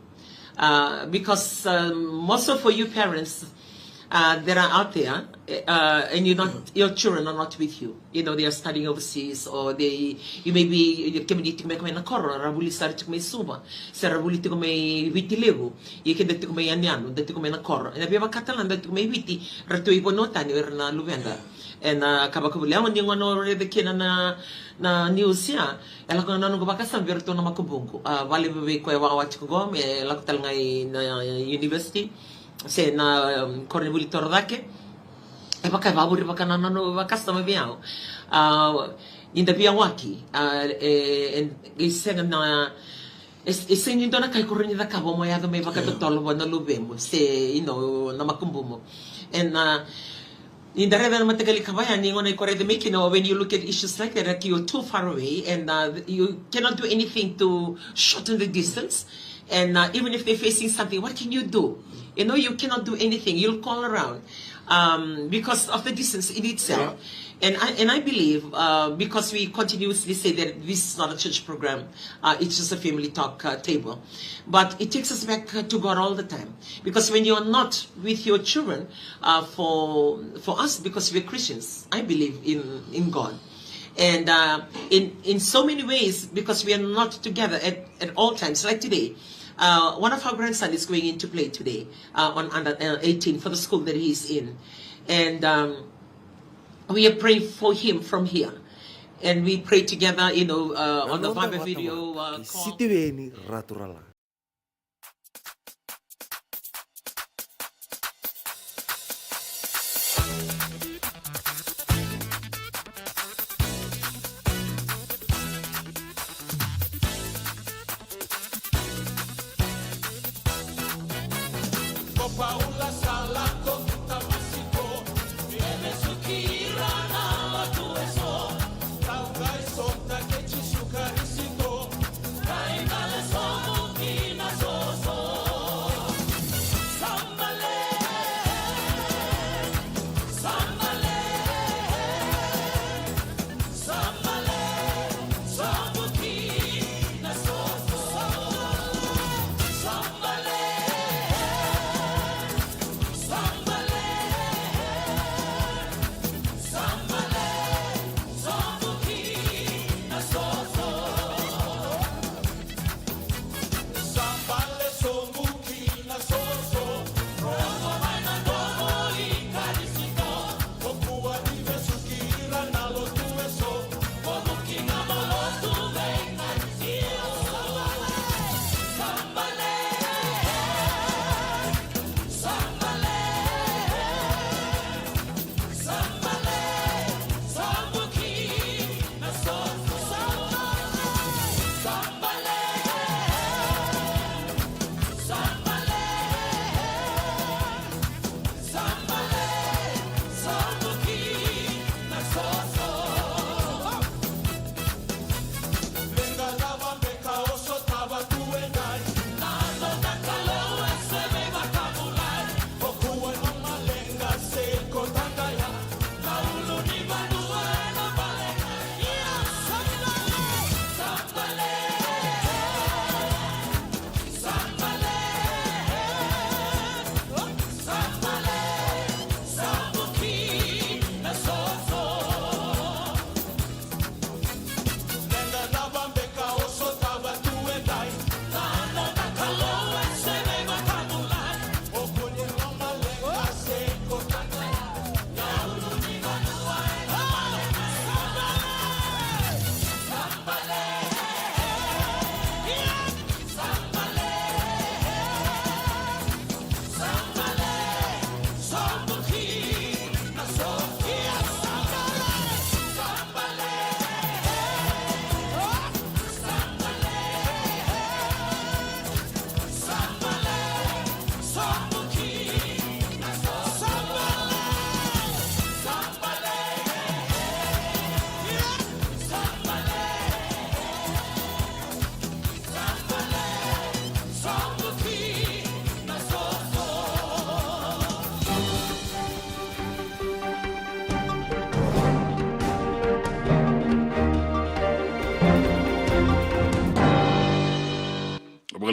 because also for you parents, that are out there, and your children are not with you. You know, they are studying overseas, or you may be, community may come in a corner, rabuli start to me suma, sarabuli to me vitilego, you can get to me anyano, that to me in a corner, and if you have a catalan that to me viti, ratu ibonota, you're na luvenda. And kabakabuliaman yung ano the kina na news ya ela ko nanu baka sa virtu na makubungu vale bebe ko wa watch ko me la tal ngai na university se na cornebuli tordake e baka baburi baka nanu baka sa mabiao inda bia waki en isen na ese ni dona kai correni da cabo moya do me baka to tolo na lubemo se na makumbumo and in the rather matagali kabaya ningon I the making when you look at issues like that you're too far away and you cannot do anything to shorten the distance and even if they're facing something, what can you do? You cannot do anything. You'll call around because of the distance in itself. Yeah. And I believe because we continuously say that this is not a church program, it's just a family talk table, but it takes us back to God all the time. Because when you are not with your children, for us, because we're Christians, I believe in God. And in so many ways, because we are not together at all times, like today. One of our grandsons is going into play today on under 18 for the school that he's in. And we are praying for him from here. And we pray together, on the Viber video call.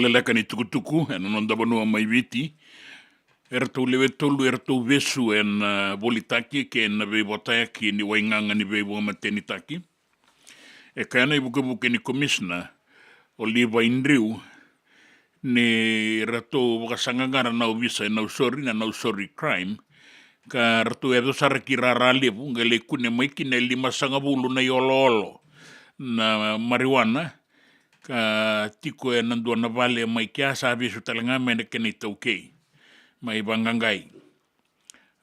Leka ni tukutuku, non davano mai viti. Ertou lewe tolu ertou vesu en volitaki ke en ve votaki ni wainganga ni ve mateni taki. E kana I buke ni commissioner o liva indriu ni rato wakasangangara na visa na sorry crime ka rato edo saraki rara levu ngale kune maiki ne 5 na yolo na marijuana ka tiko e nandua na vale mai kia sa visu talanga mene kene taukei mai bangangai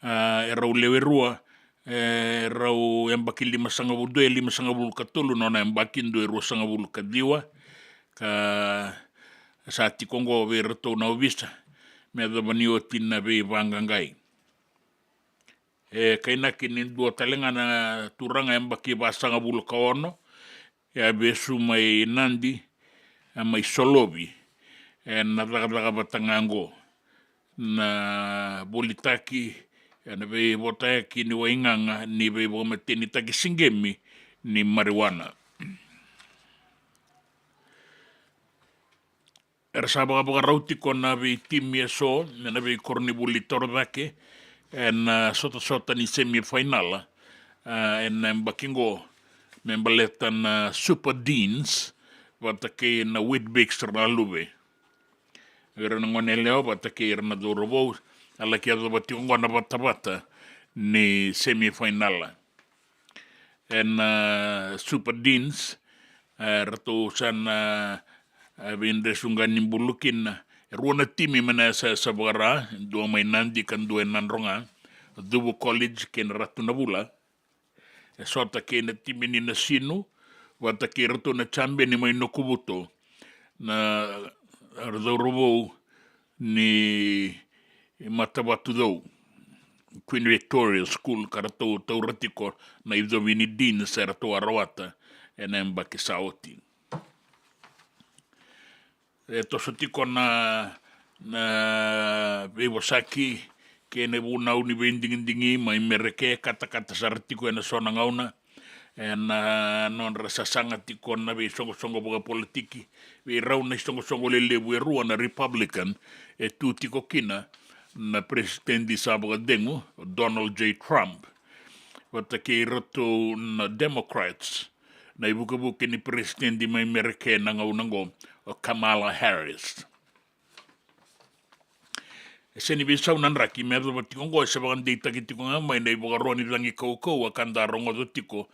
e rau lewe rua e rau embaki 5 katulu nona embaki ndo 2 kadiwa ka sa tikongo ve rato na visa me dovani o tina ve bangangai e kaina kini dua talenga na turanga embaki ba 5 kaono ya besu mai nandi mai solobi e na daga batangango na bolitaki na ve votaki ni wainganga ni ve mateni taki singemi ni marijuana sabaka rauti kona ve timi so na ve korni bolitor dake en sota ni semi-final en mbakingo membaletan Super Deans watake na Whitbix raluve era ngone leo watake era dorobo ala kia do batingo na bata ni semi-final en Super Deans rato san vinde sunga nimbulukin ruana timi mana sa sabara dua mai nandi kan dua nanronga dubu college ken ratu nabula sota ken timi ni na sinu wata ke ratu na chambe ni mai no kubuto na ardorobo ni matabatu do Queen Victoria School karato tauratiko na idovini din sa ratu arawata enemba ke saoti tosotiko na vevosaki ke ne vuna uni vendingi mai mereke kata saratiko na sona ngauna na non rasasanga tiko na ve songo boga politiki ve rauna songo lele rua na Republican e tu tiko kina na presidenti saboga dengu Donald J. Trump wata ke roto na Democrats na ibuke ni presidenti mai mereke na ngaunango o Kamala Harris. Seni bisau nanraki me do tikongo se bagan de takitikonga mai nei bogaroni langi koko akanda rongo do tiko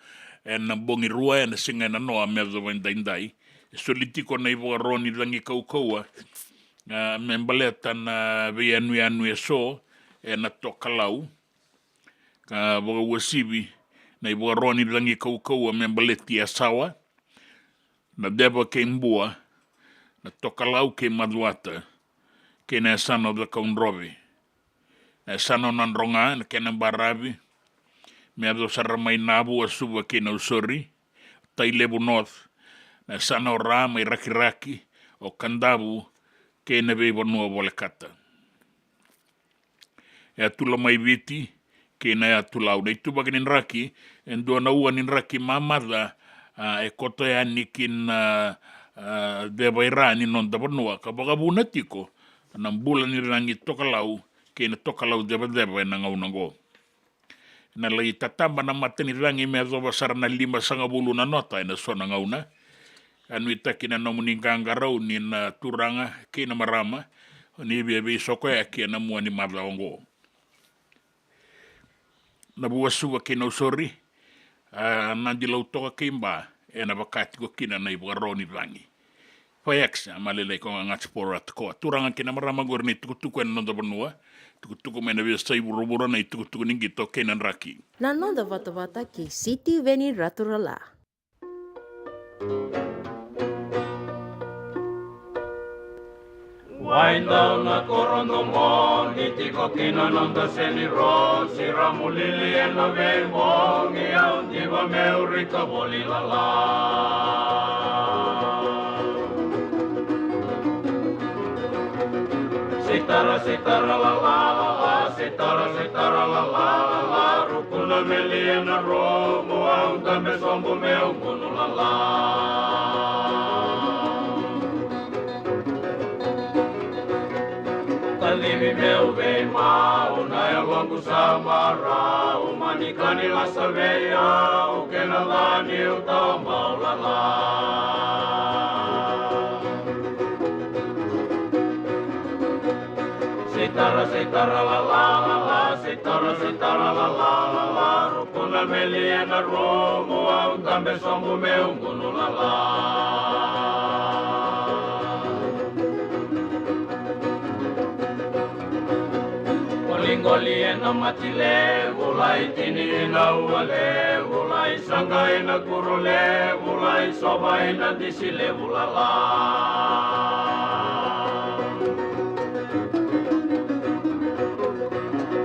en bongi rua en singa na no me do vendai solitiko nei bogaroni langi koko me mbaletan anu so en tokalau ka boga wasibi nei bogaroni langi koko me mbaleti asawa na deba kembua na tokalau ke maduata ke na sano da kaunrovi na sano nanronga na ke na barabi me ado saramai nabu asuba ke na usori tailebu north na sano rama i raki o kandabu ke na vei vanua volekata e atula mai viti ke na atulau na itu bagin raki en dua na uan raki mamada e koto ya nikin deba irani non da vanua ka baga bunatiko na bulan ni rangi tokalau ke na tokalau deba na ngaunango na lagi tatamba na matani rangi me do basar na 5 na nota na sona ngauna anu itakina na muninganggarau ni na turanga ke na marama ni bebe soko ya ke na muani mablaongo na buasuwa ke na usori na dilau toka kimba na bakati ko kina na ibuaroni rangi Payax amalele ko nga sporat ko turanga kina marama gorni tukutuku en nonda banua tukutuku mena via sai burubura na tukutuku ningi to kenan raki Na nonda vata ki City Veni Raturala. Wainda na korondo mo itiko kina nonda seni ro siramulili en la vemo ngi au diva meurika bolilala Sitara la la, sitara la la, rukuna meliana ro, muaunta me sombo meu kunu la la. Talivi meu vem mara umanikani la saveya ukena lani utamaulala. Sitara sitara la la la la, sitara sitara la la la la, rukuna meliena romo au tambe sombu meu munu la la. Ngoli ena matile, ulai tini ena uale, ulai sanga ena kurule, ulai soba ena disile ulala.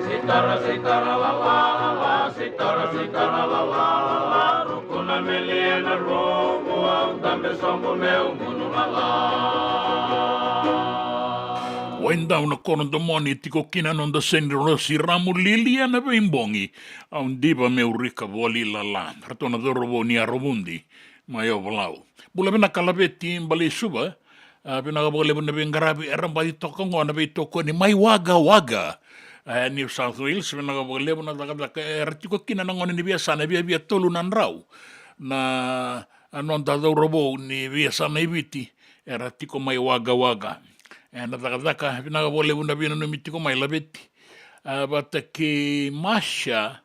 Sitara sitara la la la la, sitara sitara la la la la, rukuna meli ena romo, au tambe sombo meu munu la la. Wenda una koronto moni tiko kina non da seni rosi ramu lili ana beimbongi au ndiba me urika voli la la ratona dorobo ni arobundi ma yo volau bula bena kalabeti mbali suba bena gabole bena bengarabi erambadi tokongo na be toko ni mai waga waga New South Wales bena gabole bena daga ratiko kina nangone ni biasa na bia tolu nan rau na anon da dorobo ni biasa na ibiti ratiko mai waga waga na taka pinaga vole bunda bina no mitiko mai labeti bata ke masha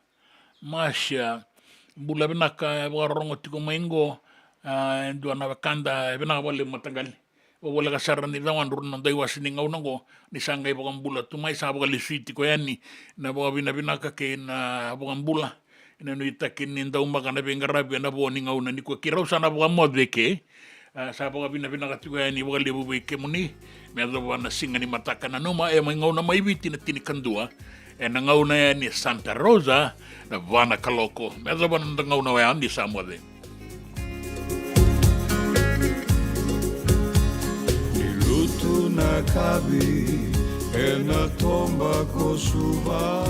bula bina ka warongo tiko maingo ndo na kanda bina vole matangali vole kasara ni dawan runa dai wasini ngau nango ni sangai bogam bula tu mai sa bogali suiti ko yani na boga bina ka ke na bogam bula ina no itakin ni ndau magana bengarabi na bo ni ngau na ni ko kirau sana bogam modeke sa boga bina ka tuga ni boga lebu ke muni me ado wana singa ni mataka na numa e mai ngau na mai viti na tini kandua e na ngau na ni Santa Rosa na wana kaloko me ado wana ngau na wea andi Samoa Ni lutu na kabi e na tomba ko suva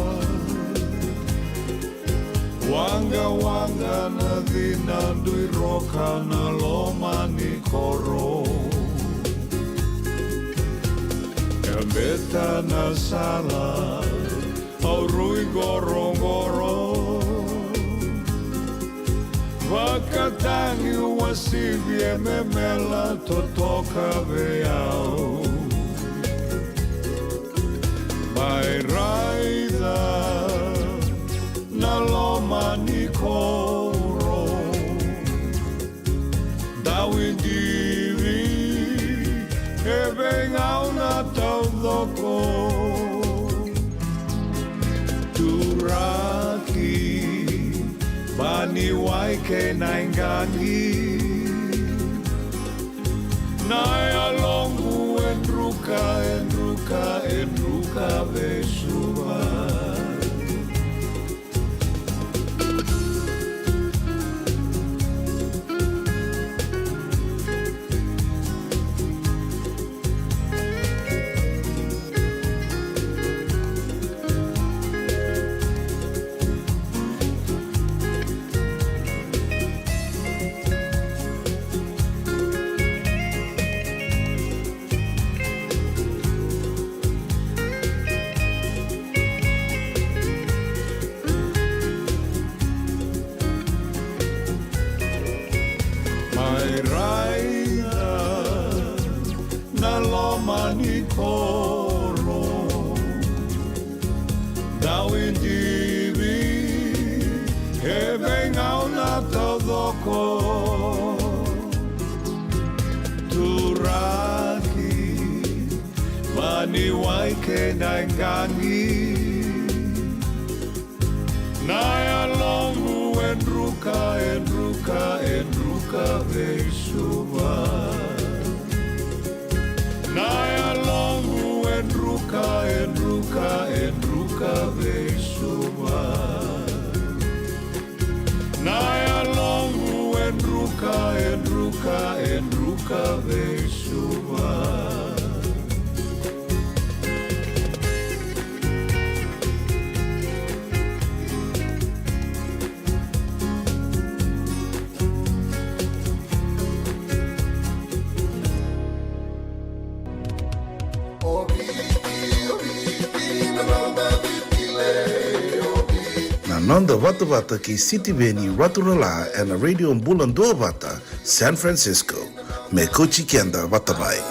wanga wanga na dina dui roka na loma ni koro Beta na sala au rui goro goro Wakatangi wasivie memela totoka veao Mai raida na loma ni koro Dawindivi e venga una taudoko Turaki Bani waike naingangi Naya longu enruka besuma Bani waike naingangi Naya longu enruka besuma Naya longu enruka besuma Naya longu enruka besuma Obiti, no, Nonda Vata Vata ki City Veni Raturala and Radio Bulan Dua Vata, San Francisco. Me Kochi Kenda Vatabai.